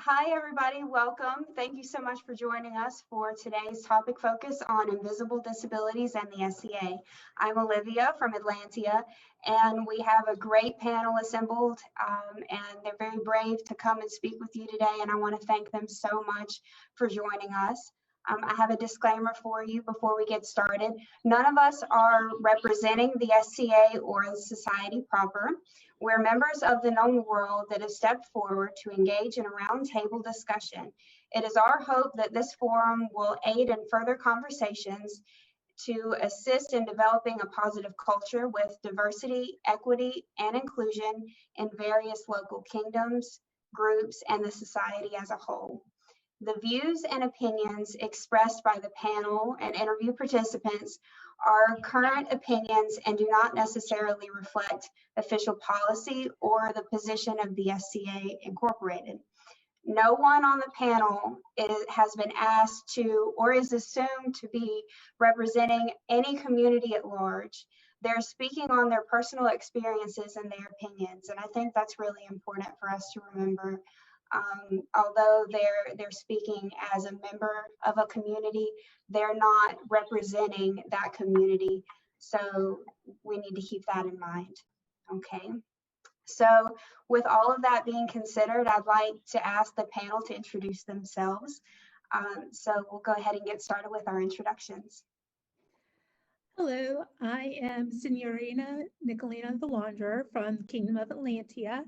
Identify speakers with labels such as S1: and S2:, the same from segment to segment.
S1: Hi, everybody. Welcome. Thank you so much for joining us for today's topic focus on invisible disabilities and the SCA. I'm Olivia from Atlantia, and we have a great panel assembled, and they're very brave to come and speak with you today, and I want to thank them so much for joining us. I have a disclaimer for you before we get started. None of us are representing the SCA or the society proper. We're members of the known world that have stepped forward to engage in a roundtable discussion. It is our hope that this forum will aid in further conversations to assist in developing a positive culture with diversity, equity, and inclusion in various local kingdoms, groups, and the society as a whole. The views and opinions expressed by the panel and interview participants are current opinions and do not necessarily reflect official policy or the position of the SCA Incorporated. No one on the panel has been asked to or is assumed to be representing any community at large. They're speaking on their personal experiences and their opinions, and I think that's really important for us to remember. Although they're speaking as a member of a community, they're not representing that community. So we need to keep that in mind. Okay. So with all of that being considered, I'd like to ask the panel to introduce themselves. So we'll go ahead and get started with our introductions.
S2: Hello, I am Signorina Niccolina the Launderer from the Kingdom of Atlantia.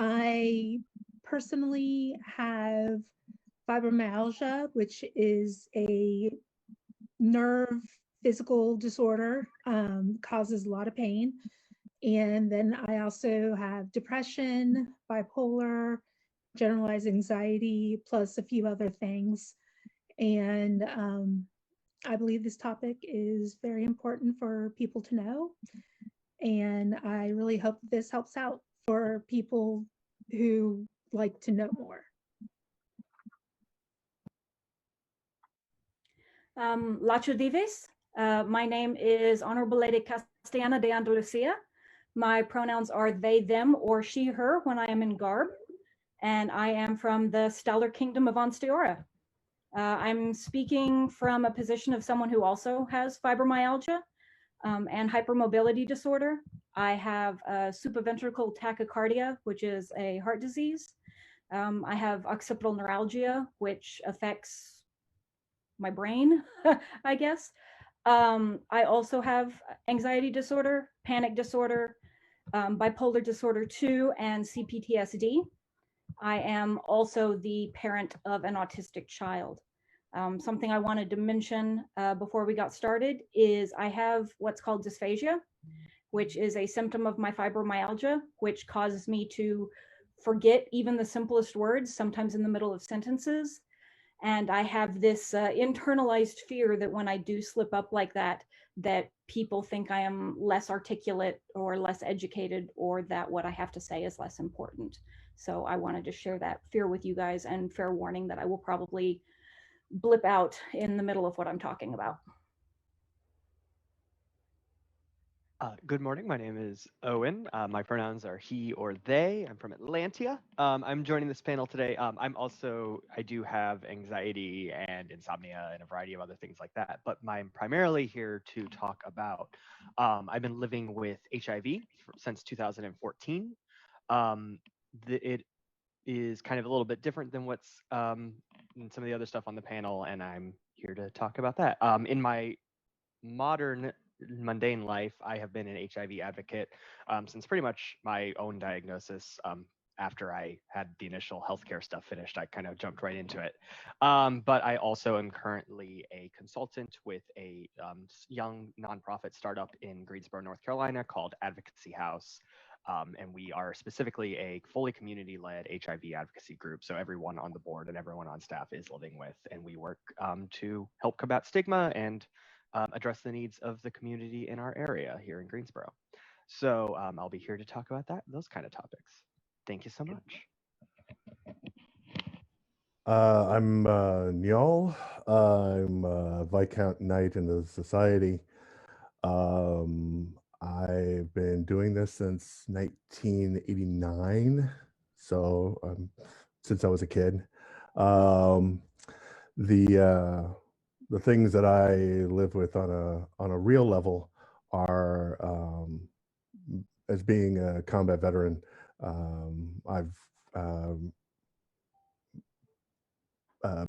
S2: I personally have fibromyalgia, which is a nerve physical disorder, causes a lot of pain. And then I also have depression, bipolar, generalized anxiety, plus a few other things. And I believe this topic is very important for people to know. And I really hope this helps out for people who like to know more.
S3: Lacho Dives. My name is Honorable Lady Castellana de Andalucia. My pronouns are they, them, or she, her when I am in garb. And I am from the stellar kingdom of Ansteorra. I'm speaking from a position of someone who also has fibromyalgia and hypermobility disorder. I have supraventricular tachycardia, which is a heart disease. I have occipital neuralgia, which affects my brain, I guess. I also have anxiety disorder, panic disorder, bipolar disorder 2, and CPTSD. I am also the parent of an autistic child. Something I wanted to mention before we got started is I have what's called dysphagia, which is a symptom of my fibromyalgia, which causes me to forget even the simplest words, sometimes in the middle of sentences. And I have this internalized fear that when I do slip up like that, that people think I am less articulate or less educated, or that what I have to say is less important. So I wanted to share that fear with you guys, and fair warning that I will probably blip out in the middle of what I'm talking about.
S4: Good morning. My name is Owyn. My pronouns are he or they. I'm from Atlantia. I'm joining this panel today. I do have anxiety and insomnia and a variety of other things like that, but I'm primarily here to talk about, I've been living with HIV since 2014. It is kind of a little bit different than what's in some of the other stuff on the panel, and I'm here to talk about that. In my modern mundane life, I have been an HIV advocate since pretty much my own diagnosis. After I had the initial healthcare stuff finished, I kind of jumped right into it. But I also am currently a consultant with a young nonprofit startup in Greensboro, North Carolina called Advocacy House. And we are specifically a fully community-led HIV advocacy group. So everyone on the board and everyone on staff is living with, and we work to help combat stigma and address the needs of the community in our area here in Greensboro. So I'll be here to talk about those kind of topics. Thank you so much.
S5: I'm Njal. I'm a Viscount Knight in the Society. I've been doing this since 1989, So since I was a kid, um, the things that I live with on a real level are as being a combat veteran. I've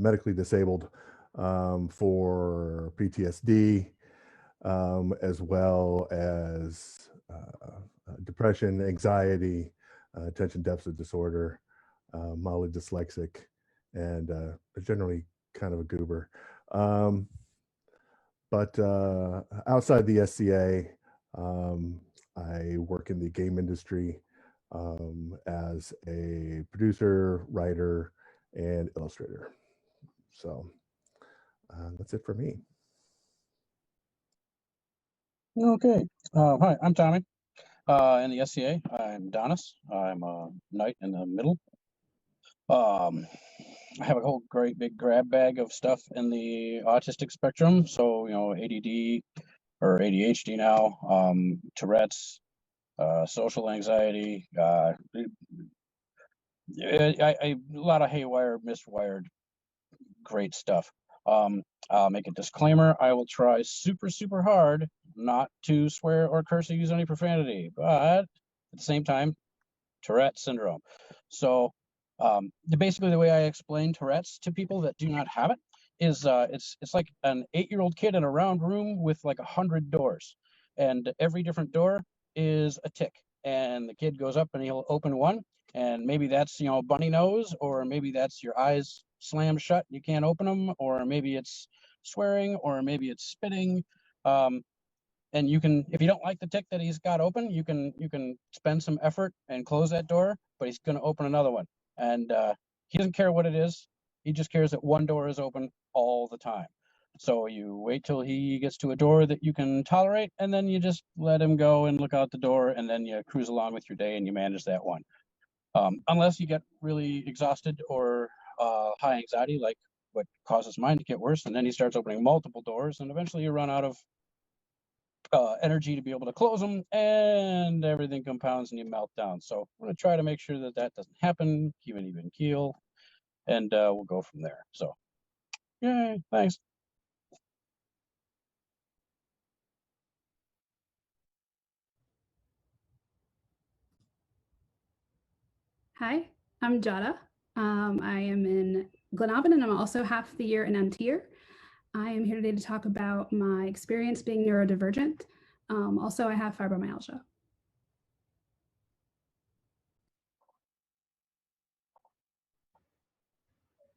S5: medically disabled for PTSD, as well as depression, anxiety, attention deficit disorder, mildly dyslexic, and generally kind of a goober. But outside the SCA, I work in the game industry as a producer, writer, and illustrator. So that's it for me.
S6: Okay. Hi, I'm Tommy. In the SCA, I'm Donas. I'm a knight in the middle. I have a whole great big grab bag of stuff in the autistic spectrum. So, you know, ADD or ADHD now, Tourette's, social anxiety, a lot of haywire, miswired, great stuff. I'll make a disclaimer. I will try super hard not to swear or curse or use any profanity, but at the same time, Tourette's syndrome. So basically the way I explain Tourette's to people that do not have it is it's like an 8-year-old kid in a round room with like 100 doors, and every different door is a tick, and the kid goes up and he'll open one, and maybe that's, you know, bunny nose, or maybe that's your eyes slammed shut, you can't open them, or maybe it's swearing, or maybe it's spitting. And you can, if you don't like the tick that he's got open, you can spend some effort and close that door, but he's going to open another one. And he doesn't care what it is. He just cares that one door is open all the time. So you wait till he gets to a door that you can tolerate, and then you just let him go and look out the door, and then you cruise along with your day and you manage that one. Unless you get really exhausted or high anxiety, like what causes mine to get worse, and then he starts opening multiple doors, and eventually you run out of energy to be able to close them, and everything compounds and you melt down. So I'm going to try to make sure that that doesn't happen, keep an even keel, and we'll go from there. So, yay, thanks.
S7: Hi, I'm Giada. I am in Glenavon, and I'm also half the year in Ansteorra. I am here today to talk about my experience being neurodivergent. Also, I have fibromyalgia.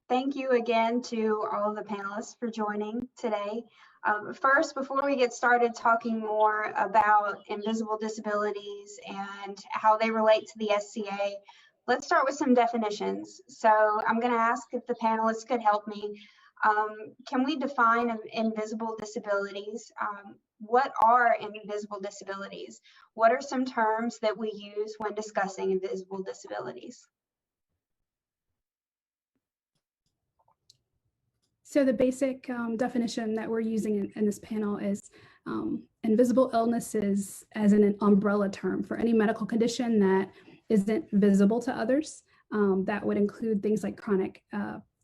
S1: Thank you again to all of the panelists for joining today. First, before we get started talking more about invisible disabilities and how they relate to the SCA, let's start with some definitions. So I'm going to ask if the panelists could help me. Can we define invisible disabilities? What are invisible disabilities? What are some terms that we use when discussing invisible disabilities?
S7: So the basic definition that we're using in this panel is invisible illnesses as an umbrella term for any medical condition that isn't visible to others. That would include things like chronic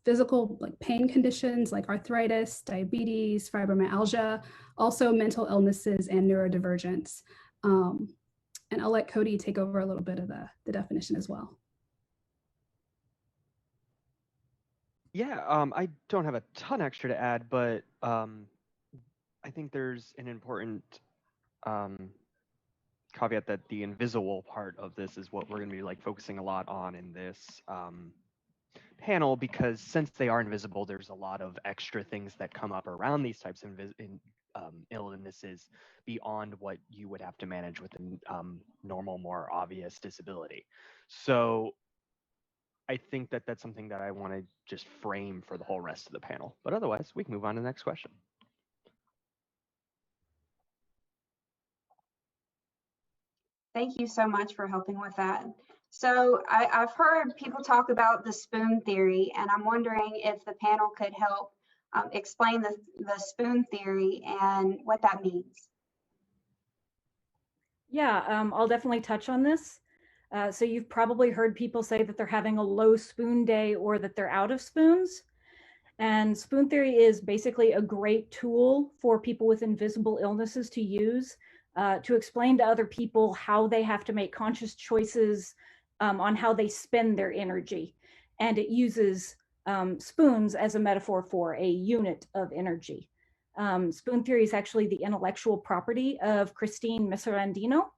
S7: physical, like pain conditions like arthritis, diabetes, fibromyalgia, also mental illnesses and neurodivergence. And I'll let Cody take over a little bit of the definition as well.
S4: Yeah, I don't have a ton extra to add, but I think there's an important caveat that the invisible part of this is what we're going to be like focusing a lot on in this panel, because since they are invisible, there's a lot of extra things that come up around these types of illnesses beyond what you would have to manage with a normal, more obvious disability. So I think that that's something that I want to just frame for the whole rest of the panel. But otherwise, we can move on to the next question.
S1: Thank you so much for helping with that. So I've heard people talk about the spoon theory, and I'm wondering if the panel could help explain the spoon theory and what that means.
S3: Yeah, I'll definitely touch on this. So you've probably heard people say that they're having a low spoon day or that they're out of spoons. And spoon theory is basically a great tool for people with invisible illnesses to use to explain to other people how they have to make conscious choices on how they spend their energy. And it uses spoons as a metaphor for a unit of energy. Spoon theory is actually the intellectual property of Christine Miserandino,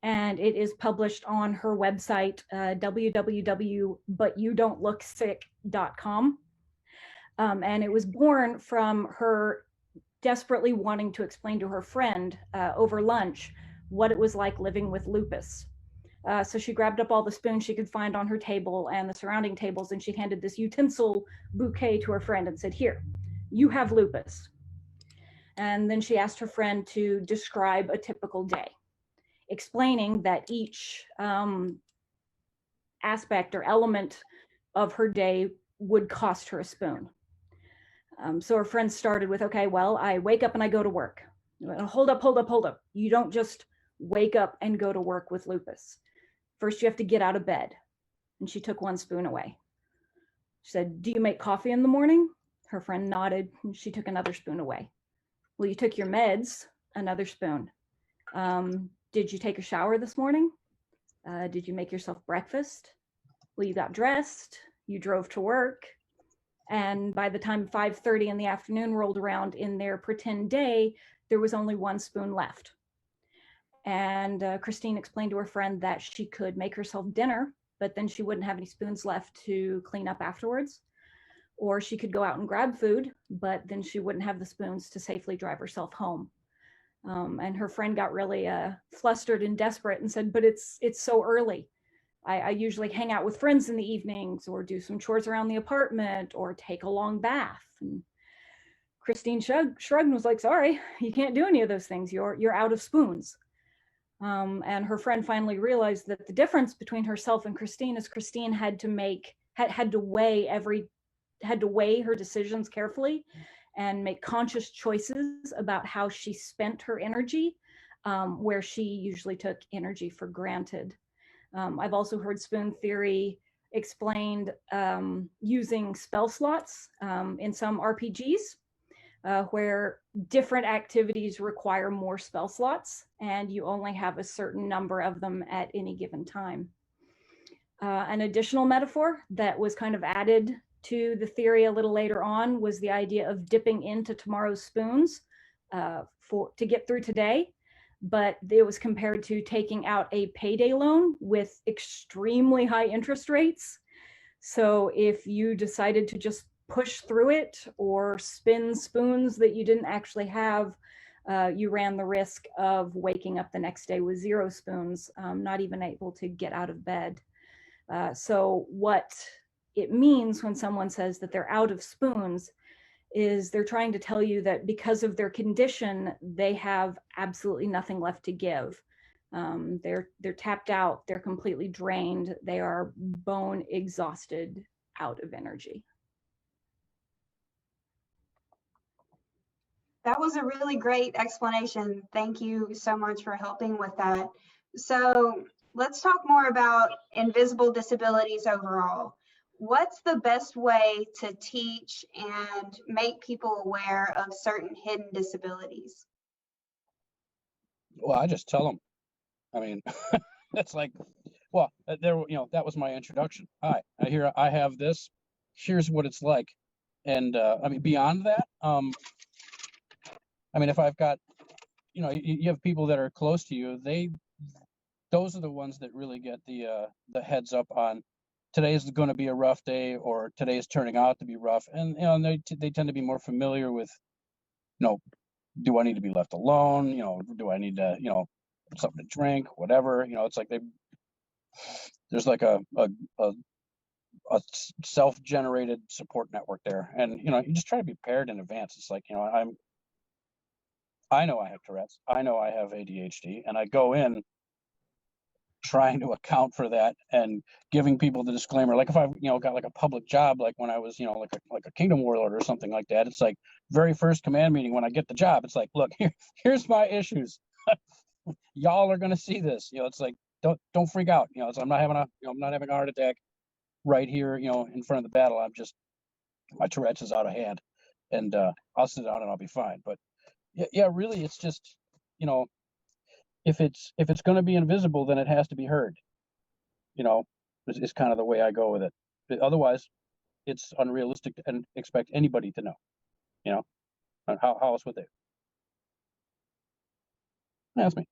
S3: and it is published on her website, www.butyoudon'tlooksick.com. And it was born from her desperately wanting to explain to her friend over lunch what it was like living with lupus. So she grabbed up all the spoons she could find on her table and the surrounding tables, and she handed this utensil bouquet to her friend and said, "Here, you have lupus." And then she asked her friend to describe a typical day, explaining that each aspect or element of her day would cost her a spoon. So her friend started with, okay, well, I wake up and I go to work. Hold up. You don't just wake up and go to work with lupus. First, you have to get out of bed. And she took one spoon away. She said, "Do you make coffee in the morning?" Her friend nodded, and she took another spoon away. "Well, you took your meds," another spoon. "Did you take a shower this morning? Did you make yourself breakfast? Well, you got dressed, you drove to work." And by the time 5:30 in the afternoon rolled around in their pretend day, there was only one spoon left. And Christine explained to her friend that she could make herself dinner, but then she wouldn't have any spoons left to clean up afterwards. Or she could go out and grab food, but then she wouldn't have the spoons to safely drive herself home. And her friend got really flustered and desperate and said, "But it's so early. I usually hang out with friends in the evenings or do some chores around the apartment or take a long bath." And Christine shrugged and was like, "Sorry, you can't do any of those things. You're out of spoons." And her friend finally realized that the difference between herself and Christine is Christine had to weigh her decisions carefully and make conscious choices about how she spent her energy, where she usually took energy for granted. I've also heard spoon theory explained using spell slots in some RPGs, where different activities require more spell slots, and you only have a certain number of them at any given time. An additional metaphor that was kind of added to the theory a little later on was the idea of dipping into tomorrow's spoons to get through today. But it was compared to taking out a payday loan with extremely high interest rates. So if you decided to just push through it or spin spoons that you didn't actually have, you ran the risk of waking up the next day with 0 spoons, not even able to get out of bed. So what it means when someone says that they're out of spoons is they're trying to tell you that because of their condition, they have absolutely nothing left to give. They're tapped out, they're completely drained, they are bone exhausted, out of energy.
S1: That was a really great explanation. Thank you so much for helping with that. So let's talk more about invisible disabilities overall. What's the best way to teach and make people aware of certain hidden disabilities?
S6: Well, I just tell them. I mean, it's like, well, that was my introduction. Hi, I have this. Here's what it's like. And I mean, beyond that, I mean, if I've got, you have people that are close to you, those are the ones that really get the heads up on today is going to be a rough day, or today is turning out to be rough. And they tend to be more familiar with, do I need to be left alone? Do I need to, something to drink, whatever? It's like there's like a self-generated support network there, and you just try to be prepared in advance. It's like, I know I have Tourette's, I know I have ADHD, and I go in trying to account for that and giving people the disclaimer. Like if I've got like a public job, like when I was like a kingdom warlord or something like that, it's like very first command meeting when I get the job, it's like, look, here's my issues. Y'all are gonna see this. It's like don't freak out. You know, so I'm not having I'm not having a heart attack right here, you know, in front of the battle. I'm just, my Tourette's is out of hand, and I'll sit down and I'll be fine. But yeah, really, it's just, you know, if it's going to be invisible, then it has to be heard. You know, is kind of the way I go with it. But otherwise, it's unrealistic and expect anybody to know. You know, and how else would they? That's me.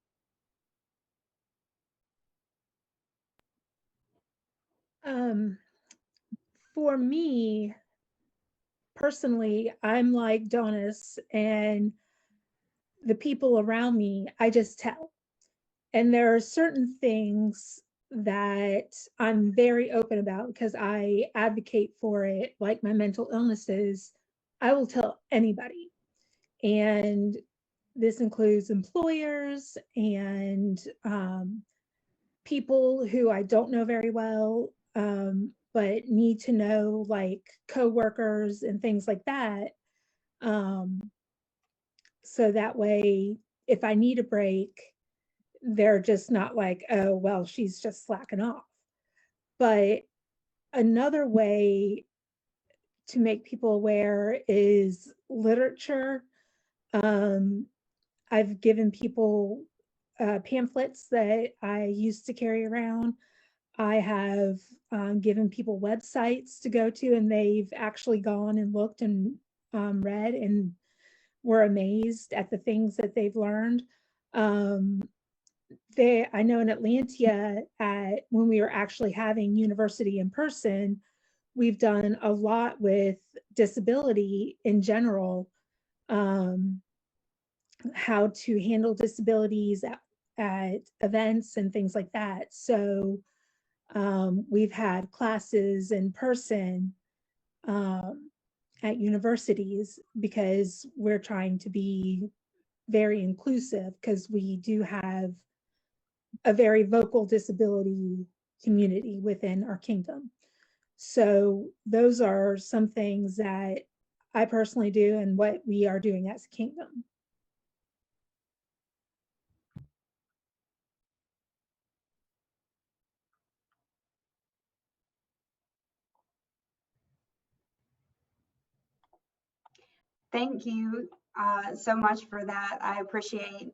S2: For me, personally, I'm like Donas, and the people around me, I just tell. And there are certain things that I'm very open about because I advocate for it, like my mental illnesses. I will tell anybody. And this includes employers and people who I don't know very well, but need to know, like coworkers and things like that. So that way, if I need a break, they're just not like, oh, well, she's just slacking off. But another way to make people aware is literature. I've given people pamphlets that I used to carry around. I have given people websites to go to, and they've actually gone and looked and read and were amazed at the things that they've learned. I know in Atlantia, when we were actually having university in person, we've done a lot with disability in general, how to handle disabilities at events and things like that. So we've had classes in person at universities because we're trying to be very inclusive, because we do have a very vocal disability community within our kingdom. So those are some things that I personally do and what we are doing as a kingdom.
S1: Thank you so much for that. I appreciate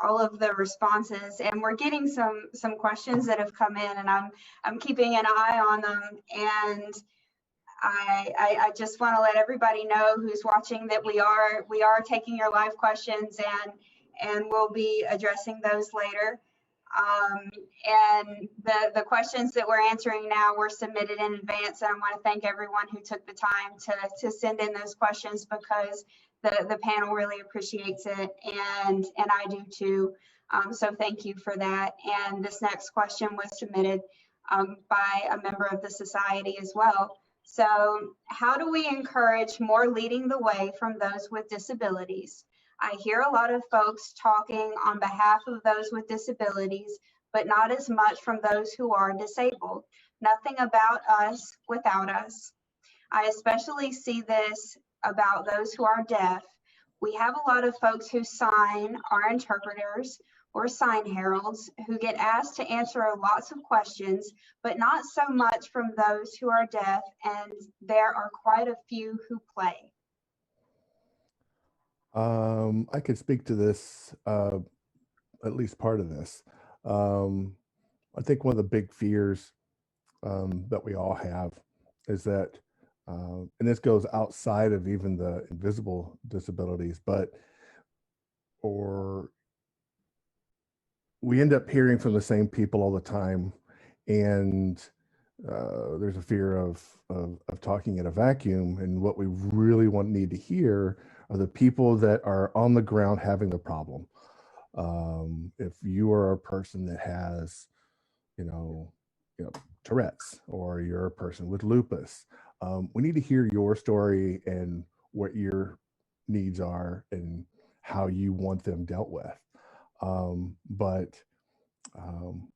S1: all of the responses, and we're getting some questions that have come in, and I'm keeping an eye on them. And I just want to let everybody know who's watching that we are taking your live questions, and we'll be addressing those later. And the questions that we're answering now were submitted in advance, and I want to thank everyone who took the time to send in those questions, because the panel really appreciates it, and I do too. So thank you for that. And this next question was submitted by a member of the society as well. So how do we encourage more leading the way from those with disabilities? I hear a lot of folks talking on behalf of those with disabilities, but not as much from those who are disabled. Nothing about us without us. I especially see this about those who are deaf. We have a lot of folks who sign our interpreters or sign heralds who get asked to answer lots of questions, but not so much from those who are deaf, and there are quite a few who play.
S5: I could speak to this, at least part of this. I think one of the big fears that we all have is that, and this goes outside of even the invisible disabilities, but we end up hearing from the same people all the time, and there's a fear of talking in a vacuum. And what we really need to hear are the people that are on the ground having the problem. If you are a person that has, you know, Tourette's, or you're a person with lupus, we need to hear your story and what your needs are and how you want them dealt with. But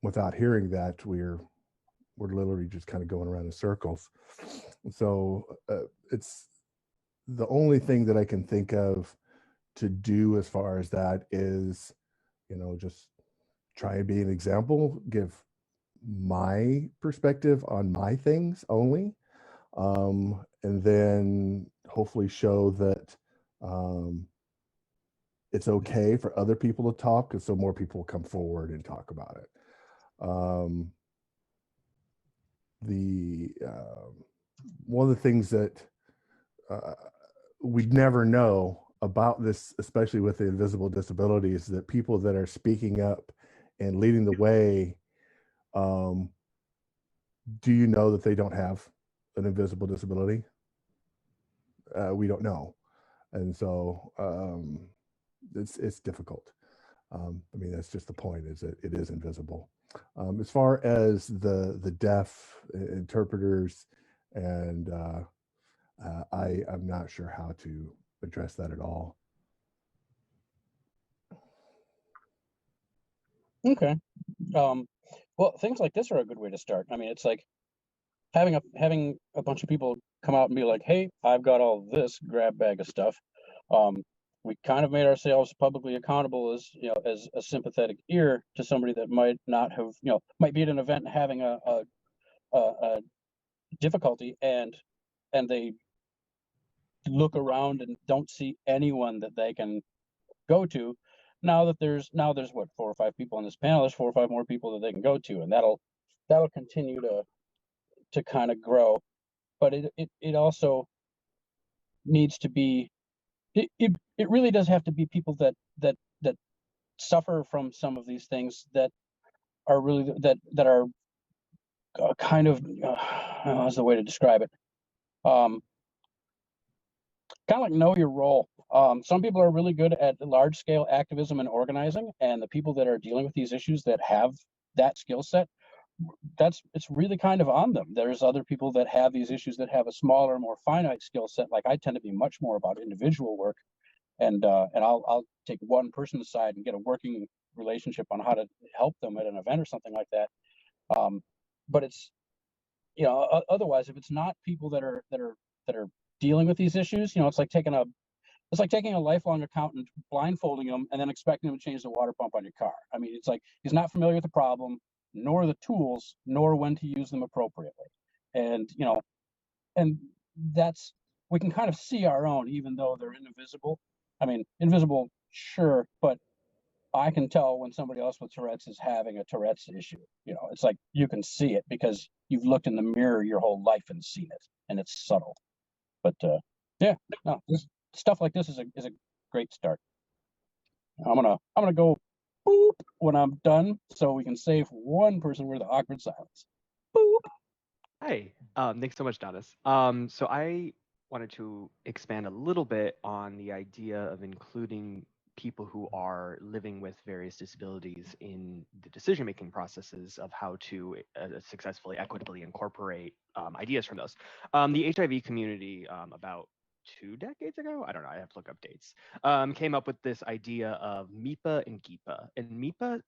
S5: without hearing that, we're literally just kind of going around in circles. So it's the only thing that I can think of to do as far as that is, just try and be an example, give my perspective on my things only, and then hopefully show that it's okay for other people to talk, and so more people will come forward and talk about it. One of the things that we'd never know about this, especially with the invisible disabilities, that people that are speaking up and leading the way, do you know that they don't have an invisible disability? We don't know, and so it's difficult. I mean, that's just the point, is that it is invisible. As far as the deaf interpreters, and I'm not sure how to address that at all.
S6: Okay. Well, things like this are a good way to start. I mean, it's like having a bunch of people come out and be like, "Hey, I've got all this grab bag of stuff." We kind of made ourselves publicly accountable as, you know, as a sympathetic ear to somebody that might not have, you know, might be at an event and having a difficulty, and they look around and don't see anyone that they can go to. Now there's what, 4 or 5 people on this panel, there's 4 or 5 more people that they can go to, and that'll continue to kind of grow. But it also needs to be, it really does have to be people that suffer from some of these things, that are really that are kind of how's the way to describe it, kind of like know your role. Some people are really good at large scale activism and organizing, and the people that are dealing with these issues that have that skill set, it's really kind of on them. There's other people that have these issues that have a smaller, more finite skill set. Like, I tend to be much more about individual work, and I'll take one person aside and get a working relationship on how to help them at an event or something like that. But it's, you know, otherwise, if it's not people that are dealing with these issues, you know, it's like taking a lifelong accountant, blindfolding them, and then expecting them to change the water pump on your car. I mean, it's like he's not familiar with the problem, nor the tools, nor when to use them appropriately. And, you know, and that's, we can kind of see our own, even though they're invisible. I mean, invisible, sure, but I can tell when somebody else with Tourette's is having a Tourette's issue. You know, it's like you can see it because you've looked in the mirror your whole life and seen it, and it's subtle. But yeah, no, stuff like this is a great start. I'm gonna go boop when I'm done, so we can save one person with the awkward silence. Boop.
S4: Hi, thanks so much, Donas. So I wanted to expand a little bit on the idea of including people who are living with various disabilities in the decision-making processes of how to successfully, equitably incorporate ideas from those. The HIV community, about 2 decades ago, I don't know, I have to look up dates, came up with this idea of MIPA and GIPA. And MIPA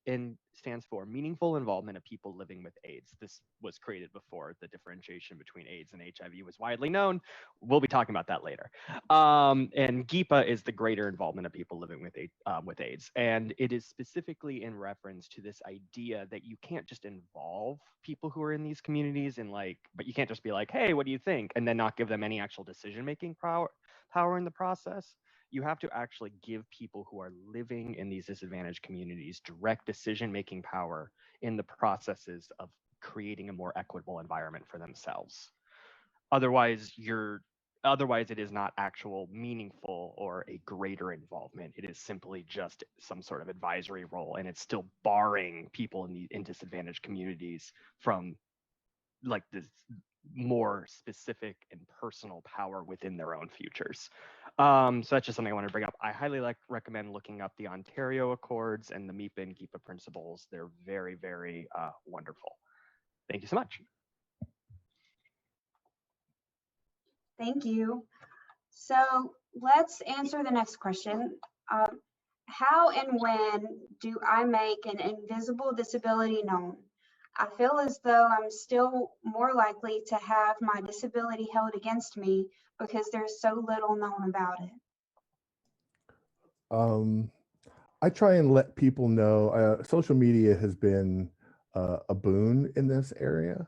S4: stands for Meaningful Involvement of People Living with AIDS. This was created before the differentiation between AIDS and HIV was widely known. We'll be talking about that later. And GIPA is the greater involvement of people living with AIDS. And it is specifically in reference to this idea that you can't just involve people who are in these communities and but you can't just be like, hey, what do you think? And then not give them any actual decision-making power in the process. You have to actually give people who are living in these disadvantaged communities direct decision-making power in the processes of creating a more equitable environment for themselves. Otherwise, it is not actual meaningful or a greater involvement. It is simply just some sort of advisory role, and it's still barring people in disadvantaged communities from like this more specific and personal power within their own futures. So that's just something I want to bring up. I highly recommend looking up the Ontario Accords and the MIPA and GIPA principles. They're very, very wonderful. Thank you so much.
S1: Thank you. So let's answer the next question. How and when do I make an invisible disability known? I feel as though I'm still more likely to have my disability held against me because there's so little known about it.
S5: I try and let people know, social media has been a boon in this area.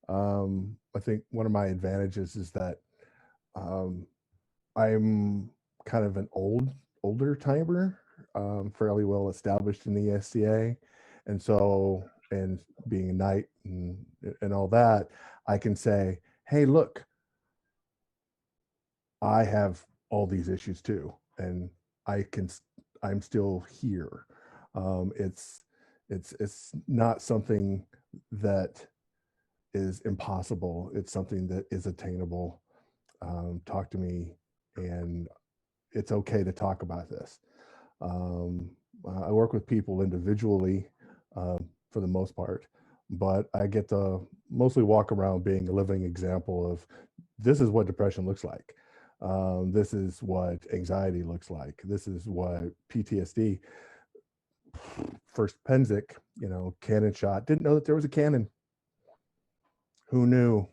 S5: I think one of my advantages is that I'm kind of an older timer, fairly well established in the SCA. And so, and being a knight and all that, I can say, hey, look, I have all these issues too, and I'm still here. It's not something that is impossible. It's something that is attainable. Talk to me, and it's okay to talk about this. I work with people individually for the most part, but I get to mostly walk around being a living example of this is what depression looks like. This is what anxiety looks like. This is what PTSD. First Penzic, cannon shot. Didn't know that there was a cannon. Who knew?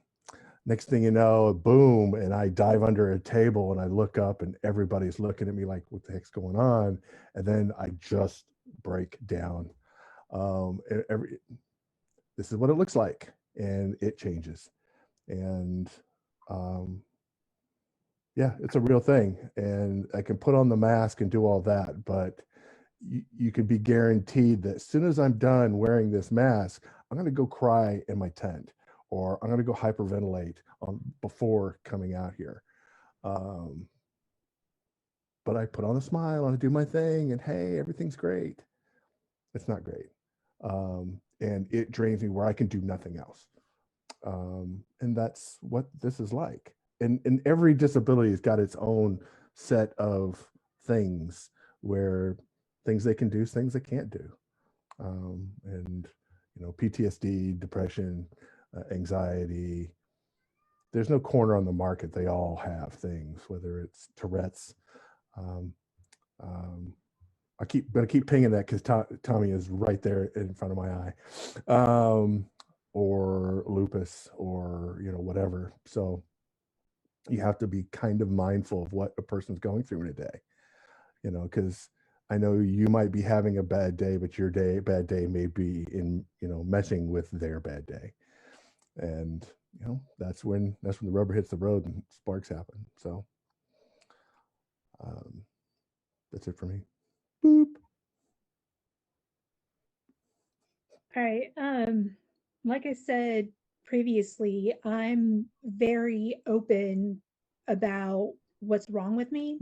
S5: Next thing you know, boom, and I dive under a table and I look up and everybody's looking at me like, what the heck's going on? And then I just break down. This is what it looks like, and it changes. And yeah, it's a real thing. And I can put on the mask and do all that, but you can be guaranteed that as soon as I'm done wearing this mask, I'm going to go cry in my tent, or I'm going to go hyperventilate before coming out here. But I put on a smile and I do my thing, and hey, everything's great. It's not great. And it drains me where I can do nothing else. And that's what this is like. And every disability has got its own set of things, where things they can do, things they can't do. And PTSD, depression, anxiety, there's no corner on the market. They all have things, whether it's Tourette's. I gonna keep pinging that because Tommy is right there in front of my eye, or lupus, or whatever. So you have to be kind of mindful of what a person's going through in a day, because I know you might be having a bad day, but your bad day may be in messing with their bad day, and that's when the rubber hits the road and sparks happen. So that's it for me. Boop.
S2: All right. Like I said previously, I'm very open about what's wrong with me.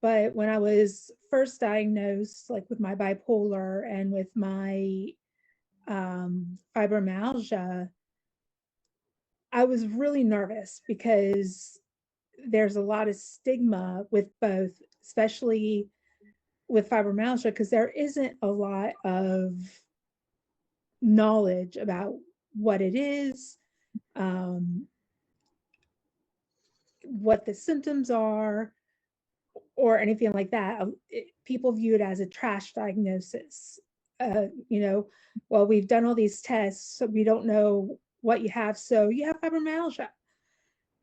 S2: But when I was first diagnosed, like with my bipolar and with my fibromyalgia, I was really nervous because there's a lot of stigma with both, especially with fibromyalgia, because there isn't a lot of knowledge about what it is, what the symptoms are, or anything like that. People view it as a trash diagnosis. Well, we've done all these tests, so we don't know what you have, so you have fibromyalgia.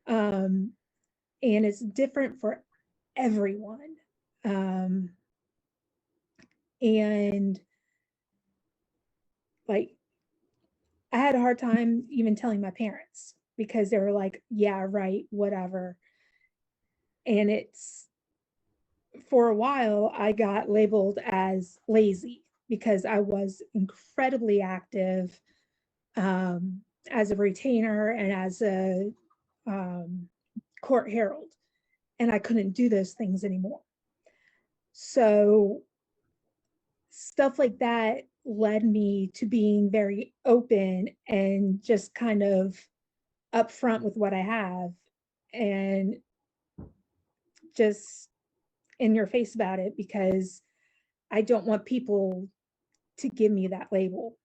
S2: And it's different for everyone. And like, I had a hard time even telling my parents, because they were like, yeah, right, whatever. And it's, for a while, I got labeled as lazy because I was incredibly active as a retainer and as a court herald, and I couldn't do those things anymore. So stuff like that led me to being very open and just kind of upfront with what I have, and just in your face about it, because I don't want people to give me that label.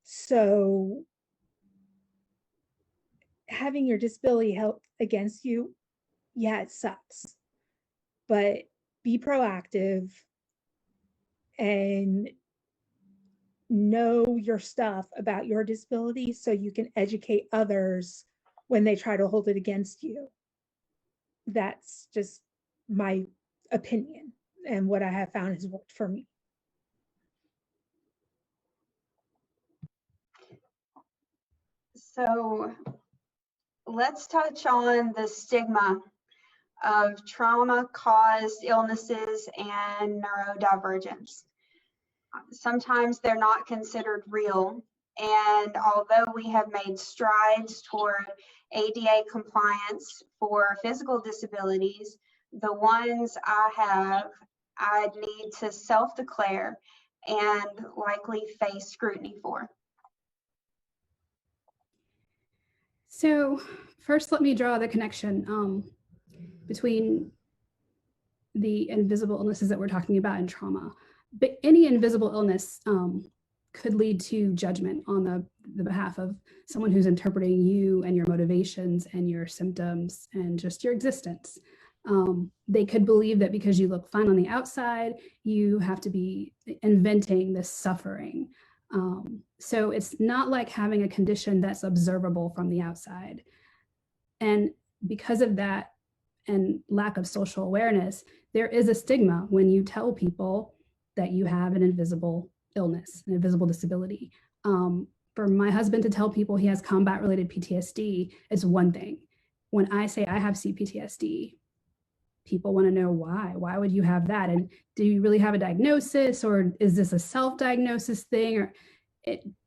S2: So having your disability held against you, yeah, it sucks, but be proactive and know your stuff about your disability so you can educate others when they try to hold it against you. That's just my opinion. and what I have found has worked for me.
S1: So let's touch on the stigma of trauma-caused illnesses and neurodivergence. Sometimes they're not considered real, and although we have made strides toward ADA compliance for physical disabilities, the ones I'd need to self-declare and likely face scrutiny for.
S7: So first, let me draw the connection between the invisible illnesses that we're talking about and trauma. But any invisible illness could lead to judgment on the behalf of someone who's interpreting you and your motivations and your symptoms and just your existence. They could believe that because you look fine on the outside, you have to be inventing this suffering. So it's not like having a condition that's observable from the outside. And because of that and lack of social awareness, there is a stigma when you tell people that you have an invisible illness, an invisible disability. For my husband to tell people he has combat-related PTSD is one thing. When I say I have CPTSD, people want to know why. Why would you have that? And do you really have a diagnosis, or is this a self-diagnosis thing? Or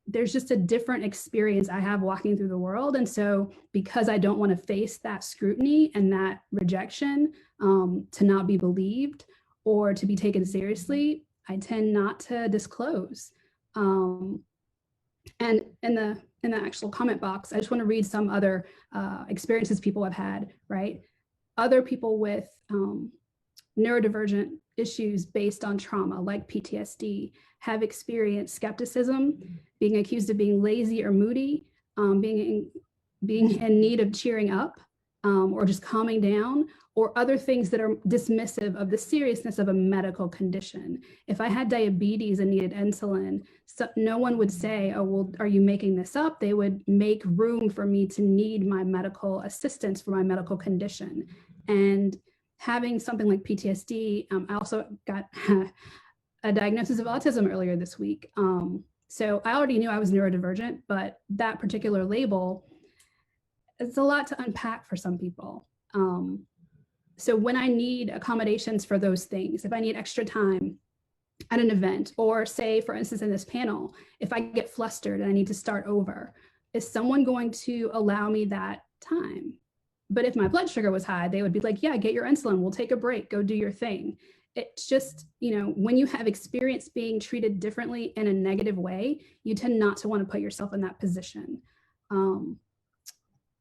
S7: there's just a different experience I have walking through the world. And so because I don't want to face that scrutiny and that rejection, to not be believed or to be taken seriously, I tend not to disclose. And in the actual comment box, I just want to read some other experiences people have had, right? Other people with neurodivergent issues based on trauma, like PTSD, have experienced skepticism, being accused of being lazy or moody, being in need of cheering up, or just calming down, or other things that are dismissive of the seriousness of a medical condition. If I had diabetes and needed insulin, no one would say, oh, well, are you making this up? They would make room for me to need my medical assistance for my medical condition. And having something like PTSD, I also got a diagnosis of autism earlier this week. So I already knew I was neurodivergent, but that particular label, it's a lot to unpack for some people. So when I need accommodations for those things, if I need extra time at an event, or say, for instance, in this panel, if I get flustered and I need to start over, is someone going to allow me that time? But if my blood sugar was high, they would be like, yeah, get your insulin, we'll take a break, go do your thing. It's just, when you have experience being treated differently in a negative way, you tend not to want to put yourself in that position.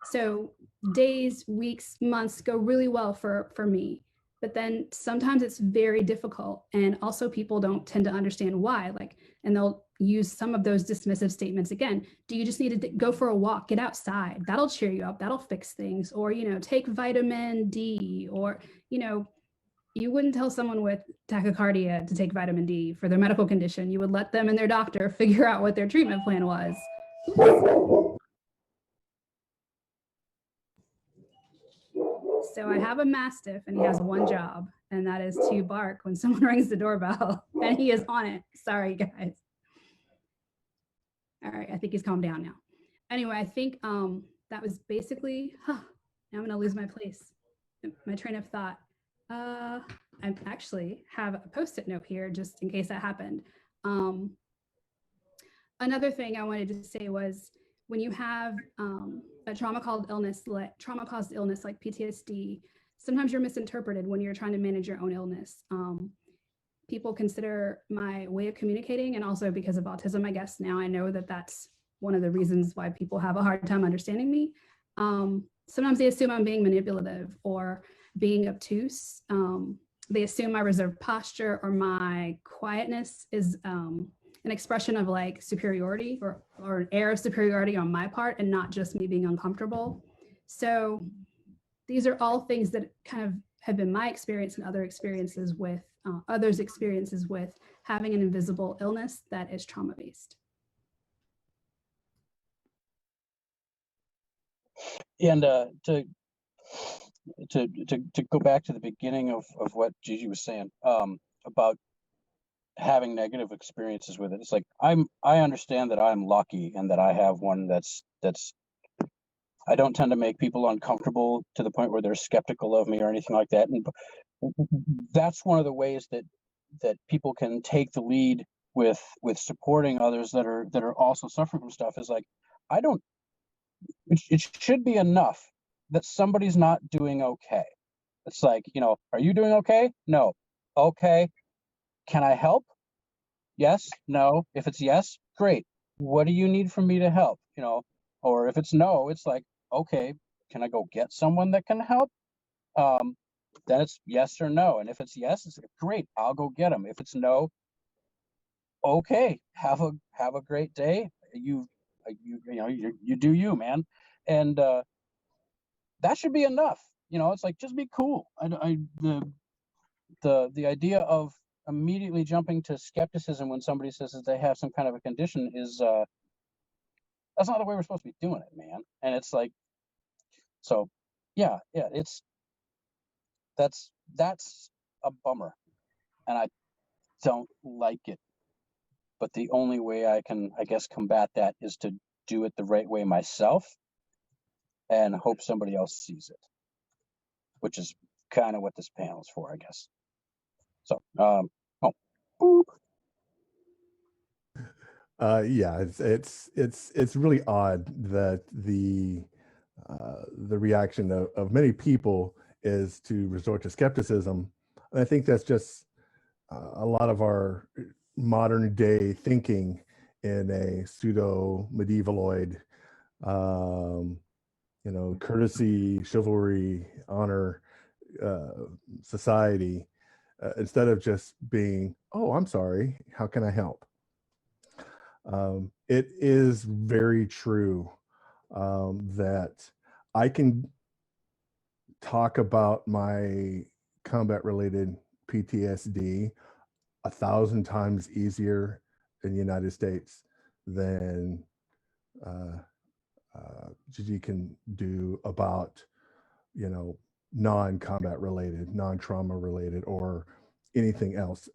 S7: So days, weeks, months go really well for me, but then sometimes it's very difficult. And also people don't tend to understand why, and they'll use some of those dismissive statements again. Do you just need to go for a walk, get outside? That'll cheer you up, that'll fix things. Or, take vitamin D, or, you wouldn't tell someone with tachycardia to take vitamin D for their medical condition. You would let them and their doctor figure out what their treatment plan was. So I have a Mastiff, and he has one job, and that is to bark when someone rings the doorbell, and he is on it. Sorry, guys. All right, I think he's calmed down now. Anyway, I think that was basically, now I'm gonna lose my place, my train of thought. I actually have a Post-it note here just in case that happened. Another thing I wanted to say was, when you have a trauma-caused illness like PTSD, sometimes you're misinterpreted when you're trying to manage your own illness. People consider my way of communicating, and also because of autism, I guess now I know that that's one of the reasons why people have a hard time understanding me. Sometimes they assume I'm being manipulative or being obtuse. They assume my reserved posture or my quietness is an expression of superiority or an air of superiority on my part, and not just me being uncomfortable. So these are all things that kind of have been my experience and other experiences with others' experiences with having an invisible illness that is trauma-based.
S6: And to to go back to the beginning of what Gigi was saying, about having negative experiences with it. It's like, I understand that I'm lucky and that I have one that's I don't tend to make people uncomfortable to the point where they're skeptical of me or anything like that. And that's one of the ways that people can take the lead with supporting others that are also suffering from stuff, is like, I don't, it should be enough that somebody's not doing okay. It's like, are you doing okay? No. Okay. Can I help? Yes. No. If it's yes, great. What do you need from me to help? Or if it's no, it's like, okay, can I go get someone that can help? Then it's yes or no. And if it's yes, it's like, great, I'll go get them. If it's no, okay, have a great day. You do you, man. And that should be enough. It's like, just be cool. The idea of immediately jumping to skepticism when somebody says that they have some kind of a condition is that's not the way we're supposed to be doing it, man. And it's like, so yeah, that's a bummer, and I don't like it. But the only way I can, I guess, combat that is to do it the right way myself and hope somebody else sees it, which is kind of what this panel is for, I guess. So, boop.
S5: Yeah, it's really odd that the reaction of many people is to resort to skepticism. And I think that's just a lot of our modern day thinking in a pseudo medievaloid, courtesy, chivalry, honor society, instead of just being, oh, I'm sorry, how can I help? It is very true that I can talk about my combat related PTSD 1,000 times easier in the United States than Gigi can do about, non-combat related, non-trauma related, or anything else.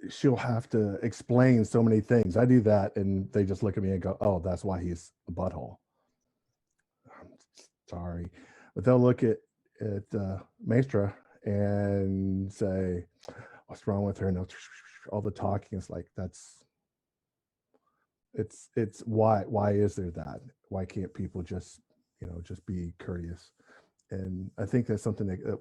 S5: She'll have to explain so many things. I do that and they just look at me and go, oh, that's why he's a butthole. I'm sorry. But they'll look at Maestra and say, what's wrong with her? And all the talking is like, it's why is there that? Why can't people just be courteous? And I think that's something that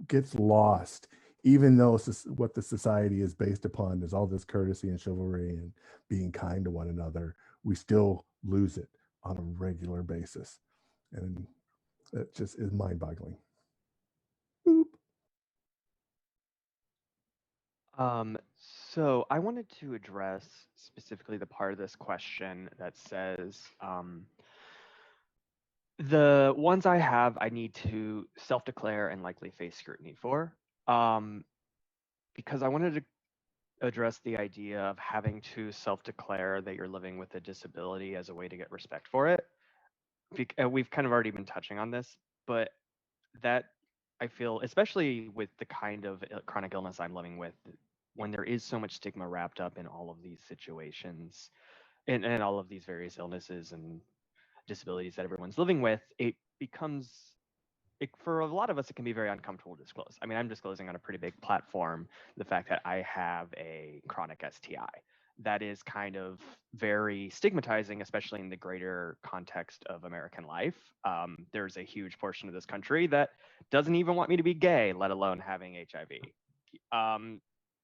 S5: gets lost, even though what the society is based upon is all this courtesy and chivalry and being kind to one another. We still lose it on a regular basis, and it just is mind-boggling.
S4: So I wanted to address specifically the part of this question that says, the ones I have, I need to self-declare and likely face scrutiny for, because I wanted to address the idea of having to self-declare that you're living with a disability as a way to get respect for it. We've kind of already been touching on this, but that I feel, especially with the kind of chronic illness I'm living with, when there is so much stigma wrapped up in all of these situations and all of these various illnesses and disabilities that everyone's living with, it becomes, for a lot of us, it can be very uncomfortable to disclose. I mean, I'm disclosing on a pretty big platform the fact that I have a chronic STI. That is kind of very stigmatizing, especially in the greater context of American life. There's a huge portion of this country that doesn't even want me to be gay, let alone having HIV.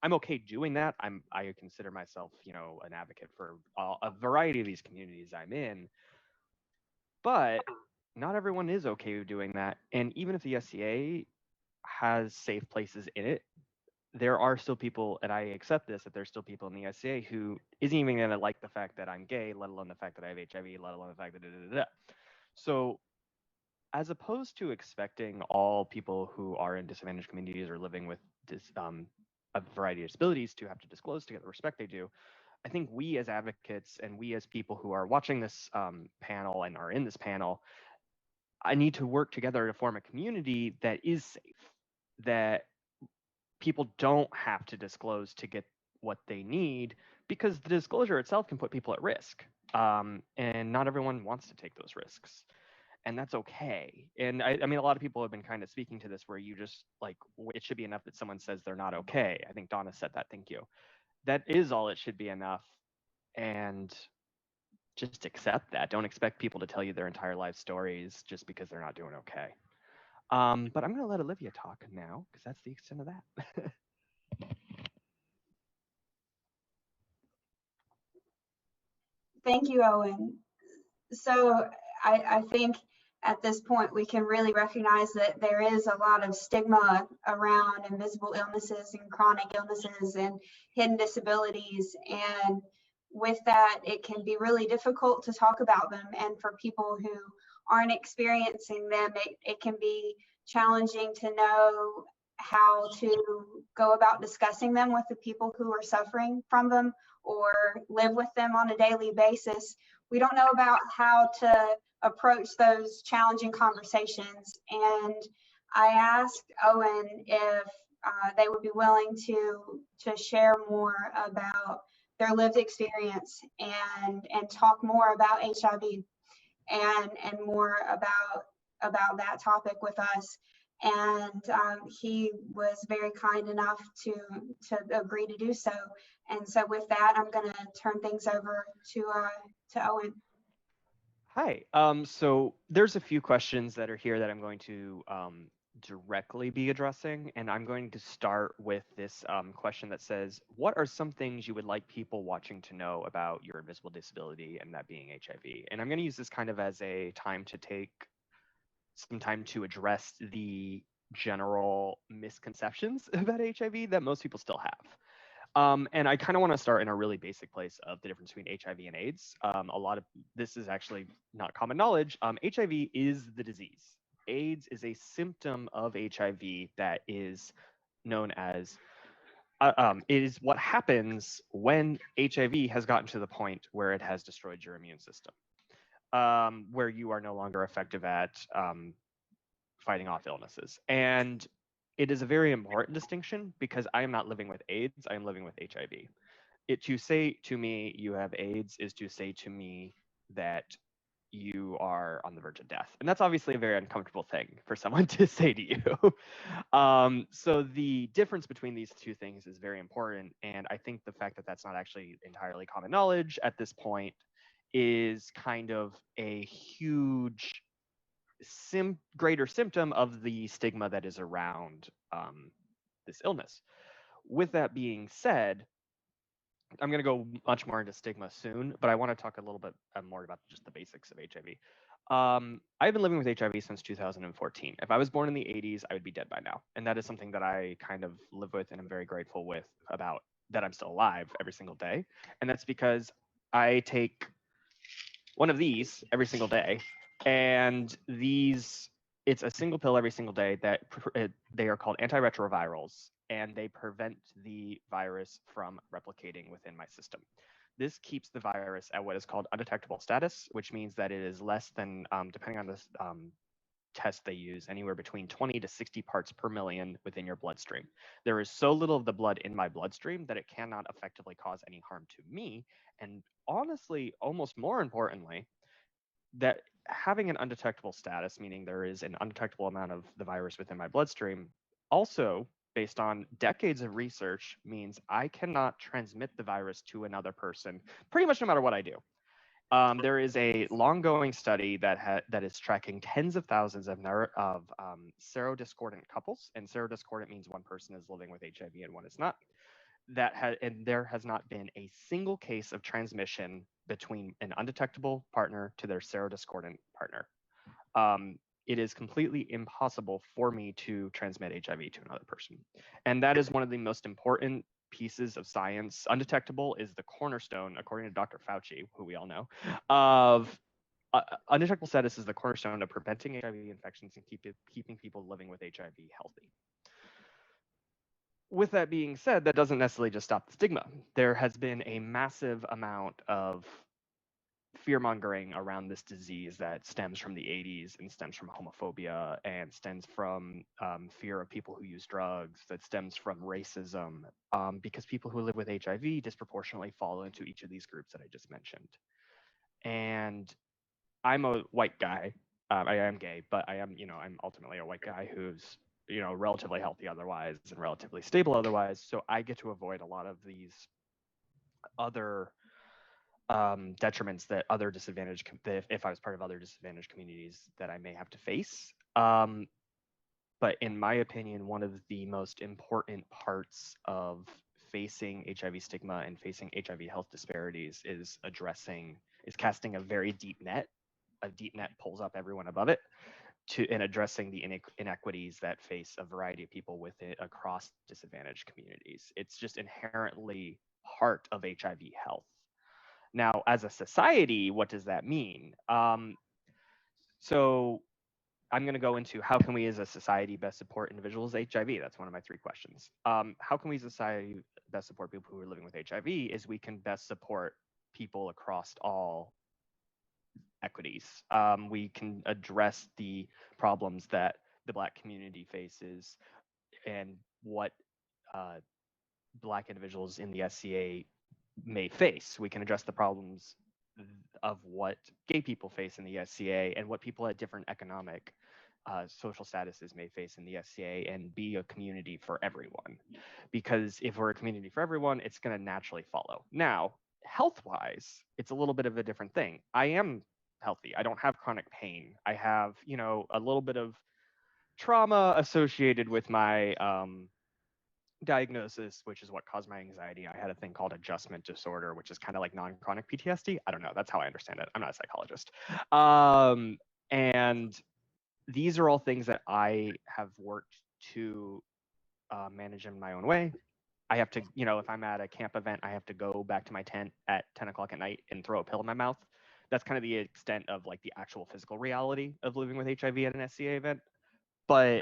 S4: I'm okay doing that. I consider myself, an advocate for a variety of these communities I'm in, but not everyone is okay with doing that. And even if the SCA has safe places in it, there are still people, and I accept this, that there's still people in the SCA who isn't even going to like the fact that I'm gay, let alone the fact that I have HIV, let alone the fact that So as opposed to expecting all people who are in disadvantaged communities or living with a variety of disabilities to have to disclose to get the respect they do, I think we as advocates and we as people who are watching this panel and are in this panel I need to work together to form a community that is safe, that people don't have to disclose to get what they need, because the disclosure itself can put people at risk. And not everyone wants to take those risks. And that's okay. And I mean, a lot of people have been kind of speaking to this where you just like, it should be enough that someone says they're not okay. I think Donna said that. Thank you. That is all it should be enough. And just accept that. Don't expect people to tell you their entire life stories just because they're not doing okay. But I'm going to let Olivia talk now because that's the extent of that.
S1: Thank you, Owyn. So I think at this point we can really recognize that there is a lot of stigma around invisible illnesses and chronic illnesses and hidden disabilities. And with that, it can be really difficult to talk about them. And for people who aren't experiencing them, it can be challenging to know how to go about discussing them with the people who are suffering from them or live with them on a daily basis. We don't know about how to approach those challenging conversations. And I asked Owyn if they would be willing to share more about their lived experience and talk more about HIV and more about that topic with us. And he was very kind enough to agree to do so. And so with that, I'm going to turn things over to Owyn.
S4: Hi. So there's a few questions that are here that I'm going to directly be addressing, and I'm going to start with this question that says, what are some things you would like people watching to know about your invisible disability, and that being HIV? And I'm going to use this kind of as a time to take some time to address the general misconceptions about HIV that most people still have. And I kind of want to start in a really basic place of the difference between HIV and AIDS. A lot of this is actually not common knowledge. HIV is the disease. AIDS is a symptom of HIV that is known as, it is what happens when HIV has gotten to the point where it has destroyed your immune system, where you are no longer effective at fighting off illnesses. And it is a very important distinction because I am not living with AIDS, I am living with HIV. To say to me you have AIDS is to say to me that you are on the verge of death. And that's obviously a very uncomfortable thing for someone to say to you. So the difference between these two things is very important. And I think the fact that that's not actually entirely common knowledge at this point is kind of a huge greater symptom of the stigma that is around this illness. With that being said, I'm going to go much more into stigma soon, but I want to talk a little bit more about just the basics of HIV. I've been living with HIV since 2014. If I was born in the 80s, I would be dead by now. And that is something that I kind of live with and I'm very grateful with about that I'm still alive every single day. And that's because I take one of these every single day. And it's a single pill every single day that they are called antiretrovirals, and they prevent the virus from replicating within my system. This keeps the virus at what is called undetectable status, which means that it is less than, depending on this test they use, anywhere between 20 to 60 parts per million within your bloodstream. There is so little of the blood in my bloodstream that it cannot effectively cause any harm to me. And honestly, almost more importantly, that having an undetectable status, meaning there is an undetectable amount of the virus within my bloodstream, also based on decades of research means I cannot transmit the virus to another person pretty much no matter what I do. There is a long-going study that is tracking tens of thousands of serodiscordant couples, and serodiscordant means one person is living with HIV and one is not. And there has not been a single case of transmission between an undetectable partner to their serodiscordant partner. It is completely impossible for me to transmit HIV to another person. And that is one of the most important pieces of science. Undetectable is the cornerstone, according to Dr. Fauci, who we all know, of undetectable status is the cornerstone of preventing HIV infections and keeping people living with HIV healthy. With that being said, that doesn't necessarily just stop the stigma. There has been a massive amount of fear mongering around this disease that stems from the 80s and stems from homophobia and stems from fear of people who use drugs, that stems from racism, because people who live with HIV disproportionately fall into each of these groups that I just mentioned. And I'm a white guy. I am gay, but I am, I'm ultimately a white guy who's, relatively healthy otherwise and relatively stable otherwise. So I get to avoid a lot of these other detriments that other disadvantaged, if I was part of other disadvantaged communities that I may have to face. But in my opinion, one of the most important parts of facing HIV stigma and facing HIV health disparities is casting a very deep net. A deep net pulls up everyone above it in addressing the inequities that face a variety of people with it across disadvantaged communities. It's just inherently part of HIV health. Now, as a society, what does that mean? So I'm going to go into how can we as a society best support individuals with HIV? That's one of my 3 questions. How can we as a society best support people who are living with HIV is we can best support people across all equities. We can address the problems that the Black community faces and what Black individuals in the SCA may face. We can address the problems of what gay people face in the SCA and what people at different economic social statuses may face in the SCA, and be a community for everyone. Because if we're a community for everyone, it's going to naturally follow. Now, health-wise, it's a little bit of a different thing. I am healthy. I don't have chronic pain. I have, a little bit of trauma associated with my diagnosis, which is what caused my anxiety. I had a thing called adjustment disorder, which is kind of like non-chronic PTSD. I don't know. That's how I understand it. I'm not a psychologist. And these are all things that I have worked to manage in my own way. I have to, if I'm at a camp event, I have to go back to my tent at 10 o'clock at night and throw a pill in my mouth. That's kind of the extent of like the actual physical reality of living with HIV at an SCA event. But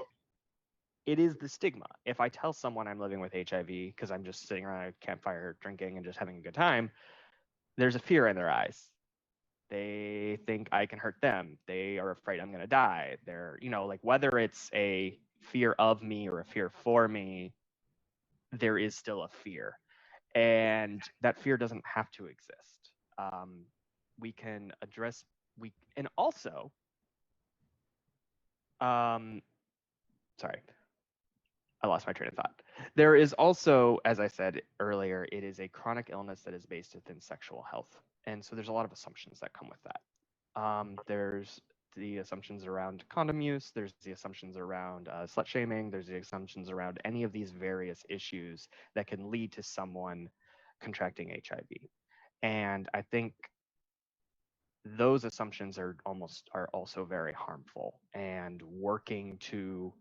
S4: it is the stigma. If I tell someone I'm living with HIV because I'm just sitting around a campfire drinking and just having a good time, there's a fear in their eyes. They think I can hurt them. They are afraid I'm going to die. They're, like whether it's a fear of me or a fear for me, there is still a fear. And that fear doesn't have to exist. We can address, and also, sorry, I lost my train of thought. There is also, as I said earlier, it is a chronic illness that is based within sexual health. And so there's a lot of assumptions that come with that. There's the assumptions around condom use. There's the assumptions around slut shaming. There's the assumptions around any of these various issues that can lead to someone contracting HIV. And I think those assumptions are also very harmful, and working to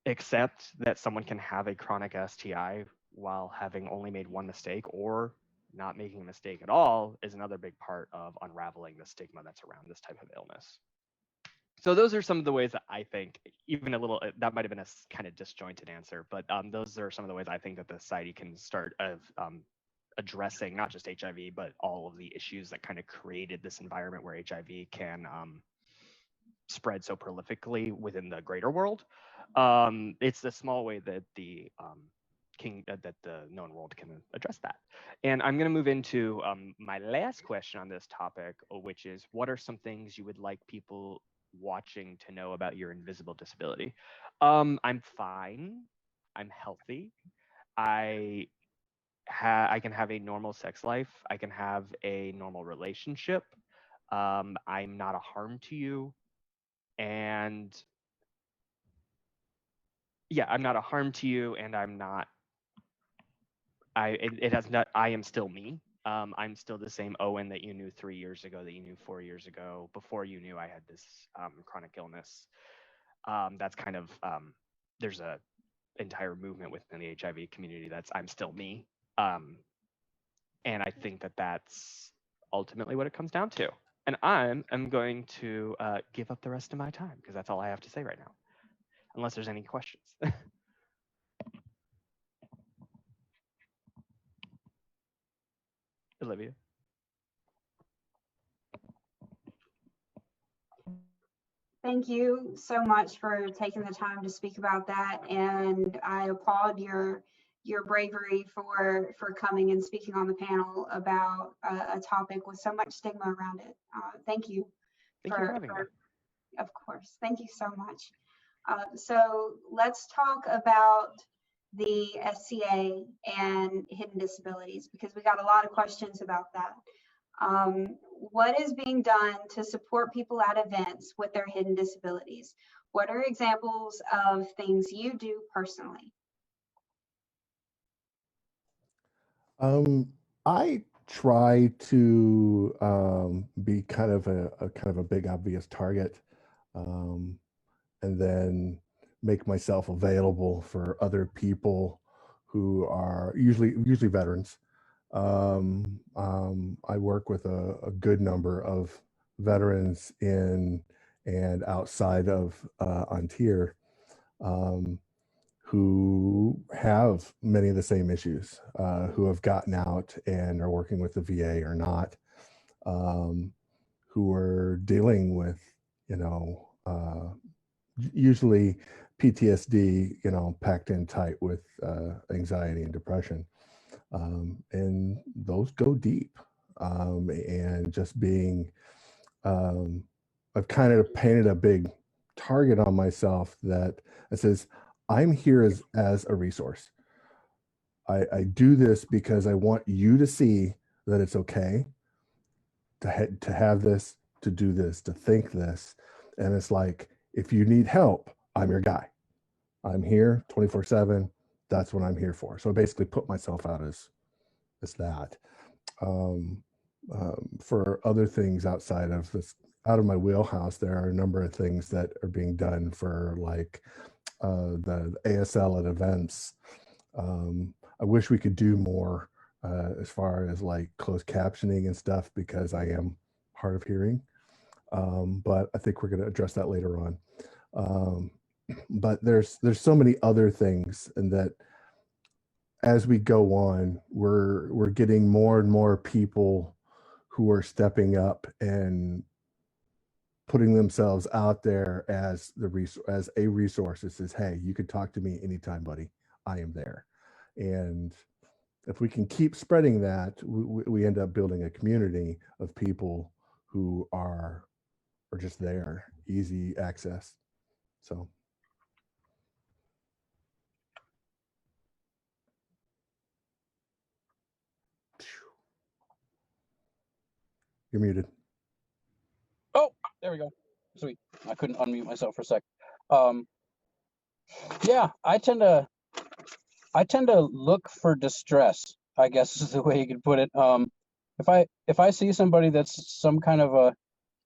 S4: accept that someone can have a chronic STI while having only made one mistake or not making a mistake at all is another big part of unraveling the stigma that's around this type of illness. So those are some of the ways that I think, even a little, that might have been a kind of disjointed answer, but those are some of the ways I think that the society can start addressing not just HIV, but all of the issues that kind of created this environment where HIV can spread so prolifically within the greater world. It's the small way that the that the known world can address that. And I'm going to move into my last question on this topic, which is, what are some things you would like people watching to know about your invisible disability? I'm fine. I'm healthy. I can have a normal sex life. I can have a normal relationship. I'm not a harm to you. And yeah, I'm not a harm to you, and I'm not, it has not, I am still me. I'm still the same Owyn that you knew 3 years ago, that you knew 4 years ago, before you knew I had this chronic illness. That's kind of, there's a entire movement within the HIV community that's I'm still me. And I think that that's ultimately what it comes down to. And I'm going to give up the rest of my time because that's all I have to say right now, unless there's any questions. Olivia.
S1: Thank you so much for taking the time to speak about that, and I applaud your bravery for coming and speaking on the panel about a topic with so much stigma around it. Thank you.
S4: Thank you for having me.
S1: Of course. Thank you so much. So let's talk about the SCA and hidden disabilities, because we got a lot of questions about that. What is being done to support people at events with their hidden disabilities? What are examples of things you do personally?
S5: I try to be kind of a big obvious target, and then make myself available for other people who are usually veterans. I work with a good number of veterans in and outside of Ansteorra, who have many of the same issues, who have gotten out and are working with the VA or not, who are dealing with, usually PTSD, packed in tight with anxiety and depression. And those go deep. And just being, I've kind of painted a big target on myself that says, I'm here as a resource. I do this because I want you to see that it's okay to have this, to do this, to think this. And it's like, if you need help, I'm your guy. I'm here 24/7. That's what I'm here for. So I basically put myself out as that. For other things outside of this, out of my wheelhouse, there are a number of things that are being done for like the ASL at events. I wish we could do more as far as like closed captioning and stuff, because I am hard of hearing. But I think we're going to address that later on. But there's so many other things, and that as we go on, we're getting more and more people who are stepping up and putting themselves out there as a resource that says, hey, you can talk to me anytime, buddy. I am there. And if we can keep spreading that, we end up building a community of people who are just there, easy access. So. You're muted.
S6: Oh, there we go. Sweet. I couldn't unmute myself for a sec. Yeah, I tend to look for distress, I guess is the way you could put it. If I see somebody that's some kind of a,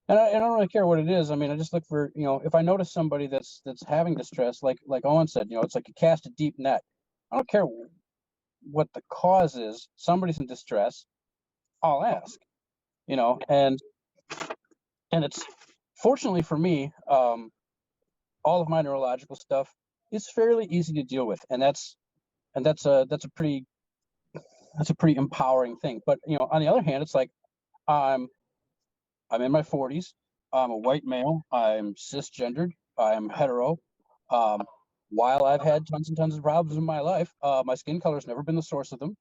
S6: and I don't really care what it is. I mean, I just look for, if I notice somebody that's having distress, like Owyn said, it's like you cast a deep net. I don't care what the cause is. Somebody's in distress, I'll ask, and it's, fortunately for me, all of my neurological stuff is fairly easy to deal with, and that's a pretty empowering thing. But on the other hand, it's like I'm in my 40s. I'm a white male. I'm cisgendered. I'm hetero. While I've had tons and tons of problems in my life, my skin color has never been the source of them.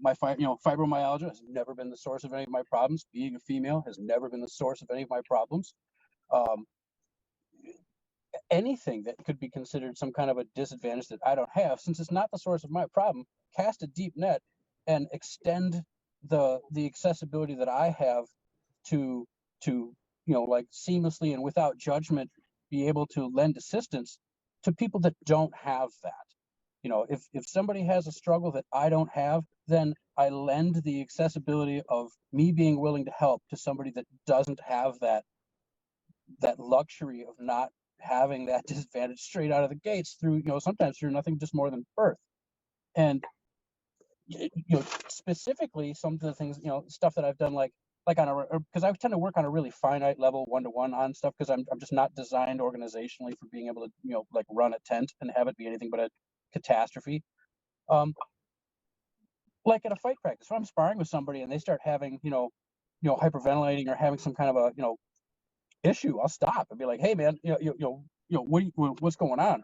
S6: My fibromyalgia has never been the source of any of my problems. Being a female has never been the source of any of my problems. Anything that could be considered some kind of a disadvantage that I don't have, since it's not the source of my problem, cast a deep net and extend the accessibility that I have to like seamlessly and without judgment be able to lend assistance to people that don't have that. If somebody has a struggle that I don't have, then I lend the accessibility of me being willing to help to somebody that doesn't have that luxury of not having that disadvantage straight out of the gates through, sometimes through nothing just more than birth. And specifically some of the things, stuff that I've done, like on because I tend to work on a really finite level, one-to-one on stuff, because I'm just not designed organizationally for being able to, like run a tent and have it be anything but a catastrophe. Like at a fight practice, when I'm sparring with somebody and they start having, hyperventilating or having some kind of a, issue, I'll stop and be like, hey man, what's going on?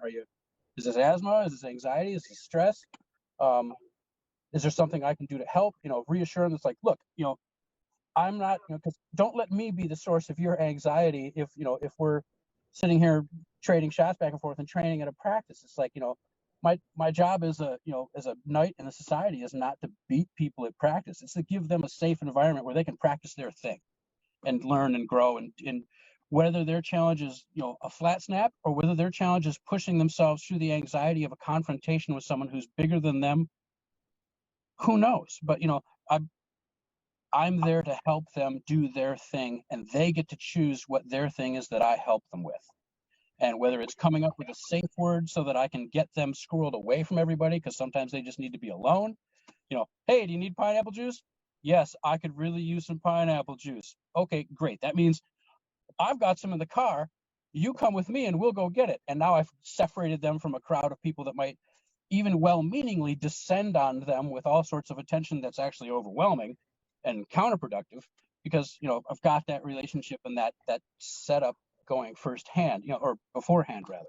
S6: Is this asthma? Is this anxiety? Is this stress? Is there something I can do to help? Reassure them. It's like, look, I'm not, because don't let me be the source of your anxiety. If we're sitting here trading shots back and forth and training at a practice, it's like, my job as a knight in the society is not to beat people at practice. It's to give them a safe environment where they can practice their thing and learn and grow. And whether their challenge is, a flat snap, or whether their challenge is pushing themselves through the anxiety of a confrontation with someone who's bigger than them, who knows? But, I'm there to help them do their thing, and they get to choose what their thing is that I help them with. And whether it's coming up with a safe word so that I can get them squirreled away from everybody, because sometimes they just need to be alone. Hey, do you need pineapple juice? Yes, I could really use some pineapple juice. Okay, great. That means I've got some in the car. You come with me and we'll go get it. And now I've separated them from a crowd of people that might even well-meaningly descend on them with all sorts of attention that's actually overwhelming and counterproductive, because I've got that relationship and that setup going firsthand, or beforehand rather.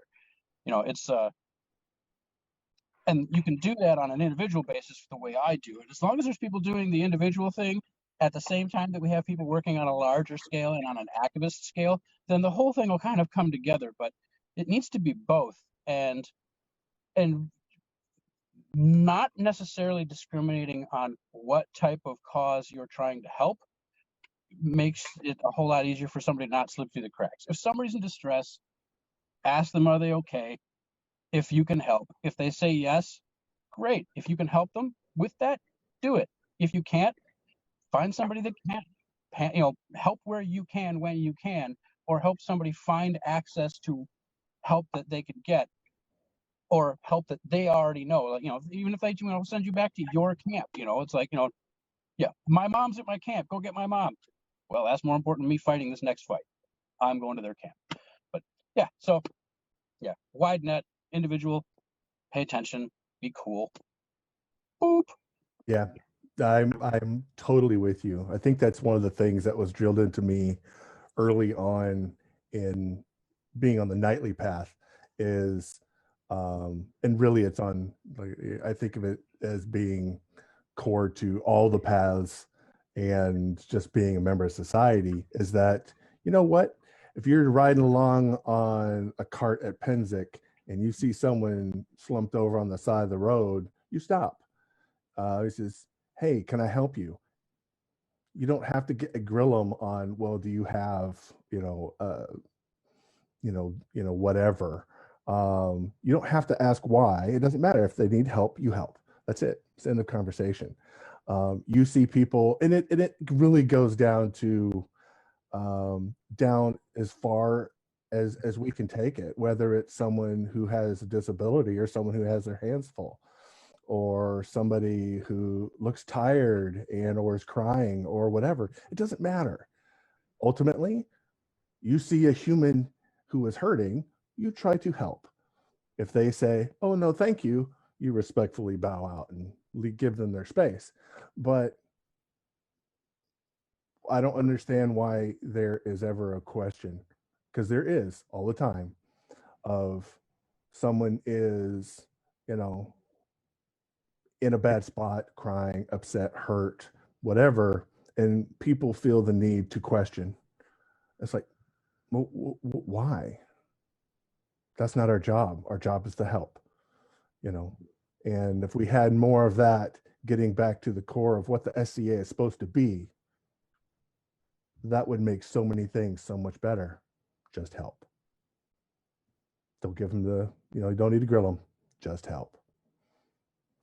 S6: It's and you can do that on an individual basis the way I do it. As long as there's people doing the individual thing at the same time that we have people working on a larger scale and on an activist scale, then the whole thing will kind of come together. But it needs to be both, and not necessarily discriminating on what type of cause you're trying to help makes it a whole lot easier for somebody to not slip through the cracks. If somebody's in distress, ask them, are they okay? If you can help. If they say yes, great. If you can help them with that, do it. If you can't, find somebody that can. Help where you can when you can, or help somebody find access to help that they could get, or help that they already know. Even if they send you back to your camp, it's like, yeah, my mom's at my camp, go get my mom. Well, that's more important than me fighting this next fight. I'm going to their camp. But yeah, so yeah, wide net, individual, pay attention, be cool. Boop.
S5: Yeah, I'm totally with you. I think that's one of the things that was drilled into me early on in being on the nightly path is, and really it's on, like, I think of it as being core to all the paths and just being a member of society, is that, what, if you're riding along on a cart at Penzic and you see someone slumped over on the side of the road, you stop. He says, hey, can I help you? You don't have to grill them on, well, do you have, whatever. You don't have to ask why. It doesn't matter. If they need help, you help. That's it. It's the end of conversation. You see people, and it really goes down to down as far as we can take it, whether it's someone who has a disability or someone who has their hands full, or somebody who looks tired and or is crying or whatever. It doesn't matter. Ultimately, you see a human who is hurting, you try to help. If they say, oh no, thank you, you respectfully bow out and give them their space. But I don't understand why there is ever a question, because there is all the time, of someone is, in a bad spot, crying, upset, hurt, whatever, and people feel the need to question. It's like, well, why? That's not our job. Our job is to help, and if we had more of that, getting back to the core of what the SCA is supposed to be, that would make so many things so much better. Just help. Don't give them you don't need to grill them, just help.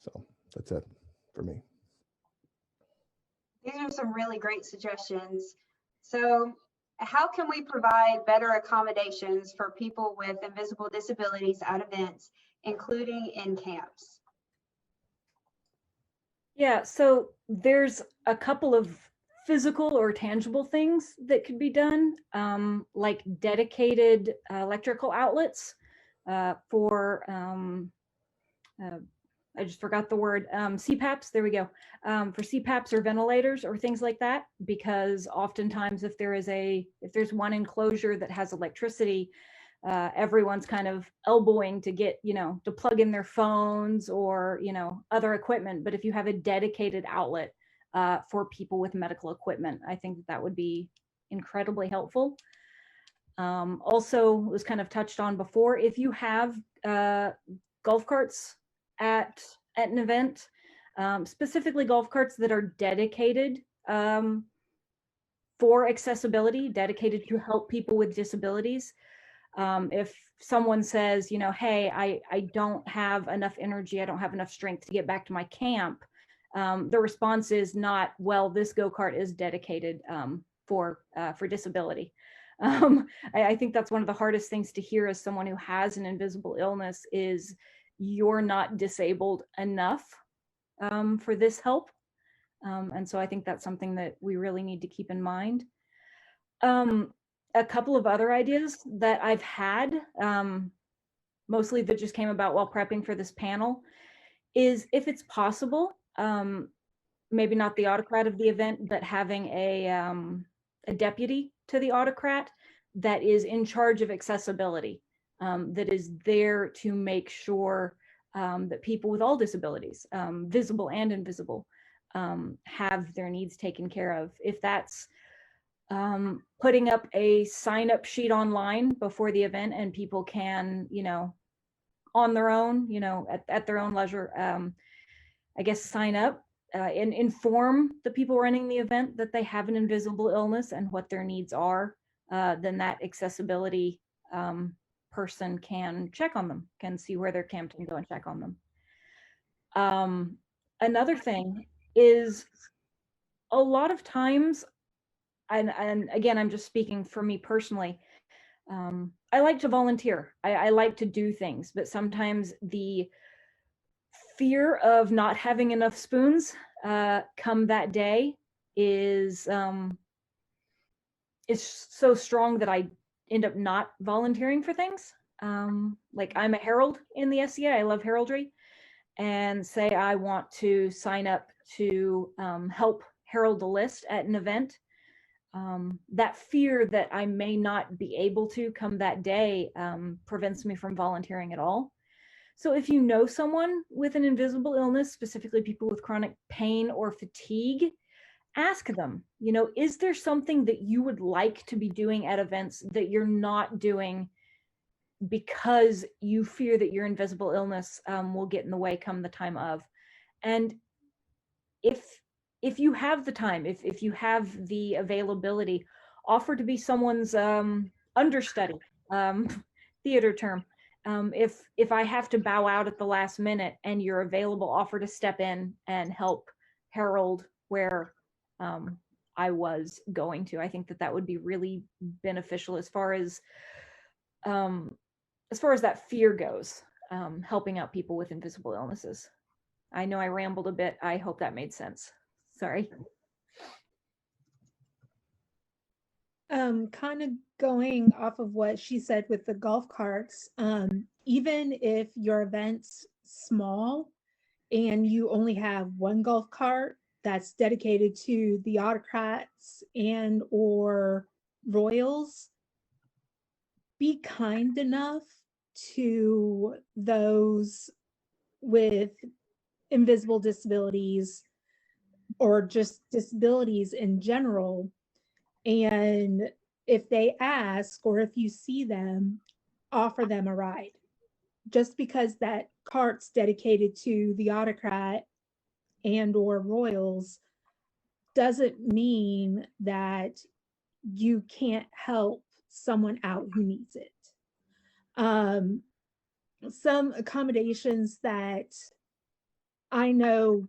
S5: So that's it for me.
S1: These are some really great suggestions. So how can we provide better accommodations for people with invisible disabilities at events, including in camps?
S3: Yeah, so there's a couple of physical or tangible things that could be done, like dedicated electrical outlets for I just forgot the word, CPAPs, there we go, for CPAPs or ventilators or things like that, because oftentimes if there's one enclosure that has electricity, everyone's kind of elbowing to get, to plug in their phones or, other equipment. But if you have a dedicated outlet for people with medical equipment, I think that would be incredibly helpful. Also, was kind of touched on before, if you have golf carts at an event, specifically golf carts that are dedicated for accessibility, dedicated to help people with disabilities. If someone says, hey, I don't have enough energy, I don't have enough strength to get back to my camp, the response is not, well, this go-kart is dedicated for disability. I think that's one of the hardest things to hear as someone who has an invisible illness is you're not disabled enough for this help. And so I think that's something that we really need to keep in mind. A couple of other ideas that I've had, mostly that just came about while prepping for this panel, is if it's possible, maybe not the autocrat of the event, but having a deputy to the autocrat that is in charge of accessibility, that is there to make sure that people with all disabilities, visible and invisible, have their needs taken care of. If that's putting up a sign-up sheet online before the event and people can, on their own, at their own leisure, I guess, sign up and inform the people running the event that they have an invisible illness and what their needs are, then that accessibility person can check on them, can see where they're camped and go and check on them. Another thing is a lot of times, and again, I'm just speaking for me personally, I like to volunteer. I like to do things, but sometimes the fear of not having enough spoons come that day is so strong that I end up not volunteering for things. Like I'm a herald in the SCA, I love heraldry, and say I want to sign up to help herald the list at an event. That fear that I may not be able to come that day prevents me from volunteering at all. So if you know someone with an invisible illness, specifically people with chronic pain or fatigue, ask them, is there something that you would like to be doing at events that you're not doing because you fear that your invisible illness will get in the way come the time of? And if you have the time, if you have the availability, offer to be someone's understudy, theater term. If I have to bow out at the last minute and you're available, offer to step in and help herald where I was going to. I think that would be really beneficial as far as that fear goes, helping out people with invisible illnesses. I know I rambled a bit. I hope that made sense. Sorry.
S2: Kind of going off of what she said with the golf carts, even if your event's small and you only have one golf cart that's dedicated to the autocrats and or royals, be kind enough to those with invisible disabilities or just disabilities in general. And if they ask, or if you see them, offer them a ride. Just because that cart's dedicated to the autocrat and or royals doesn't mean that you can't help someone out who needs it. Some accommodations that I know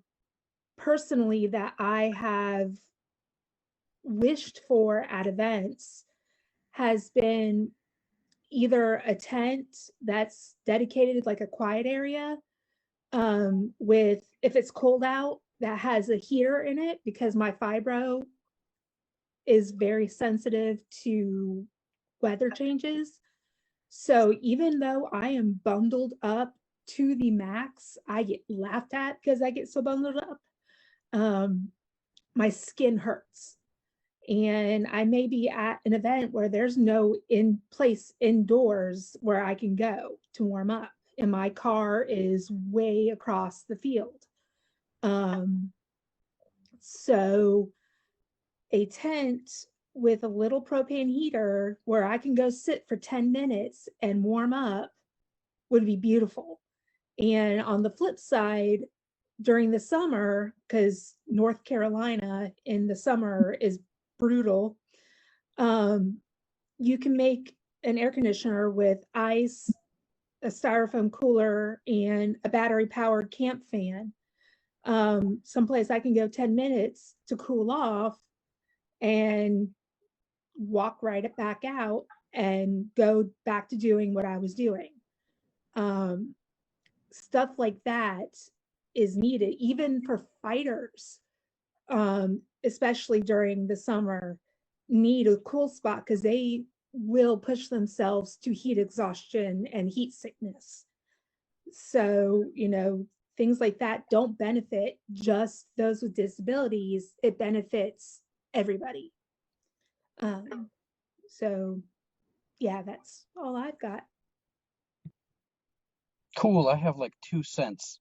S2: personally that I have wished for at events has been either a tent that's dedicated, like a quiet area, with, if it's cold out, that has a heater in it, because my fibro is very sensitive to weather changes. So even though I am bundled up to the max, I get laughed at because I get so bundled up. My skin hurts. And I may be at an event where there's no place indoors where I can go to warm up. And my car is way across the field. So a tent with a little propane heater where I can go sit for 10 minutes and warm up would be beautiful. And on the flip side, during the summer, because North Carolina in the summer is brutal, you can make an air conditioner with ice, a styrofoam cooler, and a battery powered camp fan. Someplace I can go 10 minutes to cool off and walk right back out and go back to doing what I was doing. Stuff like that is needed, even for fighters, especially during the summer, need a cool spot because they will push themselves to heat exhaustion and heat sickness. So, things like that don't benefit just those with disabilities. It benefits everybody. So yeah, that's all I've got.
S6: Cool. I have like 2 cents.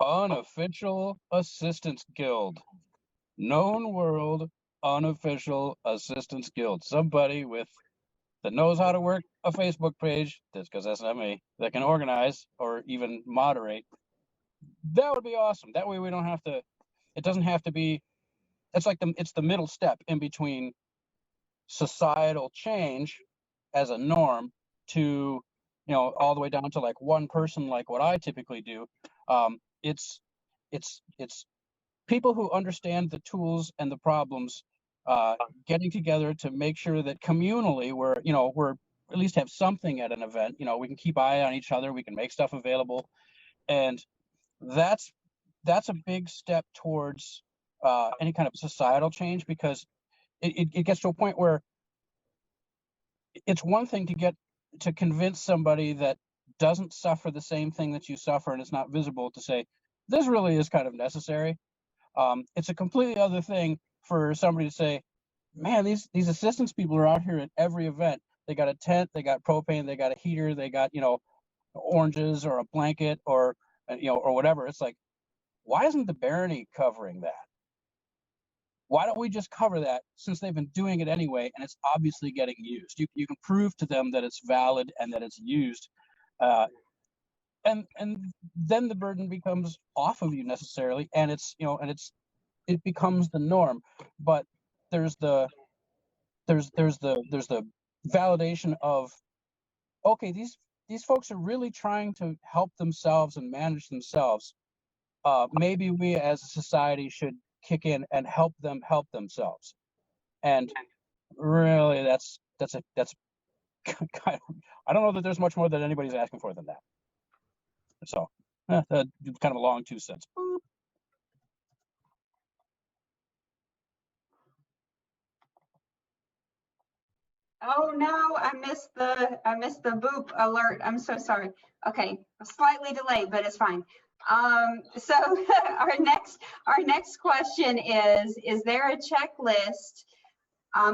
S6: Unofficial Assistance Guild. Known world unofficial assistance guild. Somebody that knows how to work a Facebook page, that's because that's not me, that can organize or even moderate. That would be awesome. That way we don't have to, it doesn't have to be, it's the middle step in between societal change as a norm to, all the way down to like one person, like what I typically do. It's people who understand the tools and the problems, getting together to make sure that communally we're at least have something at an event. We can keep eye on each other. We can make stuff available, and that's a big step towards any kind of societal change, because it gets to a point where it's one thing to convince somebody that doesn't suffer the same thing that you suffer and it's not visible to say this really is kind of necessary. It's a completely other thing for somebody to say, man, these assistance people are out here at every event. They got a tent, they got propane, they got a heater, they got, oranges or a blanket or whatever. It's like, why isn't the barony covering that? Why don't we just cover that, since they've been doing it anyway and it's obviously getting used? You can prove to them that it's valid and that it's used. And then the burden becomes off of you necessarily, and it becomes the norm. But there's the validation of, okay, these folks are really trying to help themselves and manage themselves. Maybe we as a society should kick in and help them help themselves. And really, that's kind of, I don't know that there's much more that anybody's asking for than that. So kind of a long 2 cents.
S1: Oh no, I missed the boop alert. I'm so sorry. Okay, slightly delayed, but it's fine. So our next question is there a checklist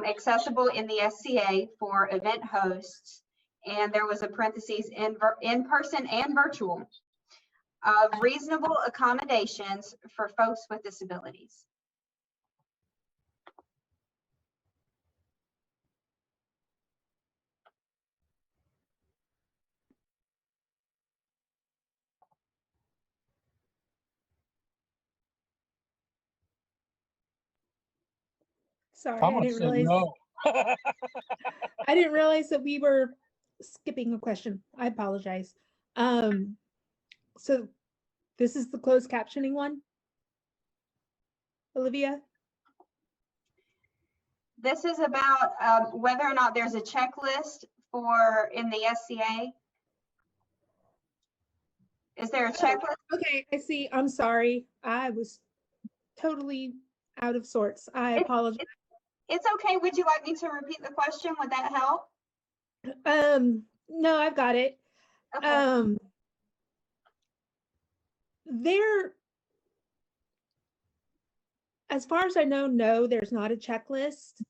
S1: accessible in the SCA for event hosts? And there was a parentheses in person and virtual of reasonable accommodations for folks with disabilities.
S2: Sorry,
S6: I'm
S2: I
S6: gonna
S2: didn't
S6: say
S2: realize.
S6: no.
S2: I didn't realize that we were skipping a question. I apologize. So this is the closed captioning one, Olivia?
S1: This is about whether or not there's a checklist in the SCA. Is there a checklist?
S2: Okay, I see. I'm sorry. I was totally out of sorts. I apologize.
S1: It's okay. Would you like me to repeat the question? Would that help?
S2: No, I've got it.
S1: Okay.
S2: There, as far as I know, no, there's not a checklist.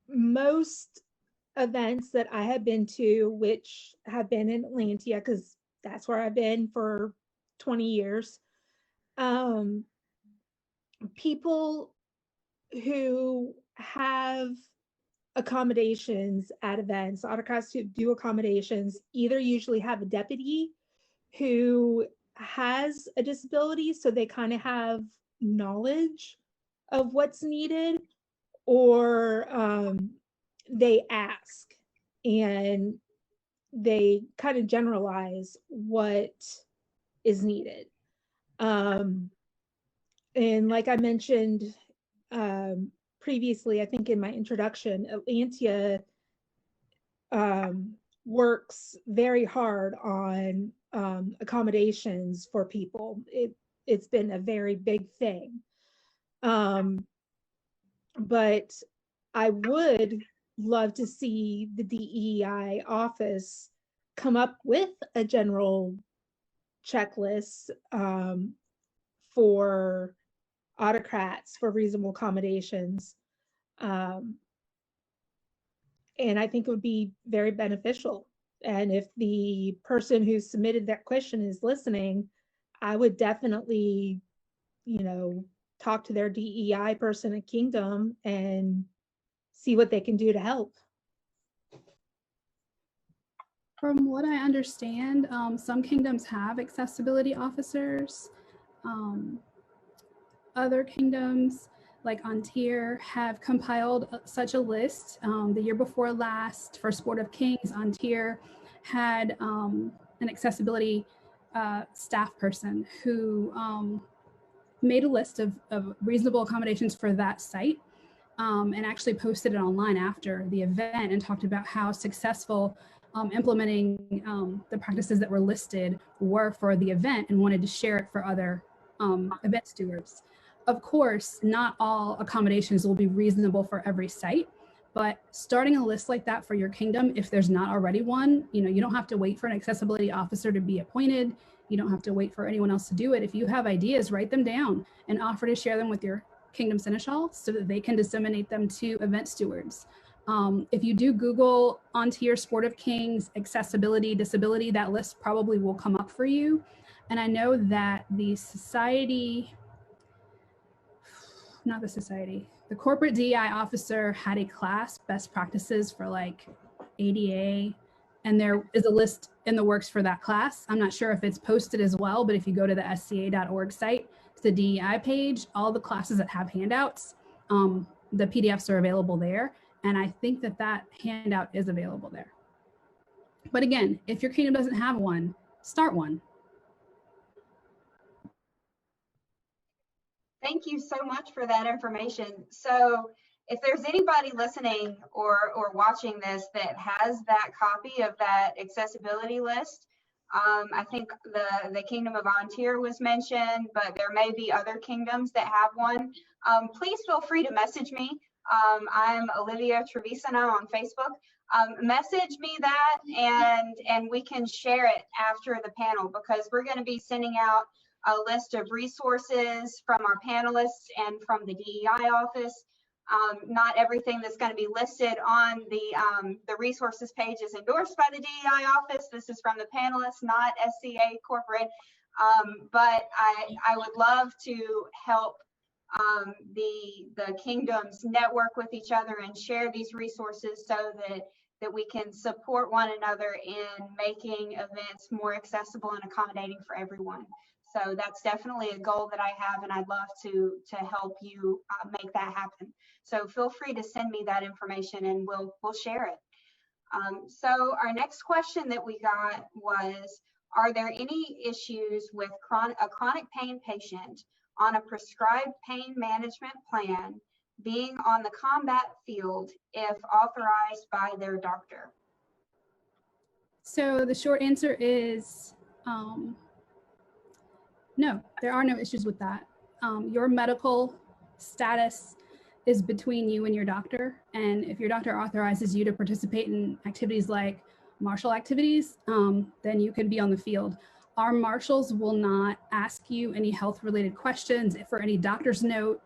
S2: Most events that I have been to, which have been in Atlantia, because that's where I've been for 20 years, people who have accommodations at events, autocrats who do accommodations, either usually have a deputy who has a disability, so they kind of have knowledge of what's needed, or they ask and they kind of generalize what is needed. And like I mentioned previously, I think in my introduction, Atlantia works very hard on accommodations for people. It's been a very big thing. But I would love to see the DEI office come up with a general checklist for autocrats for reasonable accommodations. And I think it would be very beneficial. And if the person who submitted that question is listening, I would definitely, talk to their DEI person at Kingdom and see what they can do to help.
S7: From what I understand, some kingdoms have accessibility officers. Other kingdoms, like Ansteorra, have compiled such a list. The year before last, for Sport of Kings, Ansteorra had an accessibility staff person who made a list of reasonable accommodations for that site, and actually posted it online after the event and talked about how successful implementing the practices that were listed were for the event, and wanted to share it for other event stewards. Of course, not all accommodations will be reasonable for every site, but starting a list like that for your kingdom, if there's not already one, you don't have to wait for an accessibility officer to be appointed. You don't have to wait for anyone else to do it. If you have ideas, write them down and offer to share them with your kingdom seneschal so that they can disseminate them to event stewards. If you do Google Ansteorra Sport of Kings, accessibility, disability, that list probably will come up for you. And I know that the corporate DEI officer had a class, best practices for like ADA, and there is a list in the works for that class. I'm not sure if it's posted as well, but if you go to the SCA.org site, to the DEI page, all the classes that have handouts, the PDFs are available there. And I think that handout is available there. But again, if your kingdom doesn't have one, start one.
S1: Thank you so much for that information. So if there's anybody listening or watching this that has that copy of that accessibility list, I think the Kingdom of Ansteorra was mentioned, but there may be other kingdoms that have one. Please feel free to message me. I'm Olivia Trevisana on Facebook. Message me that and we can share it after the panel, because we're going to be sending out a list of resources from our panelists and from the DEI office. Not everything that's going to be listed on the resources page is endorsed by the DEI office. This is from the panelists, not SCA corporate. But I would love to help the kingdoms network with each other and share these resources so that we can support one another in making events more accessible and accommodating for everyone. So that's definitely a goal that I have, and I'd love to help you make that happen. So feel free to send me that information and we'll share it. So our next question that we got was, are there any issues with a chronic pain patient on a prescribed pain management plan being on the combat field if authorized by their doctor?
S7: So the short answer is no, there are no issues with that. Your medical status is between you and your doctor. And if your doctor authorizes you to participate in activities like martial activities, then you can be on the field. Our marshals will not ask you any health related questions for any doctor's note.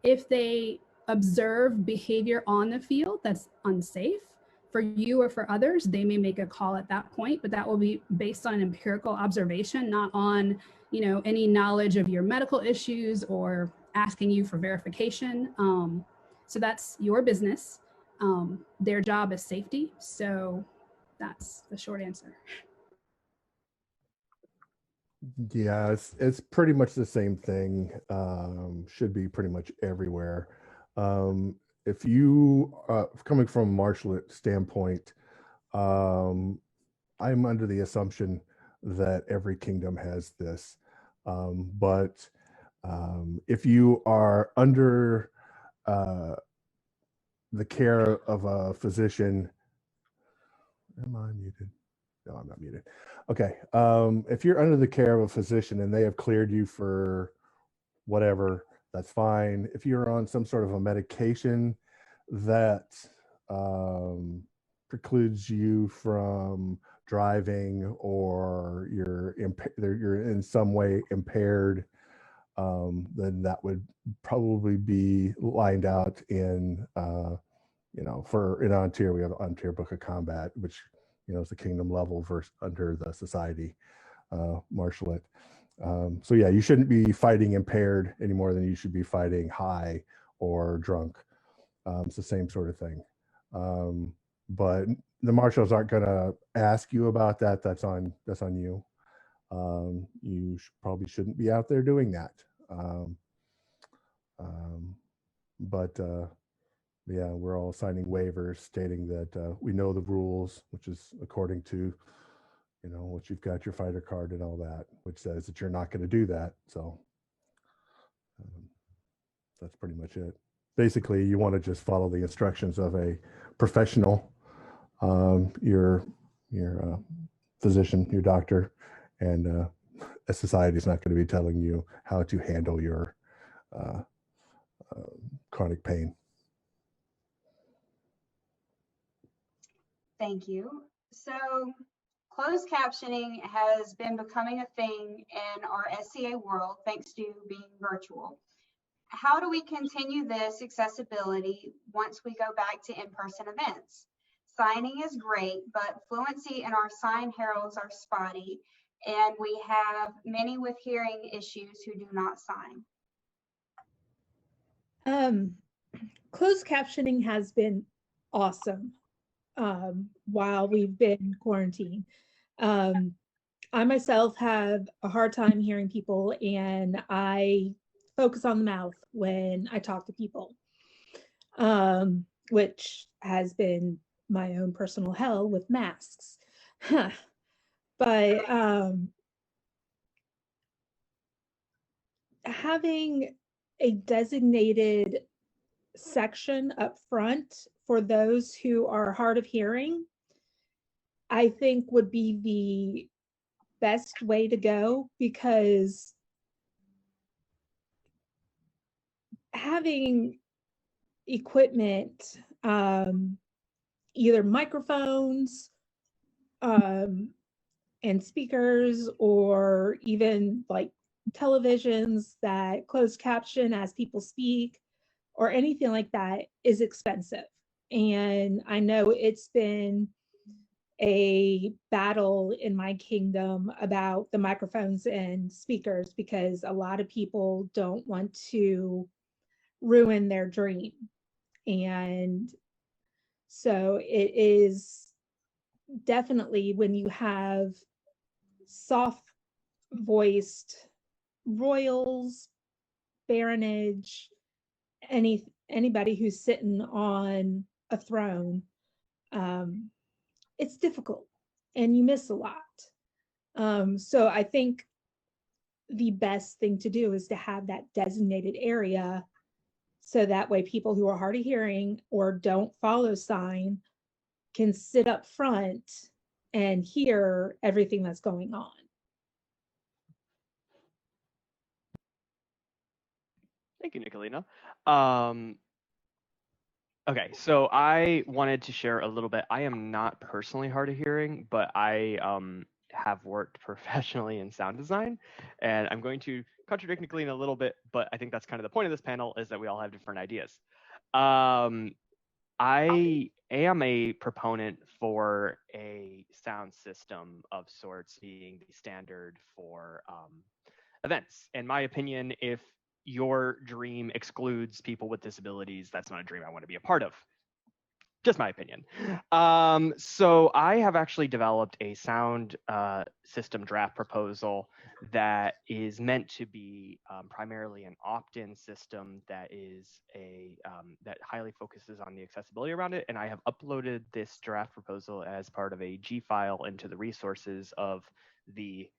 S7: If they observe behavior on the field that's unsafe for you or for others, they may make a call at that point, but that will be based on an empirical observation, not on, you know, any knowledge of your medical issues or asking you for verification. So that's your business. Their job is safety. So that's the short answer.
S5: Yeah, it's pretty much the same thing. Should be pretty much everywhere. If you coming from a martial standpoint, I'm under the assumption that every kingdom has this, but if you are under the care of a physician, am I muted? No, I'm not muted. Okay. If you're under the care of a physician and they have cleared you for whatever, that's fine. If you're on some sort of a medication that precludes you from driving, or you're in some way impaired, then that would probably be lined out in, you know, in Ontario, we have Ontario Book of Combat, which, you know, is the kingdom level versus under the society marshalate. So yeah, you shouldn't be fighting impaired any more than you should be fighting high or drunk. It's the same sort of thing. But the marshals aren't going to ask you about that. That's on you. You probably shouldn't be out there doing that. But yeah, we're all signing waivers stating that we know the rules, which is according to, you know, what you've got your fighter card and all that, which says that you're not going to do that. So that's pretty much it. Basically, you want to just follow the instructions of a professional, your physician, your doctor, and a society is not going to be telling you how to handle your chronic pain.
S1: Thank you. So closed captioning has been becoming a thing in our SCA world thanks to being virtual. How do we continue this accessibility once we go back to in-person events? Signing is great, but fluency in our sign heralds are spotty, and we have many with hearing issues who do not sign.
S2: Closed captioning has been awesome while we've been quarantined. I myself have a hard time hearing people, and I focus on the mouth when I talk to people, which has been my own personal hell with masks. But having a designated section up front for those who are hard of hearing, I think would be the best way to go, because having equipment, either microphones and speakers, or even like televisions that close caption as people speak, or anything like that, is expensive. And I know it's been a battle in my kingdom about the microphones and speakers, because a lot of people don't want to ruin their dream. And so it is definitely, when you have soft voiced royals, baronage, anybody who's sitting on a throne, it's difficult and you miss a lot. So I think the best thing to do is to have that designated area, so that way people who are hard of hearing or don't follow sign can sit up front and hear everything that's going on.
S4: Thank you, Niccolina. Okay, so I wanted to share a little bit. I am not personally hard of hearing, but I have worked professionally in sound design, and I'm going to contradict Niccolina a little bit, but I think that's kind of the point of this panel, is that we all have different ideas. I am a proponent for a sound system of sorts being the standard for events. In my opinion, if your dream excludes people with disabilities, that's not a dream I want to be a part of. Just my opinion. So I have actually developed a sound system draft proposal that is meant to be primarily an opt-in system that is that highly focuses on the accessibility around it. And I have uploaded this draft proposal as part of a G file into the resources of the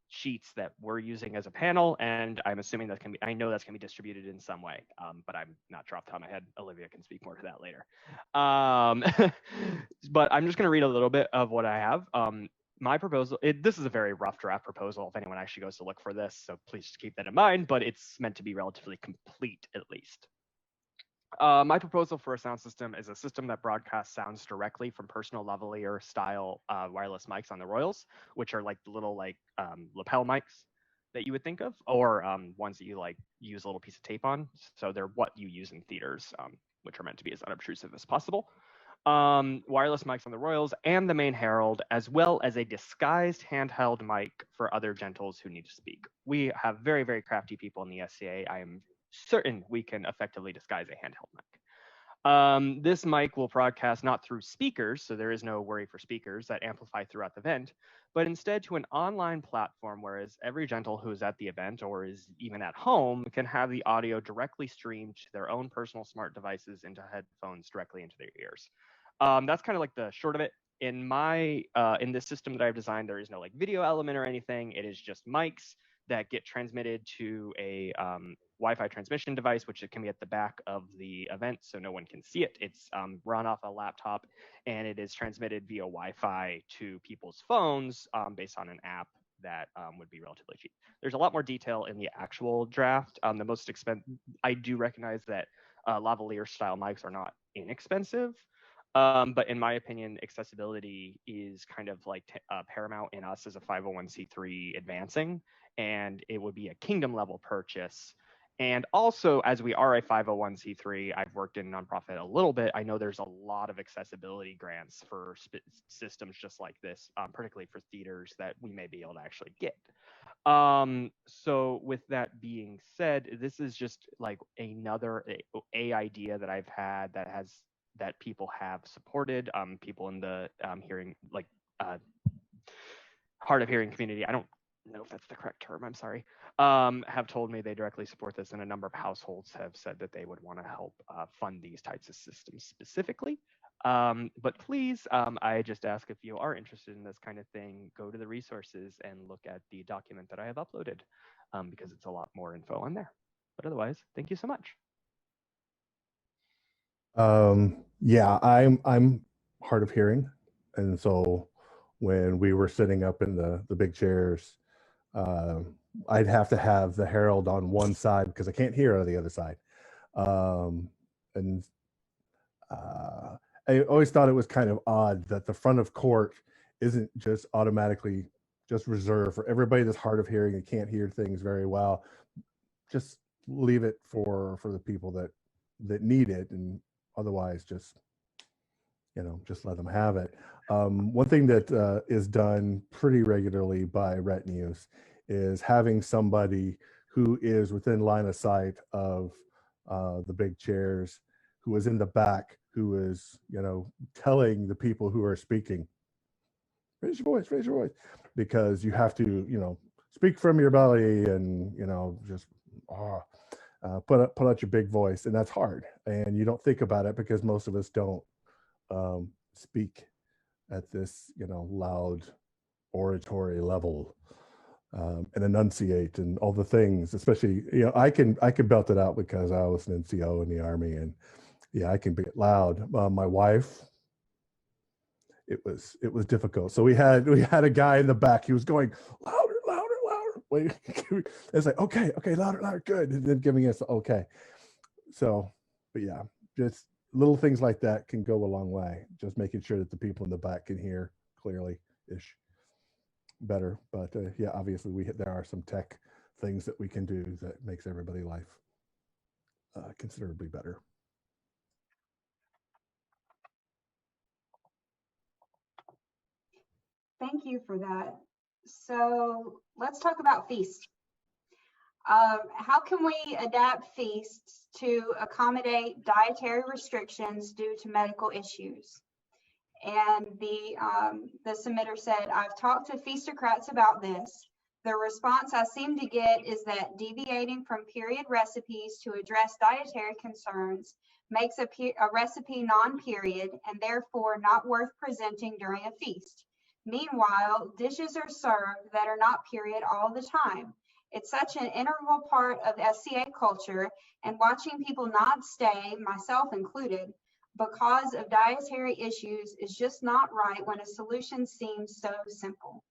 S4: sheets that we're using as a panel, and I'm assuming that I know that's gonna be distributed in some way, but I'm not sure off the top of my head. Olivia can speak more to that later. But I'm just gonna read a little bit of what I have. My proposal, this is a very rough draft proposal if anyone actually goes to look for this, so please just keep that in mind, but it's meant to be relatively complete at least. My proposal for a sound system is a system that broadcasts sounds directly from personal lavalier style wireless mics on the Royals, which are like the little lapel mics that you would think of, or ones that you use a little piece of tape on. So they're what you use in theaters, which are meant to be as unobtrusive as possible. Wireless mics on the Royals and the main herald, as well as a disguised handheld mic for other gentles who need to speak. We have very, very crafty people in the SCA. I am certain we can effectively disguise a handheld mic. This mic will broadcast not through speakers, so there is no worry for speakers that amplify throughout the event, but instead to an online platform, whereas every gentle who is at the event or is even at home can have the audio directly streamed to their own personal smart devices into headphones directly into their ears. That's kind of like the short of it. In this system that I've designed, there is no video element or anything. It is just mics that get transmitted to a Wi-Fi transmission device, which it can be at the back of the event, so no one can see it. It's run off a laptop, and it is transmitted via Wi-Fi to people's phones based on an app that would be relatively cheap. There's a lot more detail in the actual draft. The most expensive, I do recognize that lavalier style mics are not inexpensive. But in my opinion, accessibility is kind of paramount in us as a 501c3 advancing, and it would be a kingdom level purchase. And also, as we are a 501c3, I've worked in nonprofit a little bit. I know there's a lot of accessibility grants for systems just like this, particularly for theaters, that we may be able to actually get. So with that being said, this is just another idea that I've had that people have supported, people in the hearing, hard of hearing community. I don't know if that's the correct term, I'm sorry, have told me they directly support this, and a number of households have said that they would want to help fund these types of systems specifically. But please, I just ask, if you are interested in this kind of thing, go to the resources and look at the document that I have uploaded, because it's a lot more info on there. But otherwise, thank you so much.
S5: Yeah, I'm hard of hearing, and so when we were sitting up in the big chairs, I'd have to have the herald on one side because I can't hear on the other side. I always thought it was kind of odd that the front of court isn't just automatically just reserved for everybody that's hard of hearing and can't hear things very well. Just leave it for the people that need it, and otherwise just let them have it. One thing that is done pretty regularly by retinues is having somebody who is within line of sight of the big chairs, who is in the back, who is telling the people who are speaking, raise your voice, because you have to speak from your belly and just put out your big voice, and that's hard, and you don't think about it because most of us don't speak at this loud oratory level, and enunciate and all the things. Especially I can belt it out because I was an NCO in the Army, and yeah, I can be loud. My wife, it was difficult. So we had a guy in the back. He was going louder. Wait, it's like okay, louder, good, and then giving us okay. So, but yeah, just little things like that can go a long way. Just making sure that the people in the back can hear clearly ish better. But yeah, obviously there are some tech things that we can do that makes everybody's life considerably better.
S1: Thank you for that. So let's talk about feast. How can we adapt feasts to accommodate dietary restrictions due to medical issues? And the submitter said, I've talked to feastocrats about this. The response I seem to get is that deviating from period recipes to address dietary concerns makes a recipe non-period and therefore not worth presenting during a feast. Meanwhile, dishes are served that are not period all the time. It's such an integral part of SCA culture, and watching people not stay, myself included, because of dietary issues is just not right when a solution seems so simple.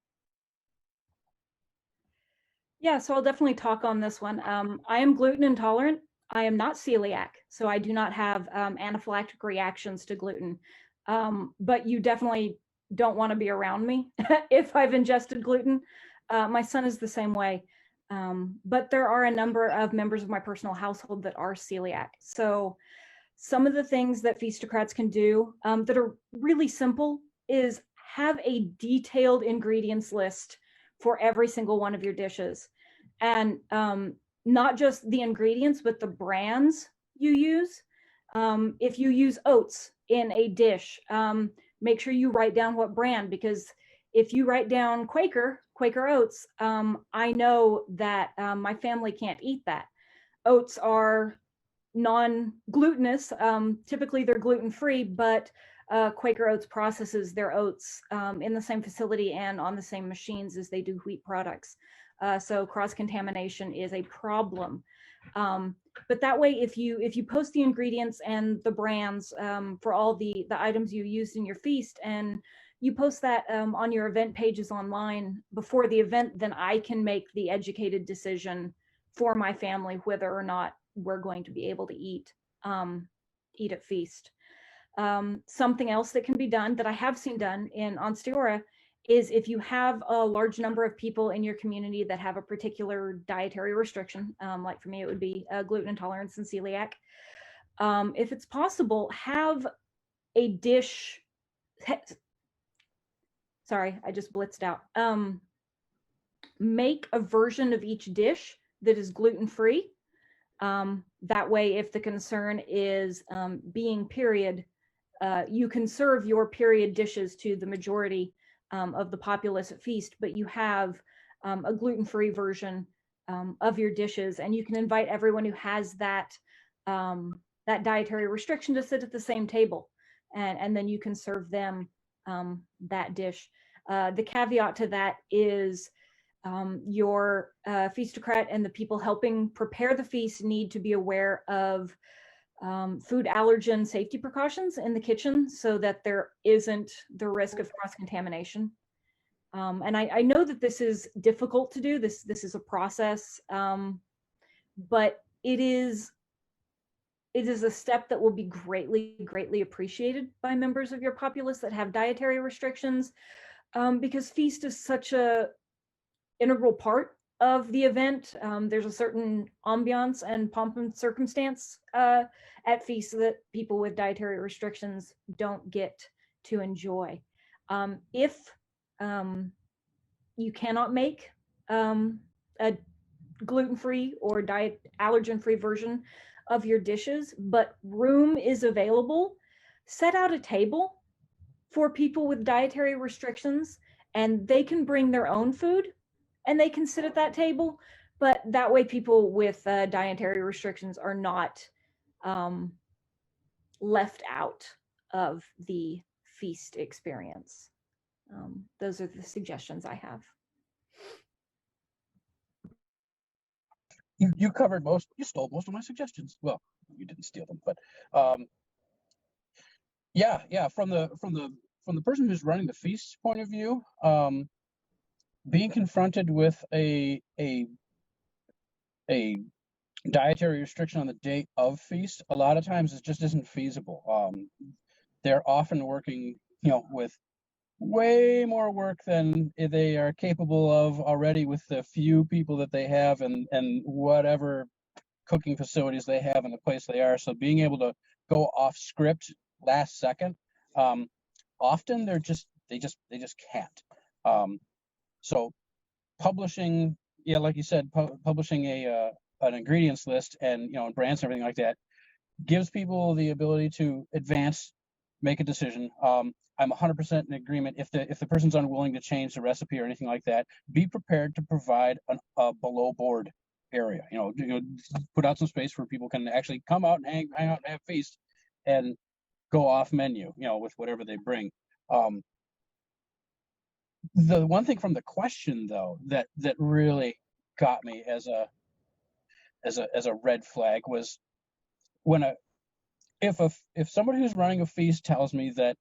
S3: Yeah, so I'll definitely talk on this one. I am gluten intolerant. I am not celiac, so I do not have anaphylactic reactions to gluten. But you definitely don't want to be around me if I've ingested gluten. My son is the same way. But there are a number of members of my personal household that are celiac. So some of the things that feastocrats can do that are really simple is have a detailed ingredients list for every single one of your dishes. And not just the ingredients, but the brands you use. If you use oats in a dish, make sure you write down what brand, because if you write down Quaker oats, I know that my family can't eat that. Oats are non-glutinous. Typically they're gluten-free, but Quaker Oats processes their oats in the same facility and on the same machines as they do wheat products. So cross-contamination is a problem. But that way, if you post the ingredients and the brands for all the items you used in your feast, and you post that on your event pages online before the event, then I can make the educated decision for my family whether or not we're going to be able to eat at feast. Something else that can be done that I have seen done in Ansteorra is if you have a large number of people in your community that have a particular dietary restriction, like for me, it would be gluten intolerance and celiac. If it's possible, have a dish. Sorry, I just blitzed out. Make a version of each dish that is gluten-free. That way, if the concern is being period, you can serve your period dishes to the majority of the populace at feast, but you have a gluten-free version of your dishes, and you can invite everyone who has that that dietary restriction to sit at the same table, and then you can serve them that dish. The caveat to that is your feastocrat and the people helping prepare the feast need to be aware of food allergen safety precautions in the kitchen so that there isn't the risk of cross-contamination. And I know that this is difficult to do. This is a process, but it is a step that will be greatly appreciated by members of your populace that have dietary restrictions, because feast is such a integral part of the event. There's a certain ambiance and pomp and circumstance at feasts that people with dietary restrictions don't get to enjoy. If you cannot make a gluten-free or diet allergen-free version of your dishes, but room is available, set out a table for people with dietary restrictions, and they can bring their own food and they can sit at that table. But that way people with dietary restrictions are not left out of the feast experience. Those are the suggestions I have.
S6: You covered most, you stole most of my suggestions. Well, you didn't steal them, but yeah, from the person who's running the feast point of view, being confronted with a dietary restriction on the date of feast, a lot of times it just isn't feasible. They're often working, with way more work than they are capable of already with the few people that they have and whatever cooking facilities they have in the place they are. So being able to go off script last second, often they just can't. So publishing, yeah, like you said, publishing an ingredients list and and brands and everything like that gives people the ability to advance, make a decision. I'm 100% in agreement. If the person's unwilling to change the recipe or anything like that, be prepared to provide a below board area. Put out some space where people can actually come out and hang out and have feast, and go off menu. With whatever they bring. The one thing from the question though that really got me as a red flag was when if somebody who's running a feast tells me that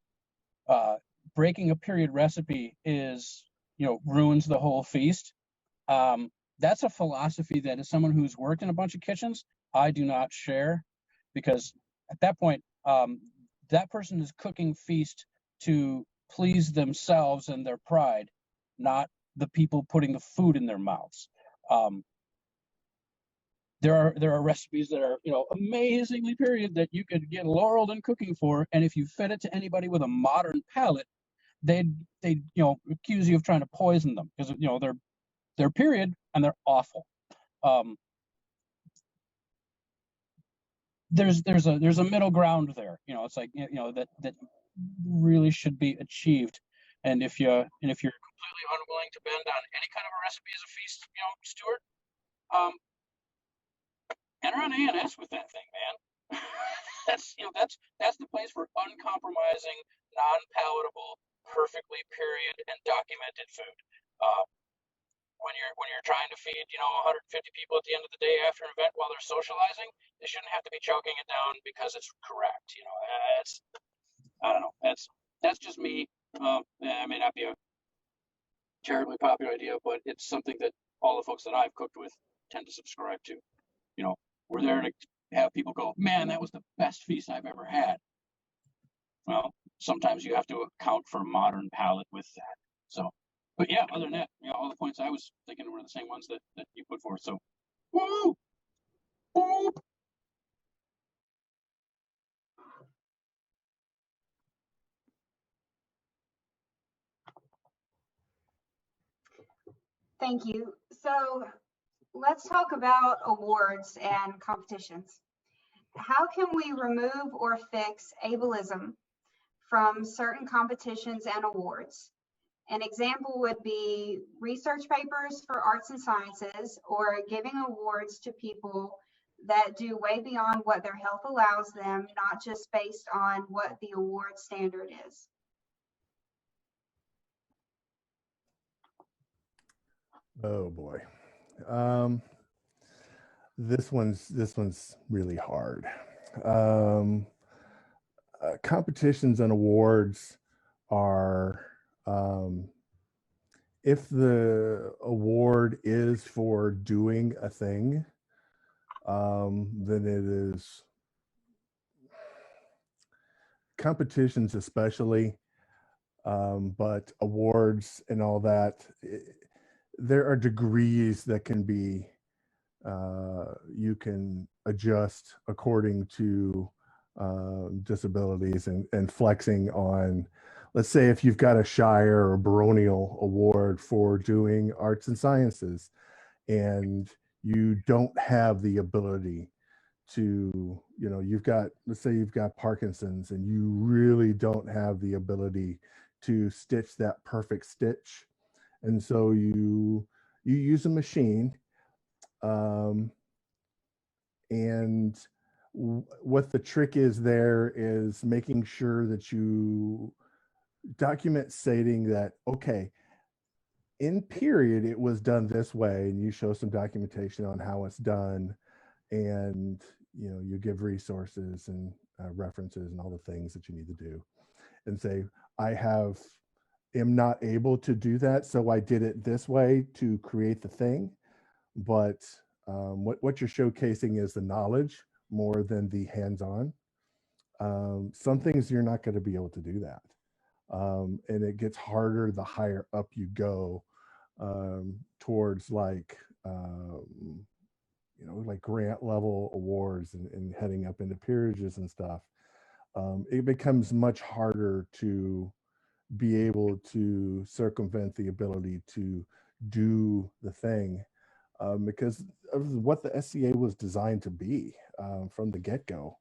S6: breaking a period recipe is ruins the whole feast, that's a philosophy that as someone who's worked in a bunch of kitchens, I do not share, because at that point that person is cooking feast to please themselves and their pride, not the people putting the food in their mouths. There are recipes that are amazingly period that you could get laureled in cooking for, and if you fed it to anybody with a modern palate, they'd accuse you of trying to poison them because they're period and they're awful. There's a middle ground there. It's like that really should be achieved. And if you're completely unwilling to bend on any kind of a recipe as a feast, steward, enter on A&S with that thing, man. that's the place for uncompromising, non-palatable, perfectly period and documented food. When you're trying to feed 150 people at the end of the day after an event while they're socializing, they shouldn't have to be choking it down because it's correct. I don't know. That's just me. It may not be a terribly popular idea, but it's something that all the folks that I've cooked with tend to subscribe to. We're there to have people go, man, that was the best feast I've ever had. Well, sometimes you have to account for modern palate with that. So, but yeah, other than that, all the points I was thinking were the same ones that you put forth. So, woo! Woo!
S1: Thank you. So let's talk about awards and competitions. How can we remove or fix ableism from certain competitions and awards? An example would be research papers for arts and sciences, or giving awards to people that do way beyond what their health allows them, not just based on what the award standard is.
S5: Oh boy. This one's really hard. Competitions and awards are, if the award is for doing a thing, then it is, competitions especially, but awards and all that, there are degrees that can be, you can adjust according to disabilities and flexing on, let's say if you've got a Shire or Baronial award for doing arts and sciences and you don't have the ability to, let's say you've got Parkinson's and you really don't have the ability to stitch that perfect stitch. And so you use a machine, and what the trick is there is making sure that you document stating that, okay, in period, it was done this way, and you show some documentation on how it's done, and you give resources and references and all the things that you need to do, and say, I am not able to do that, so I did it this way to create the thing, but What you're showcasing is the knowledge more than the hands-on. Some things you're not going to be able to do that. And it gets harder the higher up you go towards like, like grant level awards and heading up into peerages and stuff. It becomes much harder to be able to circumvent the ability to do the thing because of what the SCA was designed to be from the get-go.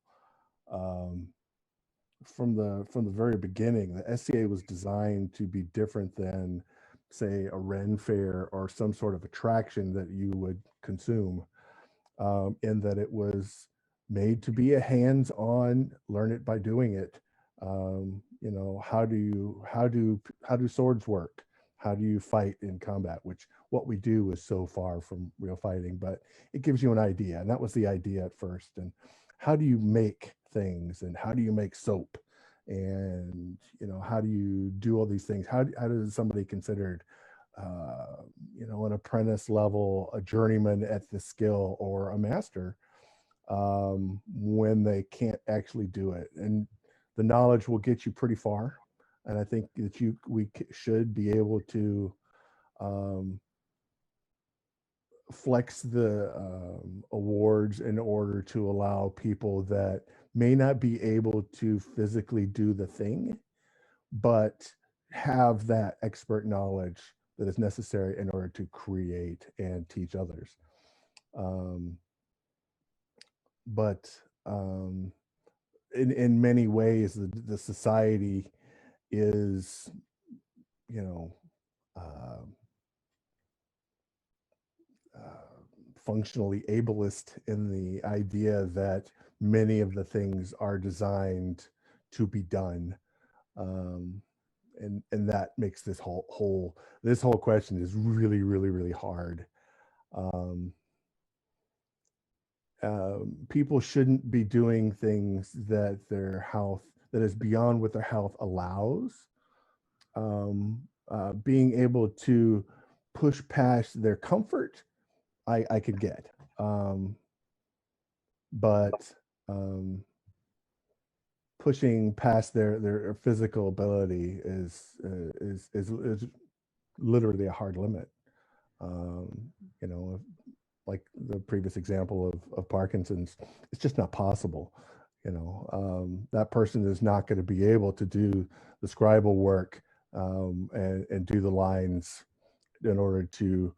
S5: From the very beginning, the SCA was designed to be different than, say, a Ren fair or some sort of attraction that you would consume, in that it was made to be a hands-on, learn it by doing it. How do swords work? How do you fight in combat? Which what we do is so far from real fighting, but it gives you an idea, and that was the idea at first. And how do you make things, and how do you make soap, and how do you do all these things? How does somebody considered an apprentice level, a journeyman at the skill, or a master when they can't actually do it? And the knowledge will get you pretty far, and I think that we should be able to flex the awards in order to allow people that may not be able to physically do the thing, but have that expert knowledge that is necessary in order to create and teach others. In many ways, the society is, functionally ableist in the idea that many of the things are designed to be done. And that makes this whole question is really, really, really hard. People shouldn't be doing things that that is beyond what their health allows. Being able to push past their comfort, I could get, but pushing past their physical ability is literally a hard limit. Like the previous example of Parkinson's, it's just not possible. That person is not going to be able to do the scribal work and do the lines in order to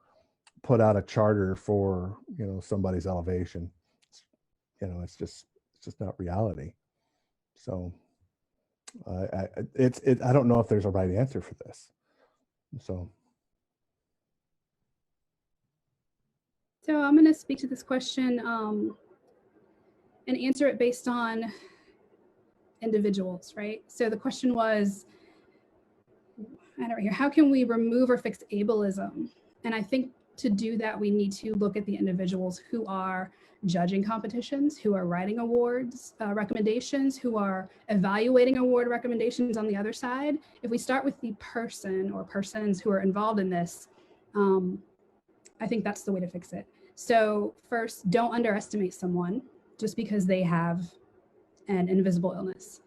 S5: put out a charter for somebody's elevation. It's just not reality. So I don't know if there's a right answer for this. So
S7: I'm going to speak to this question and answer it based on individuals, right? So the question was, I don't know here, how can we remove or fix ableism? And I think to do that, we need to look at the individuals who are judging competitions, who are writing awards recommendations, who are evaluating award recommendations on the other side. If we start with the person or persons who are involved in this, I think that's the way to fix it. So first, don't underestimate someone just because they have an invisible illness.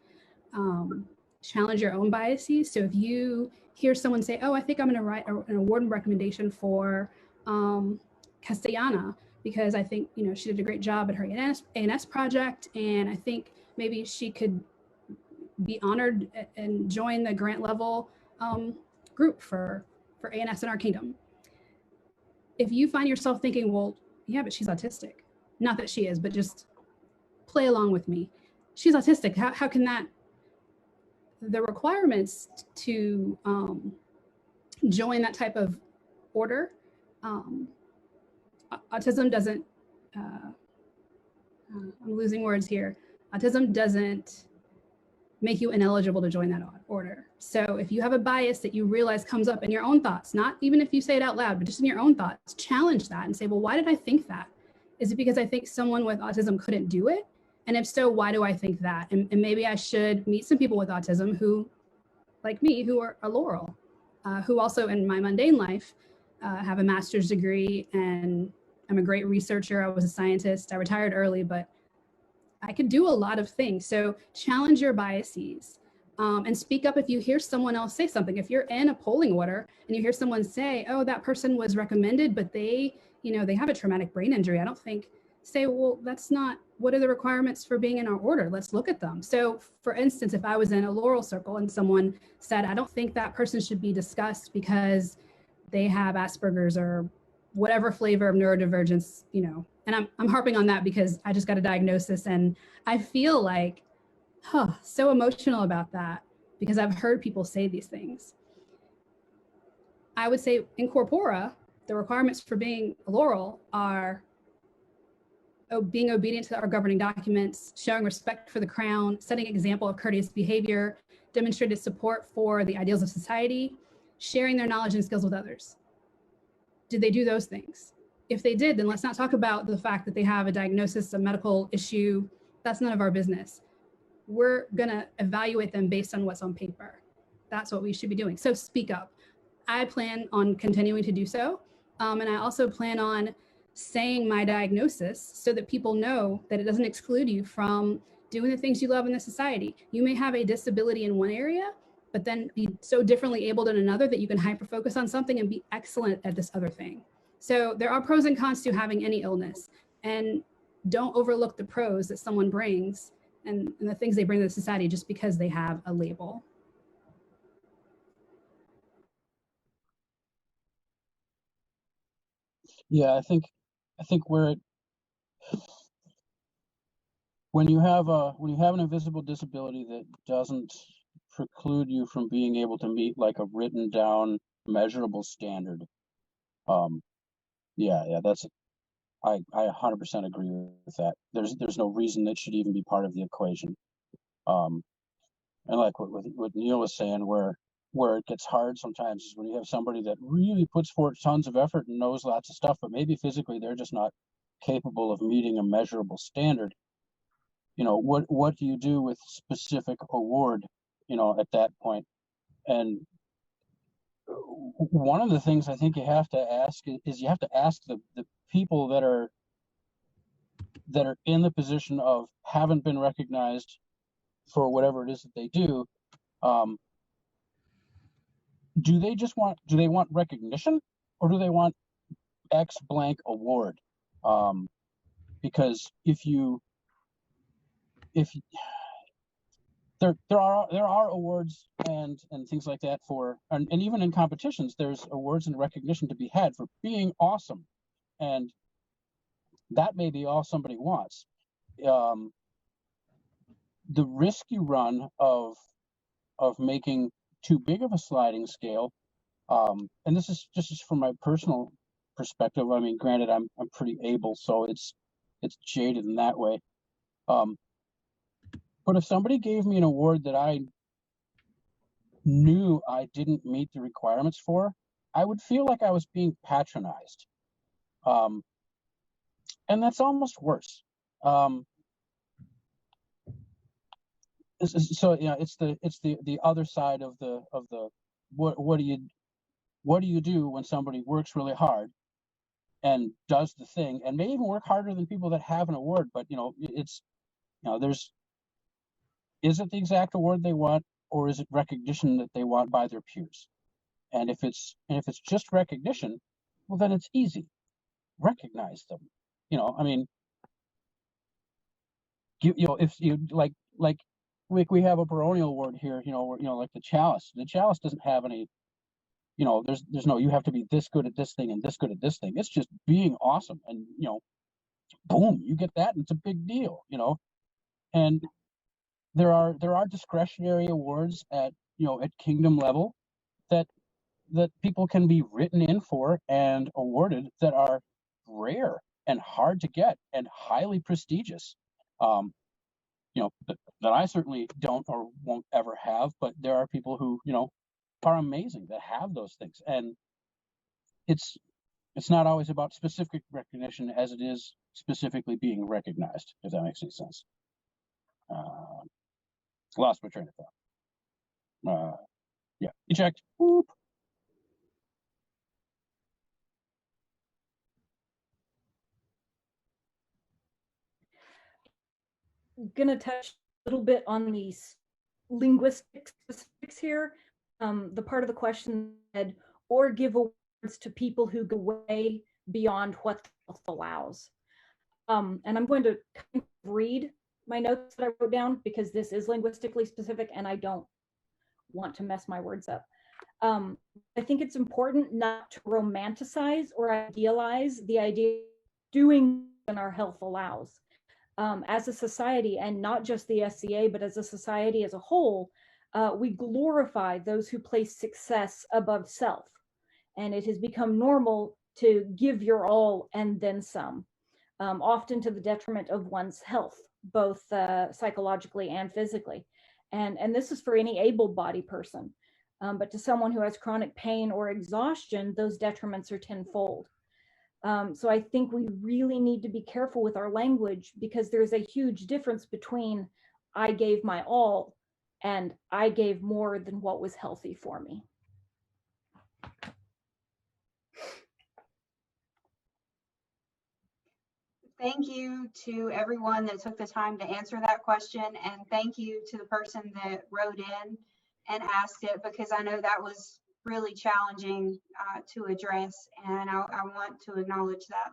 S7: Challenge your own biases. So if you hear someone say, oh, I think I'm going to write an award recommendation for Castellana because I think she did a great job at her ANS project, and I think maybe she could be honored and join the grant level group for ANS in our kingdom. If you find yourself thinking, well, yeah, but she's autistic. Not that she is, but just play along with me. She's autistic. How can that? The requirements to join that type of order, autism doesn't, I'm losing words here. Autism doesn't make you ineligible to join that order. So if you have a bias that you realize comes up in your own thoughts, not even if you say it out loud, but just in your own thoughts, challenge that and say, well, why did I think that? Is it because I think someone with autism couldn't do it? And if so, why do I think that? And maybe I should meet some people with autism who, like me, who are a Laurel, who also in my mundane life have a master's degree and I'm a great researcher. I was a scientist. I retired early, but I could do a lot of things. So challenge your biases, and speak up if you hear someone else say something. If you're in a polling order and you hear someone say, oh, that person was recommended, but they have a traumatic brain injury. I don't think, say, well, that's not, what are the requirements for being in our order? Let's look at them. So for instance, if I was in a Laurel circle and someone said, I don't think that person should be discussed because they have Asperger's or whatever flavor of neurodivergence, and I'm harping on that because I just got a diagnosis and I feel like, so emotional about that because I've heard people say these things. I would say in corpora, the requirements for being a Laurel are being obedient to our governing documents, showing respect for the crown, setting an example of courteous behavior, demonstrated support for the ideals of society, sharing their knowledge and skills with others. Did they do those things? If they did, then let's not talk about the fact that they have a diagnosis, a medical issue. That's none of our business. We're gonna evaluate them based on what's on paper. That's what we should be doing. So speak up. I plan on continuing to do so. And I also plan on saying my diagnosis so that people know that it doesn't exclude you from doing the things you love in the society. You may have a disability in one area, but then be so differently abled in another that you can hyper-focus on something and be excellent at this other thing. So there are pros and cons to having any illness, and don't overlook the pros that someone brings and the things they bring to the society just because they have a label.
S6: Yeah, I think when you have an invisible disability that doesn't preclude you from being able to meet like a written down measurable standard, that's, I 100% agree with that. There's no reason that should even be part of the equation. And like what Neil was saying, where it gets hard sometimes is when you have somebody that really puts forth tons of effort and knows lots of stuff, but maybe physically they're just not capable of meeting a measurable standard. What do you do with specific award, at that point? And one of the things I think you have to ask is you have to ask the people that are in the position of haven't been recognized for whatever it is that they do. Do they want recognition, or do they want X blank award? Because if there are awards and things like that for, and even in competitions, there's awards and recognition to be had for being awesome, and that may be all somebody wants. The risk you run of making too big of a sliding scale, and this is just from my personal perspective. I mean, granted, I'm pretty able, so it's jaded in that way. But if somebody gave me an award that I knew I didn't meet the requirements for, I would feel like I was being patronized. And that's almost worse. So it's the other side of the what do you do when somebody works really hard and does the thing, and may even work harder than people that have an award, but is it the exact award they want, or is it recognition that they want by their peers? And if it's just recognition, well, then it's easy. Recognize them. I mean, if you like we have a baronial award here, like the chalice. The chalice doesn't have any, there's no, you have to be this good at this thing and this good at this thing. It's just being awesome, and boom, you get that, and it's a big deal. And there are discretionary awards at kingdom level that people can be written in for and awarded that are rare and hard to get and highly prestigious. That I certainly don't or won't ever have, but there are people who are amazing that have those things, and it's not always about specific recognition as it is specifically being recognized, if that makes any sense. Lost my train of thought. Yeah, eject. Boop.
S3: gonna touch a little bit on these linguistic specifics here. The part of the question said, or give awards to people who go way beyond what the health allows. And I'm going to kind of read my notes that I wrote down because this is linguistically specific and I don't want to mess my words up. I think it's important not to romanticize or idealize the idea of doing what our health allows. As a society, and not just the SCA, but as a society as a whole, we glorify those who place success above self. And it has become normal to give your all and then some, often to the detriment of one's health, both psychologically and physically. And this is for any able-bodied person. But to someone who has chronic pain or exhaustion, those detriments are tenfold. So I think we really need to be careful with our language because there's a huge difference between I gave my all and I gave more than what was healthy for me.
S1: Thank you to everyone that took the time to answer that question, and thank you to the person that wrote in and asked it, because I know that was really challenging to address, and I want to acknowledge that.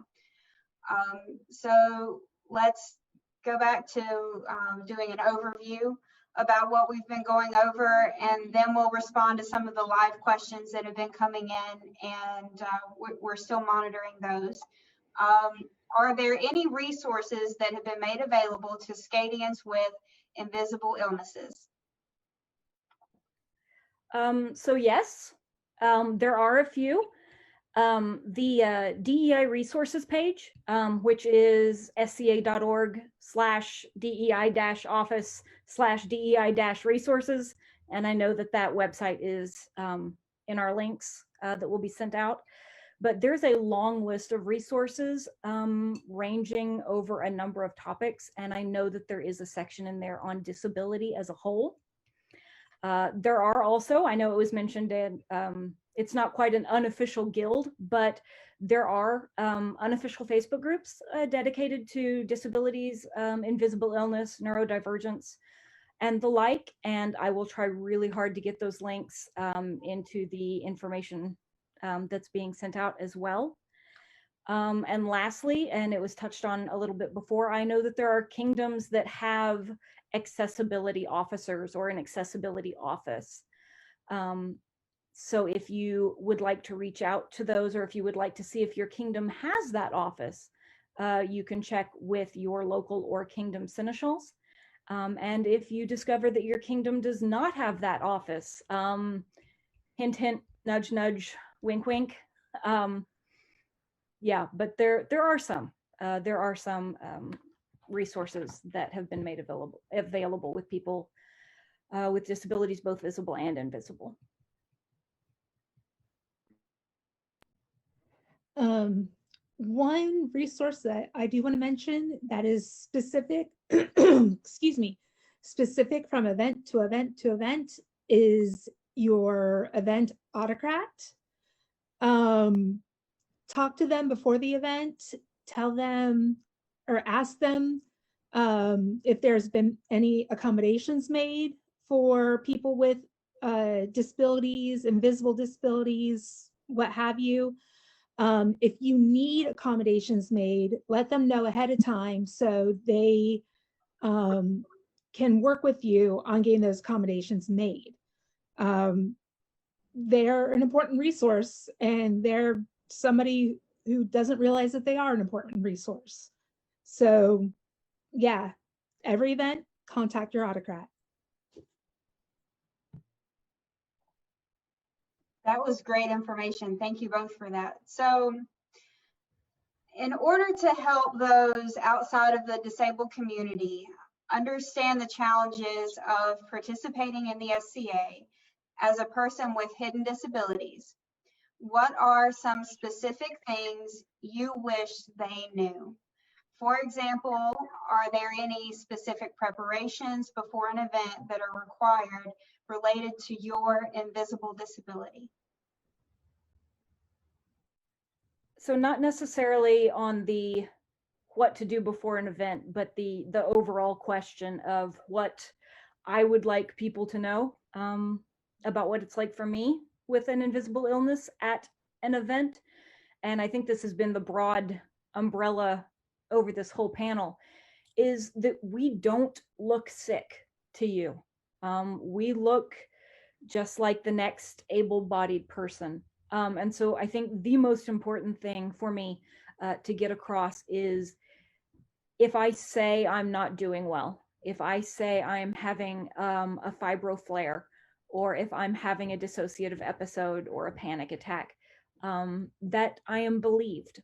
S1: So let's go back to doing an overview about what we've been going over, and then we'll respond to some of the live questions that have been coming in, and we're still monitoring those. Are there any resources that have been made available to Scadians with invisible illnesses?
S3: So yes, there are a few. The DEI resources page, which is sca.org/DEI-office/DEI-resources. And I know that that website is in our links that will be sent out. But there's a long list of resources ranging over a number of topics. And I know that there is a section in there on disability as a whole. There are also, I know it was mentioned in, it's not quite an unofficial guild, but there are unofficial Facebook groups dedicated to disabilities, invisible illness, neurodivergence, and the like. And I will try really hard to get those links into the information that's being sent out as well. And lastly, and it was touched on a little bit before, I know that there are kingdoms that have accessibility officers or an accessibility office. So if you would like to reach out to those, or if you would like to see if your kingdom has that office, you can check with your local or kingdom seneschals. And if you discover that your kingdom does not have that office, hint, hint, nudge, nudge, wink, wink. Yeah, but there are some resources that have been made available with people with disabilities, both visible and invisible.
S2: One resource that I do want to mention that is specific, excuse me, specific from event to event to event is your event autocrat. Talk to them before the event, tell them or ask them if there's been any accommodations made for people with disabilities, invisible disabilities, what have you. If you need accommodations made, let them know ahead of time so they can work with you on getting those accommodations made. They're an important resource, and they're somebody who doesn't realize that they are an important resource. So yeah, every event, contact your autocrat.
S1: That was great information. Thank you both for that. So in order to help those outside of the disabled community understand the challenges of participating in the SCA as a person with hidden disabilities, what are some specific things you wish they knew? For example, are there any specific preparations before an event that are required related to your invisible disability?
S3: So not necessarily on the what to do before an event, but the overall question of what I would like people to know about what it's like for me with an invisible illness at an event. And I think this has been the broad umbrella over this whole panel, is that we don't look sick to you. We look just like the next able-bodied person. And so I think the most important thing for me to get across is, if I say I'm not doing well, if I say I'm having a fibro flare, or if I'm having a dissociative episode or a panic attack, that I am believed.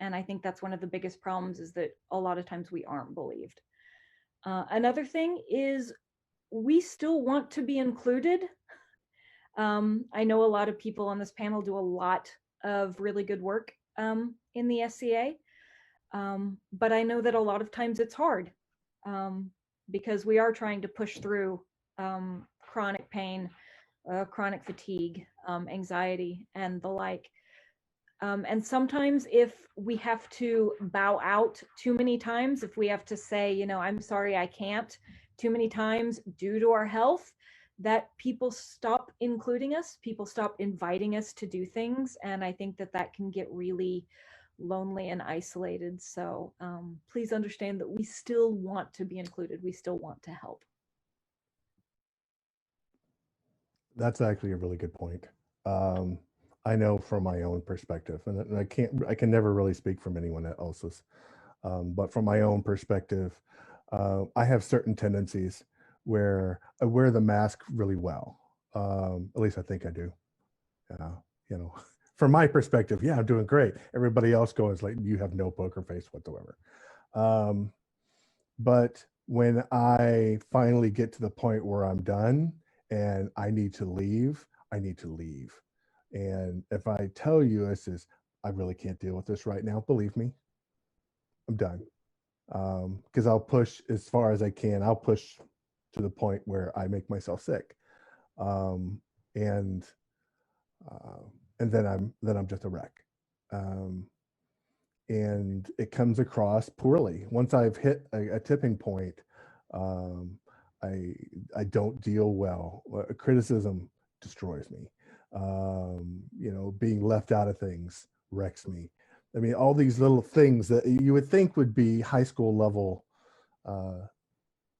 S3: And I think that's one of the biggest problems, is that a lot of times we aren't believed. Another thing is, we still want to be included. I know a lot of people on this panel do a lot of really good work in the SCA, but I know that a lot of times it's hard because we are trying to push through chronic pain, chronic fatigue, anxiety, and the like. And sometimes if we have to bow out too many times, if we have to say, you know, I'm sorry, I can't, too many times due to our health, that people stop including us, people stop inviting us to do things. And I think that that can get really lonely and isolated. So please understand that we still want to be included. We still want to help.
S5: That's actually a really good point. I know from my own perspective, and I can never really speak from anyone else's, but from my own perspective, I have certain tendencies where I wear the mask really well. At least I think I do. You know, from my perspective, yeah, I'm doing great. Everybody else goes like, you have no poker face whatsoever. But when I finally get to the point where I'm done and I need to leave, I need to leave. And if I tell you, I says, I really can't deal with this right now, believe me, I'm done. Because I'll push as far as I can. I'll push to the point where I make myself sick. And then I'm just a wreck. And it comes across poorly. Once I've hit a tipping point, I don't deal well. Criticism destroys me. You know, being left out of things wrecks me. I mean, all these little things that you would think would be high school level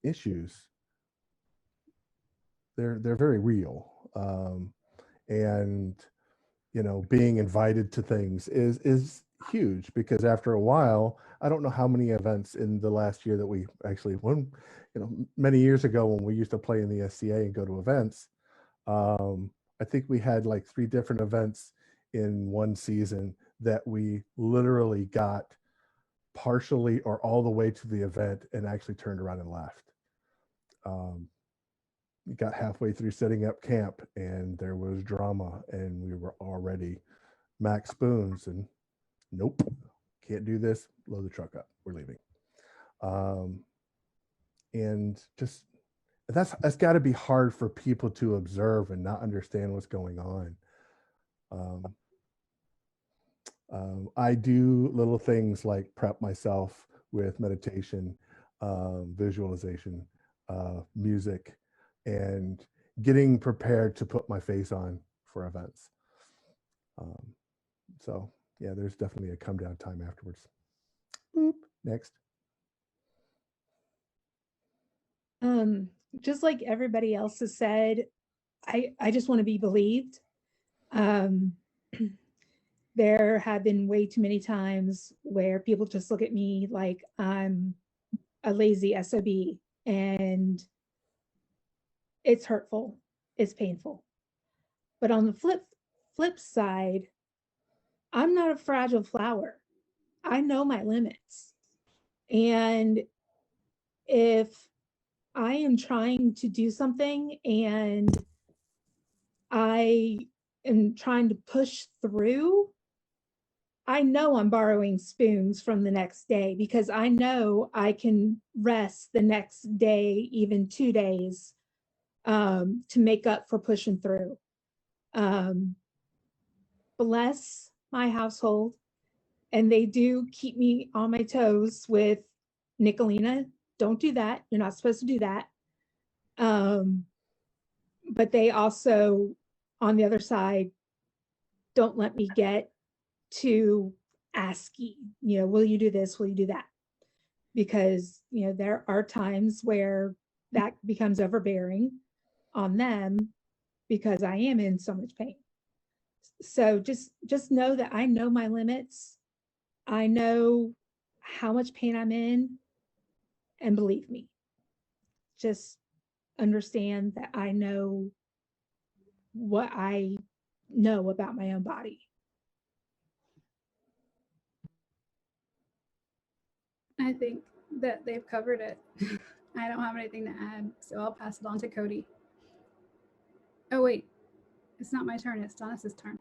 S5: issues, they're very real. And you know, being invited to things is huge, because after a while, I don't know how many events in the last year that we actually, when, you know, many years ago when we used to play in the SCA and go to events, I think we had like 3 different events in one season that we literally got partially or all the way to the event and actually turned around and left. We got halfway through setting up camp and there was drama and we were already max spoons and nope, can't do this, load the truck up, we're leaving. And just, that's got to be hard for people to observe and not understand what's going on. I do little things like prep myself with meditation, visualization, music, and getting prepared to put my face on for events. So yeah, there's definitely a come down time afterwards. Boop. Next.
S2: Just like everybody else has said, I just want to be believed. There have been way too many times where people just look at me like I'm a lazy SOB, and it's hurtful, it's painful. But on the flip side, I'm not a fragile flower. I know my limits. And if I am trying to do something and I am trying to push through, I know I'm borrowing spoons from the next day, because I know I can rest the next day, even 2 days, to make up for pushing through. Bless my household. And they do keep me on my toes with Niccolina, don't do that. You're not supposed to do that. But they also, on the other side, don't let me get too asky, will you do this? Will you do that? Because, there are times where that becomes overbearing on them because I am in so much pain. So just know that I know my limits. I know how much pain I'm in, and believe me, just understand that I know what I know about my own body.
S7: I think that they've covered it. I don't have anything to add, so I'll pass it on to Cody. Oh wait, it's not my turn, it's Donas's turn.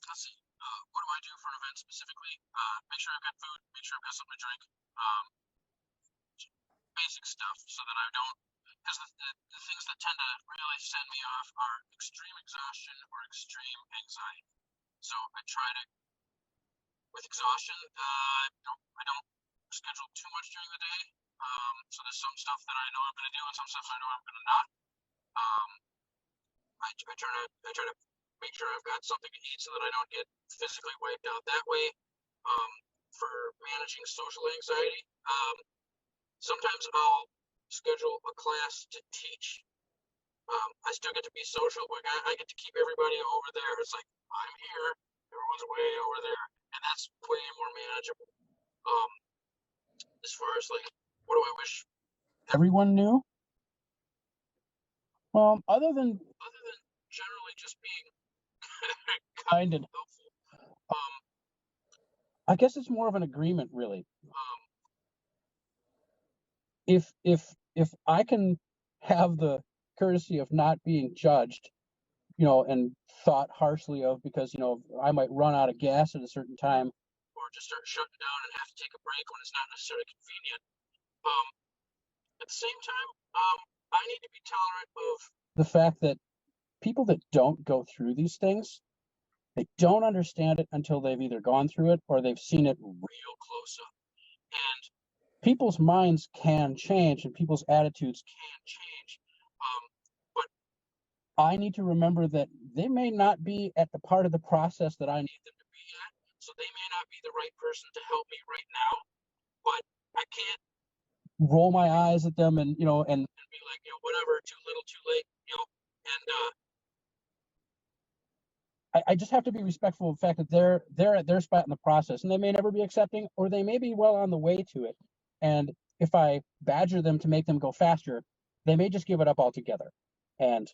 S6: Let's see. What do I do for an event specifically? Make sure I've got food, make sure I've got something to drink. Basic stuff so that I don't, because the things that tend to really send me off are extreme exhaustion or extreme anxiety. So I try to, with exhaustion, I don't schedule too much during the day. So there's some stuff that I know I'm going to do and some stuff I know I'm going to not. I try to make sure I've got something to eat so that I don't get physically wiped out that way. For managing social anxiety, sometimes I'll schedule a class to teach. I still get to be social, but I get to keep everybody over there. It's like, I'm here, everyone's way over there, and that's way more manageable. As far as like, what do I wish everyone knew? Other than generally just being kind and helpful, I guess it's more of an agreement, really. If I can have the courtesy of not being judged, and thought harshly of because, I might run out of gas at a certain time or just start shutting down and have to take a break when it's not necessarily convenient. At the same time, I need to be tolerant of the fact that people that don't go through these things, they don't understand it until they've either gone through it or they've seen it real close up. And people's minds can change and people's attitudes can change. But I need to remember that they may not be at the part of the process that I need them to be at. So they may not be the right person to help me right now, but I can't roll my eyes at them and, and be like, whatever, too little, too late, and I just have to be respectful of the fact that they're at their spot in the process and they may never be accepting or they may be well on the way to it. And if I badger them to make them go faster, they may just give it up altogether. And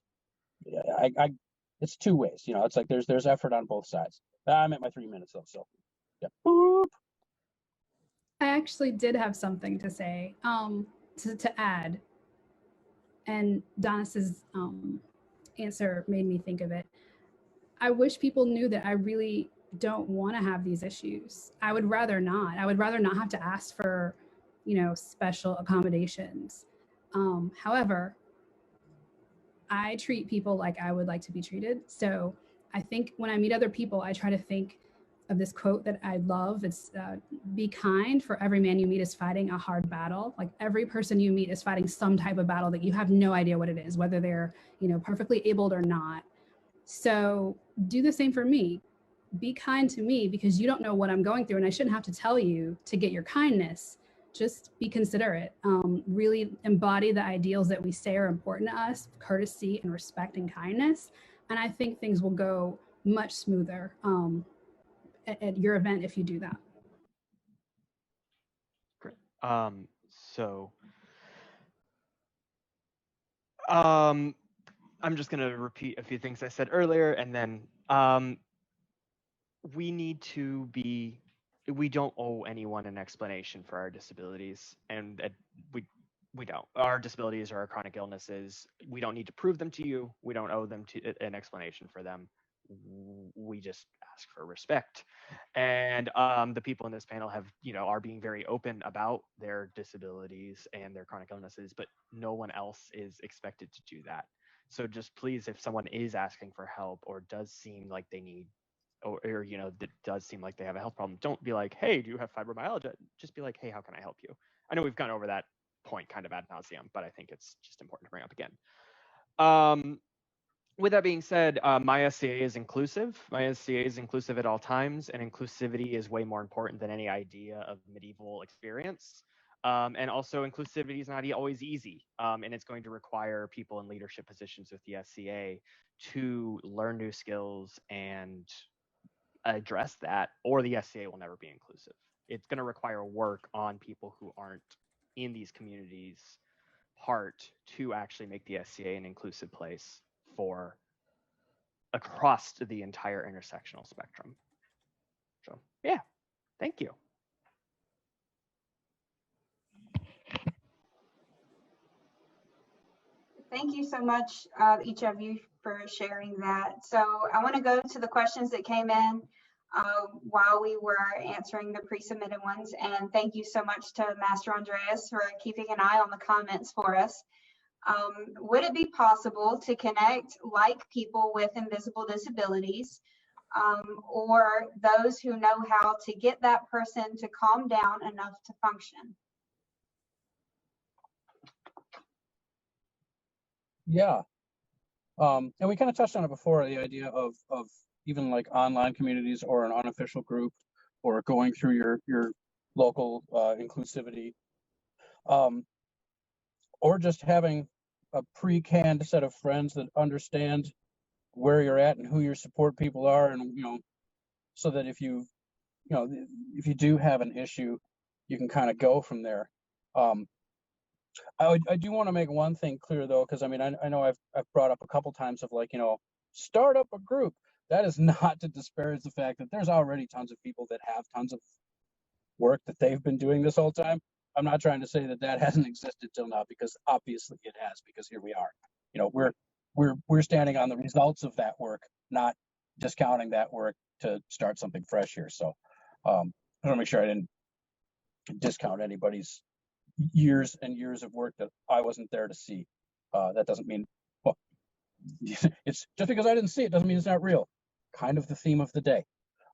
S6: it's two ways, it's like there's effort on both sides. I'm at my 3 minutes though, so yeah. Boop.
S7: I actually did have something to say, to add, and Donas's answer made me think of it. I wish people knew that I really don't want to have these issues. I would rather not. I would rather not have to ask for, special accommodations. However, I treat people like I would like to be treated. So I think when I meet other people, I try to think of this quote that I love. It's be kind, for every man you meet is fighting a hard battle. Like every person you meet is fighting some type of battle that you have no idea what it is, whether they're, perfectly abled or not. So do the same for me. Be kind to me because you don't know what I'm going through and I shouldn't have to tell you to get your kindness. Just be considerate. Really embody the ideals that we say are important to us, courtesy and respect and kindness. And I think things will go much smoother at your event if you do that.
S4: Great. I'm just going to repeat a few things I said earlier, and then we don't owe anyone an explanation for our disabilities, and we don't. Our disabilities or our chronic illnesses, we don't need to prove them to you. We don't owe them an explanation for them. We just ask for respect. And the people in this panel are being very open about their disabilities and their chronic illnesses, but no one else is expected to do that. So just please, if someone is asking for help or does seem like they need, or you know, that does seem like they have a health problem, don't be like, hey, do you have fibromyalgia? Just be like, hey, how can I help you? I know we've gone over that point kind of ad nauseum, but I think it's just important to bring up again. With that being said, my SCA is inclusive. My SCA is inclusive at all times, and inclusivity is way more important than any idea of medieval experience. And also, inclusivity is not always easy, and it's going to require people in leadership positions with the SCA to learn new skills and address that, or the SCA will never be inclusive. It's going to require work on people who aren't in these communities part to actually make the SCA an inclusive place for across the entire intersectional spectrum. So yeah, thank you.
S1: Thank you so much, each of you, for sharing that. So I want to go to the questions that came in while we were answering the pre-submitted ones. And thank you so much to Master Andreas for keeping an eye on the comments for us. Would it be possible to connect like people with invisible disabilities or those who know how to get that person to calm down enough to function?
S6: Yeah. And we kind of touched on it before, the idea of even like online communities or an unofficial group, or going through your local inclusivity, or just having a pre-canned set of friends that understand where you're at and who your support people are, and so that if you do have an issue, you can kind of go from there. I do want to make one thing clear though, because I mean, I know I've brought up a couple times of like, start up a group. That is not to disparage the fact that there's already tons of people that have tons of work that they've been doing this whole time. I'm not trying to say that that hasn't existed till now, because obviously it has, because here we are. We're standing on the results of that work, not discounting that work to start something fresh here. So I want to make sure I didn't discount anybody's years and years of work that I wasn't there to see. That doesn't mean, well, it's just because I didn't see it doesn't mean it's not real. Kind of the theme of the day.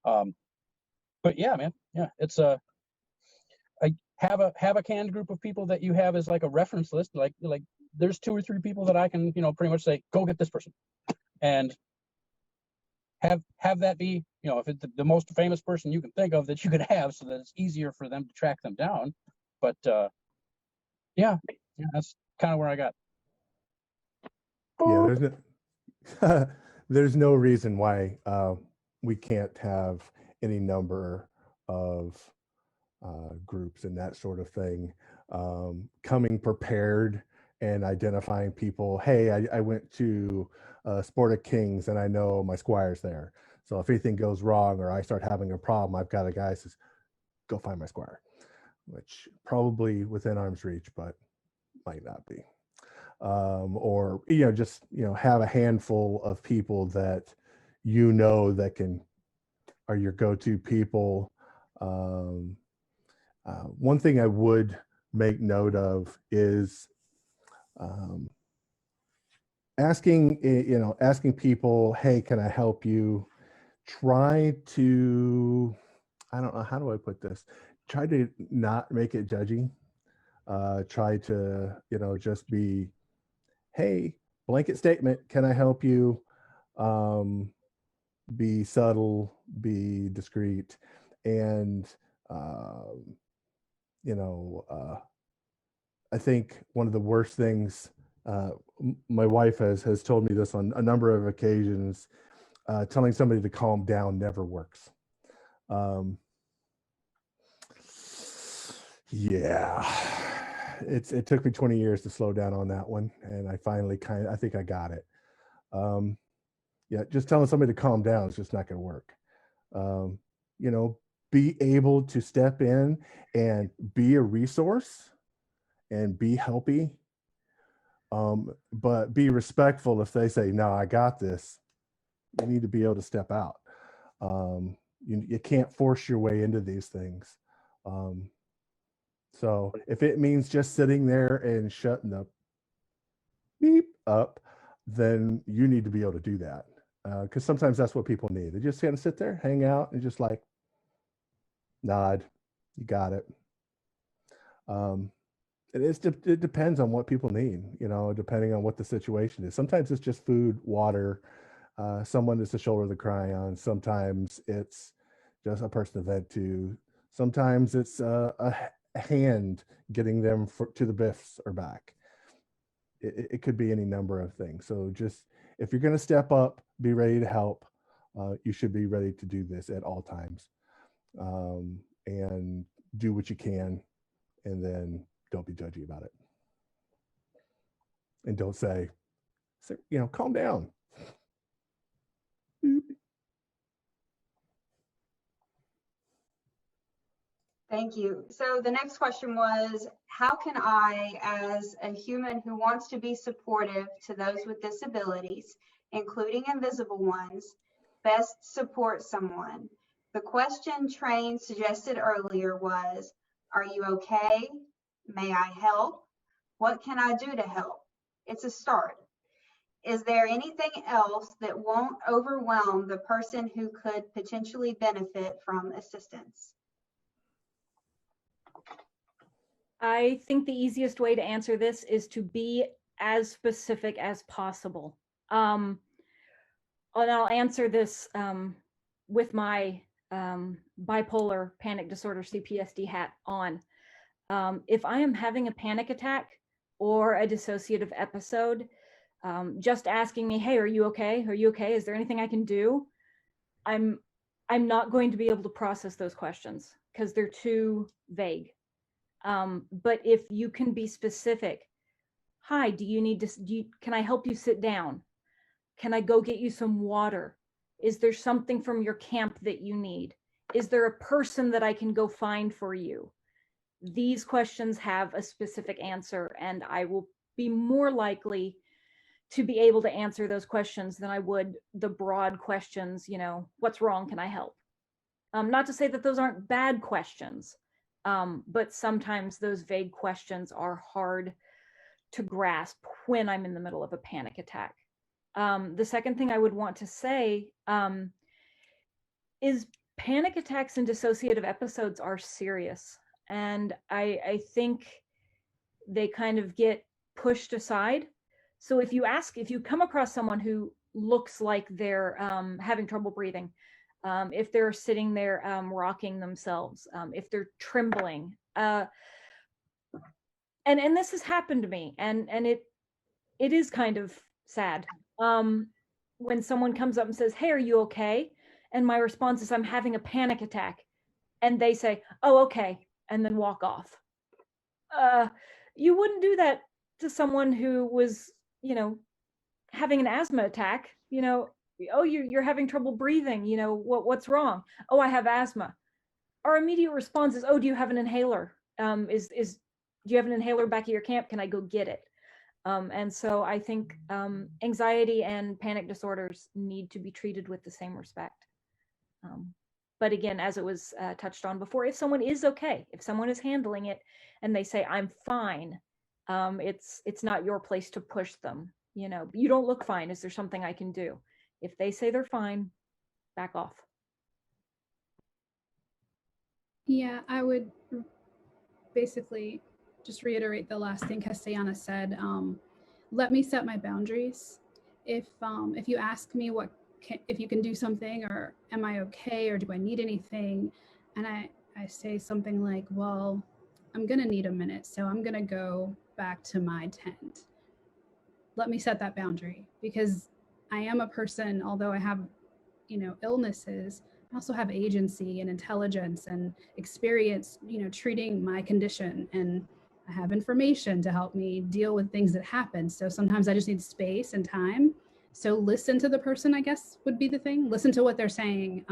S6: But yeah, man, yeah, it's I have a canned group of people that you have as like a reference list. Like there's 2 or 3 people that I can pretty much say, go get this person, and have that be if it's the most famous person you can think of that you could have, so that it's easier for them to track them down. But yeah, that's kind of where I got.
S5: Yeah, there's no reason why we can't have any number of groups and that sort of thing. Coming prepared and identifying people. Hey, I went to Sport of Kings and I know my squire's there. So if anything goes wrong or I start having a problem, I've got a guy who says, go find my squire, which probably within arm's reach, but might not be. Or just have a handful of people that that are your go-to people. One thing I would make note of is asking people, hey, can I help you? Try to, I don't know, how do I put this? Try to not make it judgy. Try to just be, hey, blanket statement, can I help you? Be subtle, be discreet, and I think one of the worst things, my wife has told me this on a number of occasions, telling somebody to calm down never works. Yeah, it took me 20 years to slow down on that one, and I finally I think I got it. Yeah, just telling somebody to calm down is just not going to work. Be able to step in and be a resource and be helpy, but be respectful. If they say, no, I got this, you need to be able to step out. You can't force your way into these things. So if it means just sitting there and shutting the beep up, then you need to be able to do that. Because sometimes that's what people need. They just kind of sit there, hang out, and just like nod, you got it. It depends on what people need, you know, depending on what the situation is. Sometimes it's just food, water, someone that's a shoulder to cry on. Sometimes it's just a person to vent to. Sometimes it's a hand getting them to the biffs or back. It could be any number of things. So just, if you're going to step up, be ready to help. You should be ready to do this at all times, and do what you can, and then don't be judgy about it. And don't say, you know, calm down.
S1: Thank you. So the next question was, how can I, as a human who wants to be supportive to those with disabilities, including invisible ones, best support someone? The question Train suggested earlier was, are you okay? May I help? What can I do to help? It's a start. Is there anything else that won't overwhelm the person who could potentially benefit from assistance?
S3: I think the easiest way to answer this is to be as specific as possible. And I'll answer this with my bipolar panic disorder CPSD hat on. If I am having a panic attack or a dissociative episode, just asking me, hey, are you okay? Are you okay? Is there anything I can do? I'm not going to be able to process those questions because they're too vague. But if you can be specific, hi, do you need to, can I help you sit down? Can I go get you some water? Is there something from your camp that you need? Is there a person that I can go find for you? These questions have a specific answer, and I will be more likely to be able to answer those questions than I would the broad questions, you know, what's wrong? Can I help? Not to say that those aren't bad questions, but sometimes those vague questions are hard to grasp when I'm in the middle of a panic attack. The second thing I would want to say is panic attacks and dissociative episodes are serious. And I think they kind of get pushed aside. So if you come across someone who looks like they're having trouble breathing, if they're sitting there rocking themselves, if they're trembling, and this has happened to me, and it is kind of sad when someone comes up and says, hey, are you okay? And my response is, I'm having a panic attack. And they say, oh, okay, and then walk off. You wouldn't do that to someone who was, you know, having an asthma attack. You know, oh, you're having trouble breathing. You know, what's wrong? Oh, I have asthma. Our immediate response is, oh, do you have an inhaler? Do you have an inhaler back at your camp? Can I go get it? And so I think anxiety and panic disorders need to be treated with the same respect. But again, as it was touched on before, if someone is okay, if someone is handling it and they say, I'm fine, it's not your place to push them. You know, you don't look fine. Is there something I can do? If they say they're fine, back off.
S7: Yeah, I would basically just reiterate the last thing Castellana said. Let me set my boundaries. If you ask me if you can do something, or am I okay, or do I need anything, and I say something like, well, I'm gonna need a minute, so I'm gonna go back to my tent. Let me set that boundary, because I am a person, although I have, you know, illnesses, I also have agency and intelligence and experience, you know, treating my condition, and I have information to help me deal with things that happen. So sometimes I just need space and time. So listen to the person, I guess, would be the thing. Listen to what they're saying.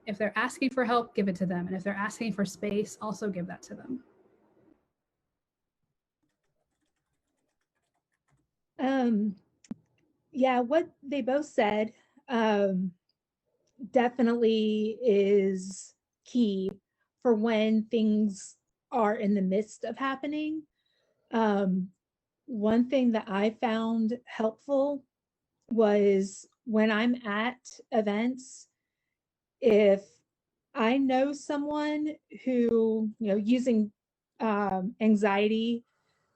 S7: If they're asking for help, give it to them. And if they're asking for space, also give that to them.
S2: Yeah, what they both said definitely is key for when things are in the midst of happening. One thing that I found helpful was when I'm at events, if I know someone who, using anxiety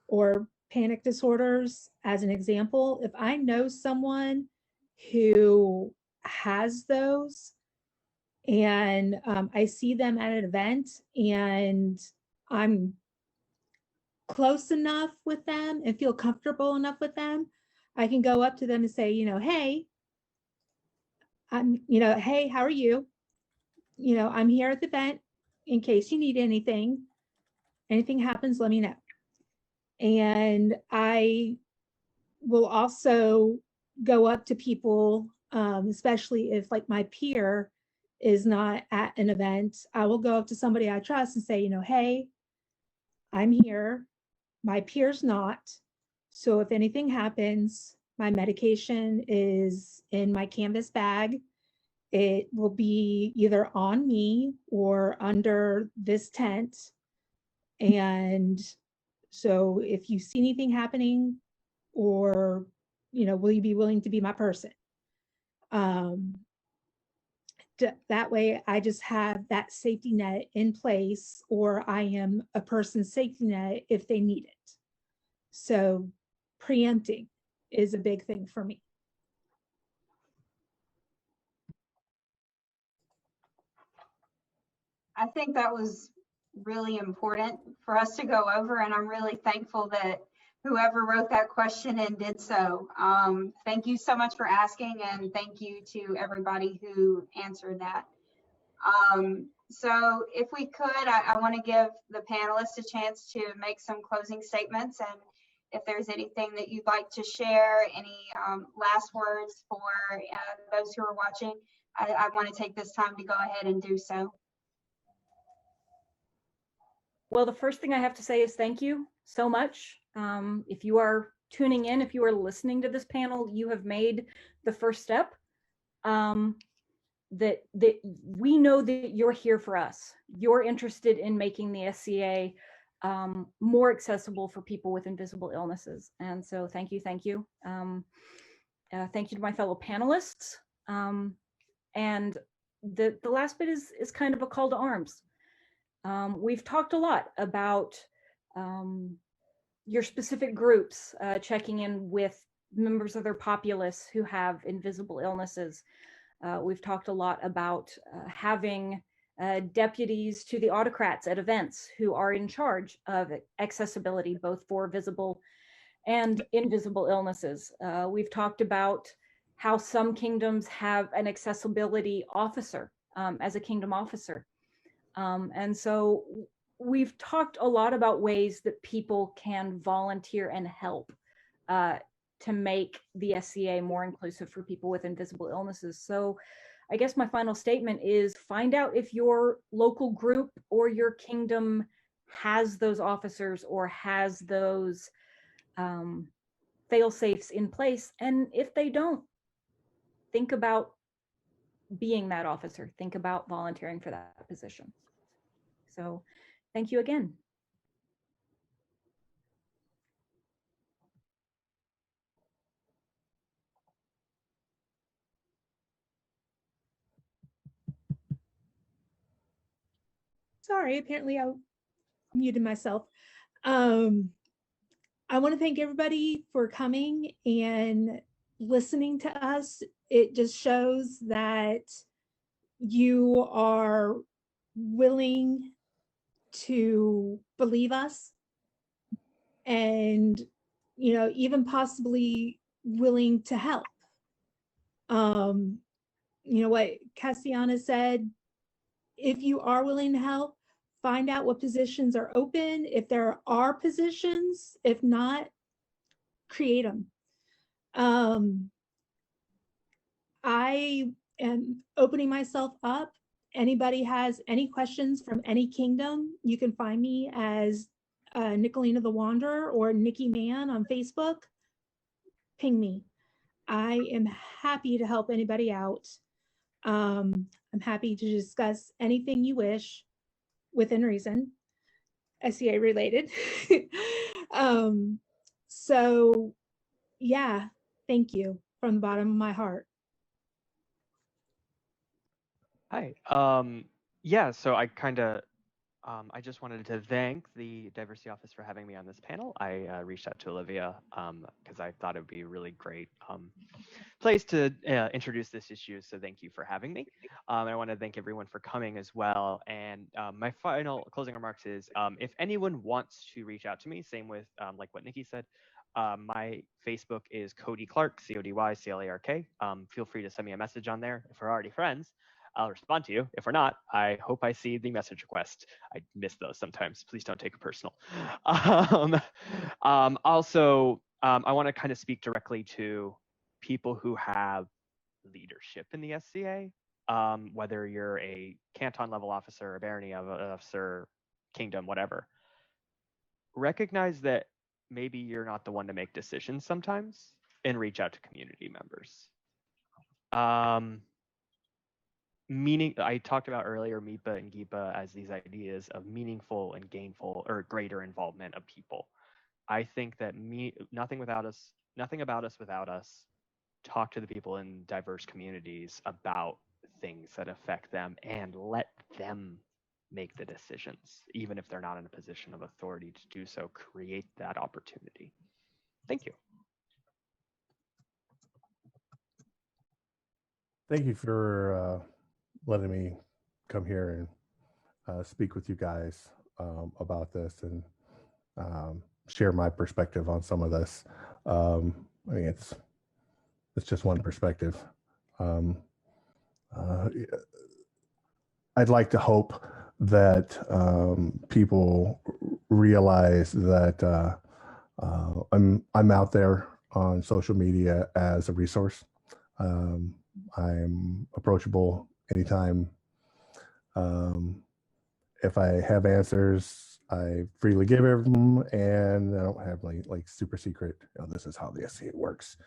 S2: or panic disorders as an example, if I know someone who has those and I see them at an event and I'm close enough with them and feel comfortable enough with them, I can go up to them and say, hey, hey, how are you? I'm here at the event in case you need anything. Anything happens, let me know. And I will also go up to people, especially if like my peer is not at an event, I will go up to somebody I trust and say, hey, I'm here. My peer's not. So if anything happens, my medication is in my canvas bag. It will be either on me or under this tent. And so if you see anything happening, or, will you be willing to be my person? That way I just have that safety net in place, or I am a person's safety net if they need it. So preempting is a big thing for me.
S1: I think that was really important for us to go over, and I'm really thankful that whoever wrote that question and did so. Thank you so much for asking, and thank you to everybody who answered that. So if we could, I want to give the panelists a chance to make some closing statements, and if there's anything that you'd like to share, any last words for those who are watching, I want to take this time to go ahead and do so.
S3: Well, the first thing I have to say is thank you so much. If you are tuning in, if you are listening to this panel, you have made the first step. That we know that you're here for us. You're interested in making the SCA more accessible for people with invisible illnesses. And so thank you, thank you. Thank you to my fellow panelists. And the last bit is kind of a call to arms. We've talked a lot about your specific groups checking in with members of their populace who have invisible illnesses. We've talked a lot about having deputies to the autocrats at events who are in charge of accessibility, both for visible and invisible illnesses. We've talked about how some kingdoms have an accessibility officer as a kingdom officer. And so we've talked a lot about ways that people can volunteer and help to make the SCA more inclusive for people with invisible illnesses. So I guess my final statement is find out if your local group or your kingdom has those officers or has those fail-safes in place. And if they don't, think about being that officer. Think about volunteering for that position. So thank you again.
S2: Sorry, apparently I muted myself. I want to thank everybody for coming and listening to us. It just shows that you are willing to believe us and, even possibly willing to help. What Castellana said, if you are willing to help, find out what positions are open. If there are positions, if not, create them. I am opening myself up. Anybody has any questions from any kingdom, you can find me as Niccolina the Wanderer or Nikki Man on Facebook. Ping me. I am happy to help anybody out. I'm happy to discuss anything you wish within reason, SCA related. So yeah, thank you from the bottom of my heart.
S4: Hi. Yeah, so I just wanted to thank the Diversity Office for having me on this panel. I reached out to Olivia because I thought it would be a really great place to introduce this issue. So thank you for having me. I want to thank everyone for coming as well. And my final closing remarks is if anyone wants to reach out to me, same with like what Nikki said, my Facebook is Cody Clark, CodyClark. Feel free to send me a message on there. If we're already friends, I'll respond to you. If we're not, I hope I see the message request. I miss those sometimes. Please don't take it personal. Also, I want to kind of speak directly to people who have leadership in the SCA, whether you're a canton level officer, a barony officer, kingdom, whatever. Recognize that maybe you're not the one to make decisions sometimes, and reach out to community members. Meaning, I talked about earlier MIPA and GIPA as these ideas of meaningful and gainful or greater involvement of people. I think that nothing about us without us. Talk to the people in diverse communities about things that affect them and let them make the decisions, even if they're not in a position of authority to do so. Create that opportunity. Thank you.
S5: Thank you for letting me come here and speak with you guys about this and share my perspective on some of this. I mean, it's just one perspective. I'd like to hope that people realize that I'm out there on social media as a resource. I'm approachable anytime. If I have answers, I freely give them, and I don't have like super secret. This is how the SCA works.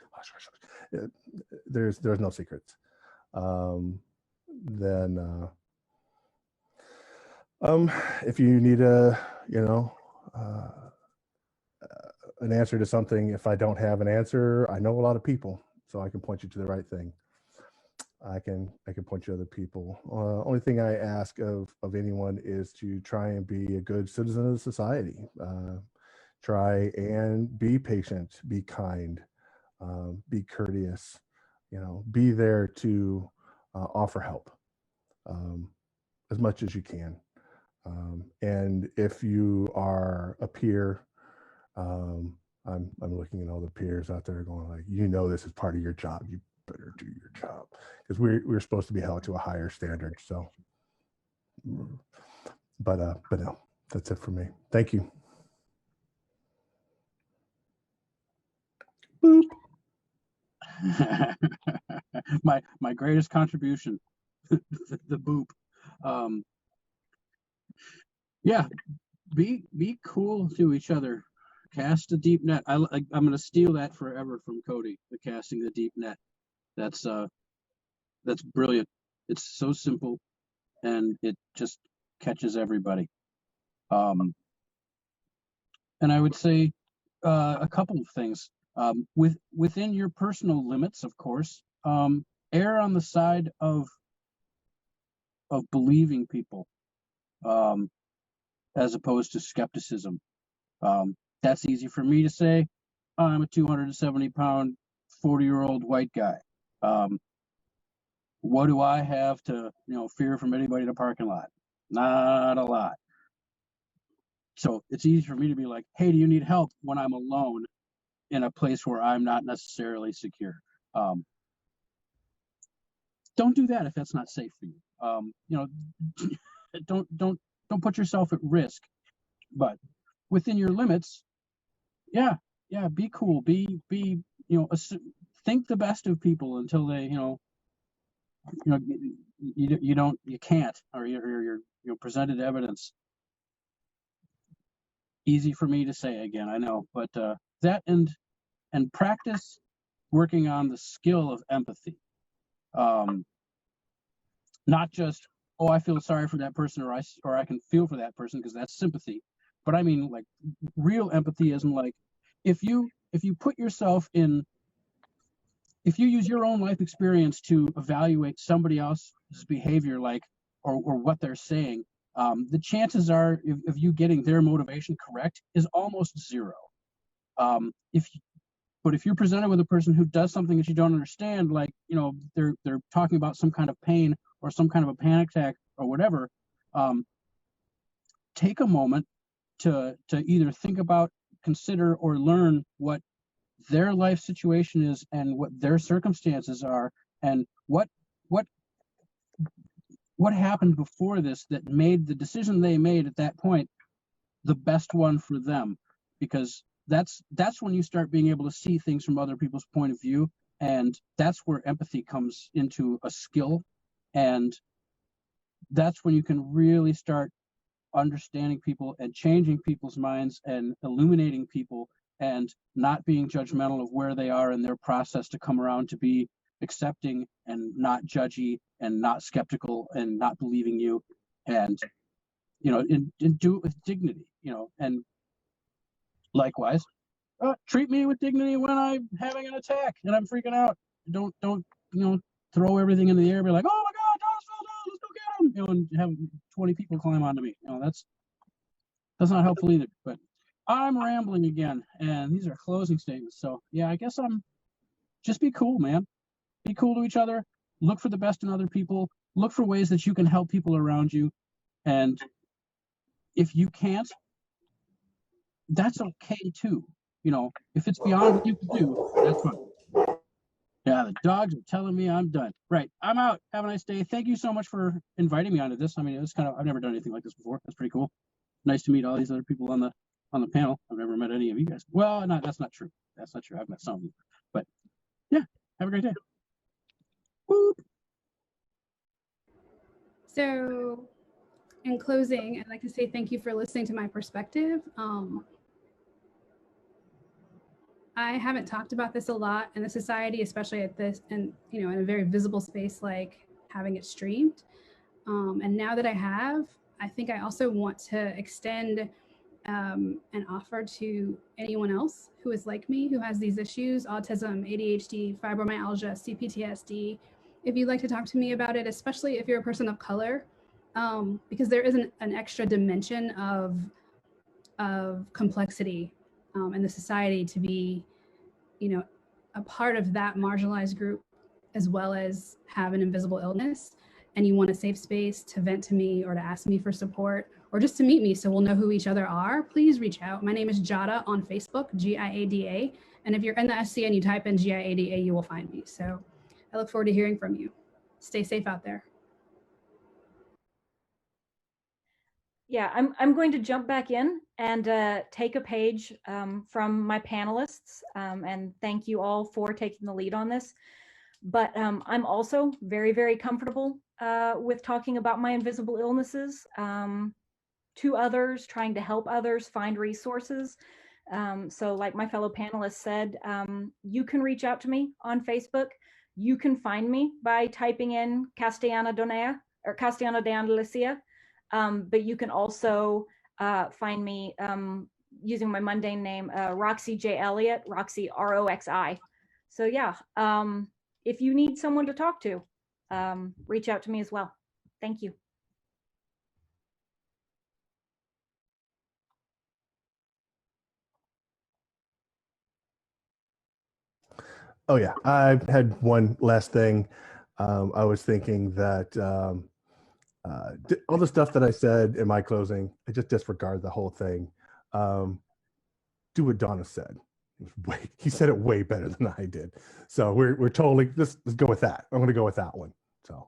S5: There's no secrets. Then if you need an answer to something, if I don't have an answer, I know a lot of people, so I can point you to the right thing. I can point you to other people. Only thing I ask of anyone is to try and be a good citizen of the society. Try and be patient, be kind, be courteous. Be there to offer help as much as you can. And if you are a peer, I'm looking at all the peers out there going like, this is part of your job. You better do your job, because we're supposed to be held to a higher standard. So, but no, that's it for me. Thank you. Boop.
S6: my greatest contribution, the boop. Yeah, be cool to each other. Cast a deep net. I'm going to steal that forever from Cody. The casting the deep net. That's brilliant. It's so simple, and it just catches everybody. And I would say a couple of things. Within your personal limits, of course, err on the side of believing people, as opposed to skepticism. That's easy for me to say. I'm a 270-pound, 40-year-old white guy. What do I have to, fear from anybody in the parking lot? Not a lot. So it's easy for me to be like, hey, do you need help, when I'm alone in a place where I'm not necessarily secure? Don't do that if that's not safe for you. Don't put yourself at risk. But within your limits, yeah, be cool. Be think the best of people until they, you can't, or you're presented evidence. Easy for me to say again, I know, but that and practice working on the skill of empathy. Not just, oh, I feel sorry for that person, or I can feel for that person, because that's sympathy. But I mean, like, real empathy isn't like, if you put yourself in if you use your own life experience to evaluate somebody else's behavior, like, or what they're saying, the chances are of you getting their motivation correct is almost zero. But if you're presented with a person who does something that you don't understand, like, you know, they're talking about some kind of pain or some kind of a panic attack or whatever, take a moment to either think about, consider, or learn what their life situation is and what their circumstances are, and what happened before this that made the decision they made at that point the best one for them. Because that's when you start being able to see things from other people's point of view, and that's where empathy comes into a skill, and that's when you can really start understanding people and changing people's minds and illuminating people and not being judgmental of where they are in their process to come around to be accepting and not judgy and not skeptical and not believing you, and, you know, and do it with dignity, you know. And likewise, treat me with dignity when I'm having an attack and I'm freaking out. Don't you know, throw everything in the air and be like, oh my God, Donas fell down, let's go get him, you know, and have 20 people climb onto me. You know, that's not helpful either. But I'm rambling again, and these are closing statements. So yeah, I guess just be cool, man. Be cool to each other. Look for the best in other people. Look for ways that you can help people around you. And if you can't, that's okay too. You know, if it's beyond what you can do, that's fine. Yeah, the dogs are telling me I'm done. Right, I'm out. Have a nice day. Thank you so much for inviting me onto this. I mean, it was kind of, I've never done anything like this before. That's pretty cool. Nice to meet all these other people on the panel. I've never met any of you guys. Well, no, that's not true. That's not true. I've met some of you. But yeah, have a great day. Woo.
S7: So in closing, I'd like to say thank you for listening to my perspective. I haven't talked about this a lot in the society, especially at this, and you know, in a very visible space like having it streamed. And now that I have, I think I also want to extend an offer to anyone else who is like me, who has these issues: autism, ADHD, fibromyalgia, CPTSD. If you'd like to talk to me about it, especially if you're a person of color, because there isn't an extra dimension of complexity in the society to be, you know, a part of that marginalized group, as well as have an invisible illness, and you want a safe space to vent to me or to ask me for support or just to meet me so we'll know who each other are, please reach out. My name is Giada on Facebook, Giada. And if you're in the SCA and you type in Giada, you will find me. So I look forward to hearing from you. Stay safe out there.
S3: Yeah, I'm going to jump back in and take a page from my panelists, and thank you all for taking the lead on this. But I'm also very, very comfortable with talking about my invisible illnesses to others, trying to help others find resources. So like my fellow panelists said, you can reach out to me on Facebook. You can find me by typing in Castellana Donea or Castellana de Andalucia. But you can also find me using my mundane name, Roxy J. Elliott, Roxy ROXI. So yeah, if you need someone to talk to, reach out to me as well. Thank you.
S5: Oh yeah, I had one last thing. I was thinking that all the stuff that I said in my closing, I just disregard the whole thing. Do what Donas said. He said it way better than I did. So we're totally, let's go with that. I'm going to go with that one. So.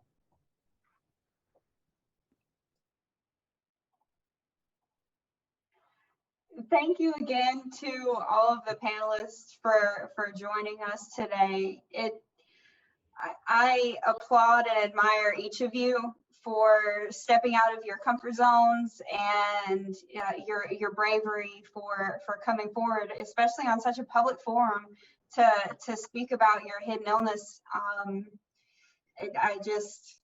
S1: Thank you again to all of the panelists for joining us today. I applaud and admire each of you for stepping out of your comfort zones and your bravery for coming forward, especially on such a public forum to speak about your hidden illness. I just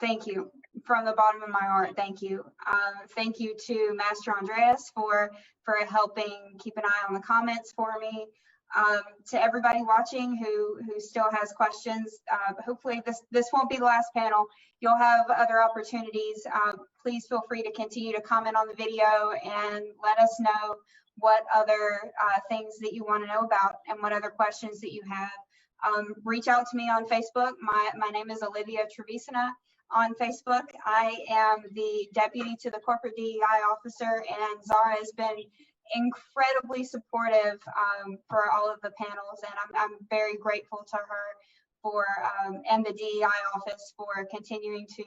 S1: thank you from the bottom of my heart. Thank you. Thank you to Master Andreas for helping keep an eye on the comments for me. To everybody watching who still has questions, hopefully this won't be the last panel. You'll have other opportunities. Please feel free to continue to comment on the video and let us know what other things that you want to know about and what other questions that you have. Reach out to me on Facebook. My name is Olivia Trevisana on Facebook. I am the deputy to the corporate DEI officer, and Zara has been incredibly supportive for all of the panels, and I'm very grateful to her for and the DEI office for continuing to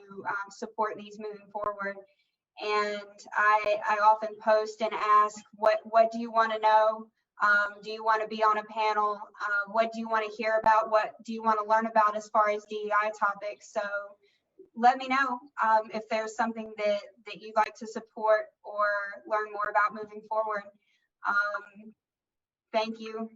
S1: support these moving forward. And I often post and ask, what do you want to know? Do you want to be on a panel? What do you want to hear about? What do you want to learn about as far as DEI topics? So let me know if there's something that you'd like to support or learn more about moving forward. Thank you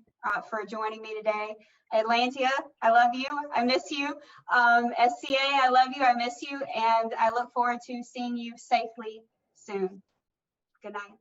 S1: for joining me today. Atlantia, I love you. I miss you. SCA, I love you. I miss you. And I look forward to seeing you safely soon. Good night.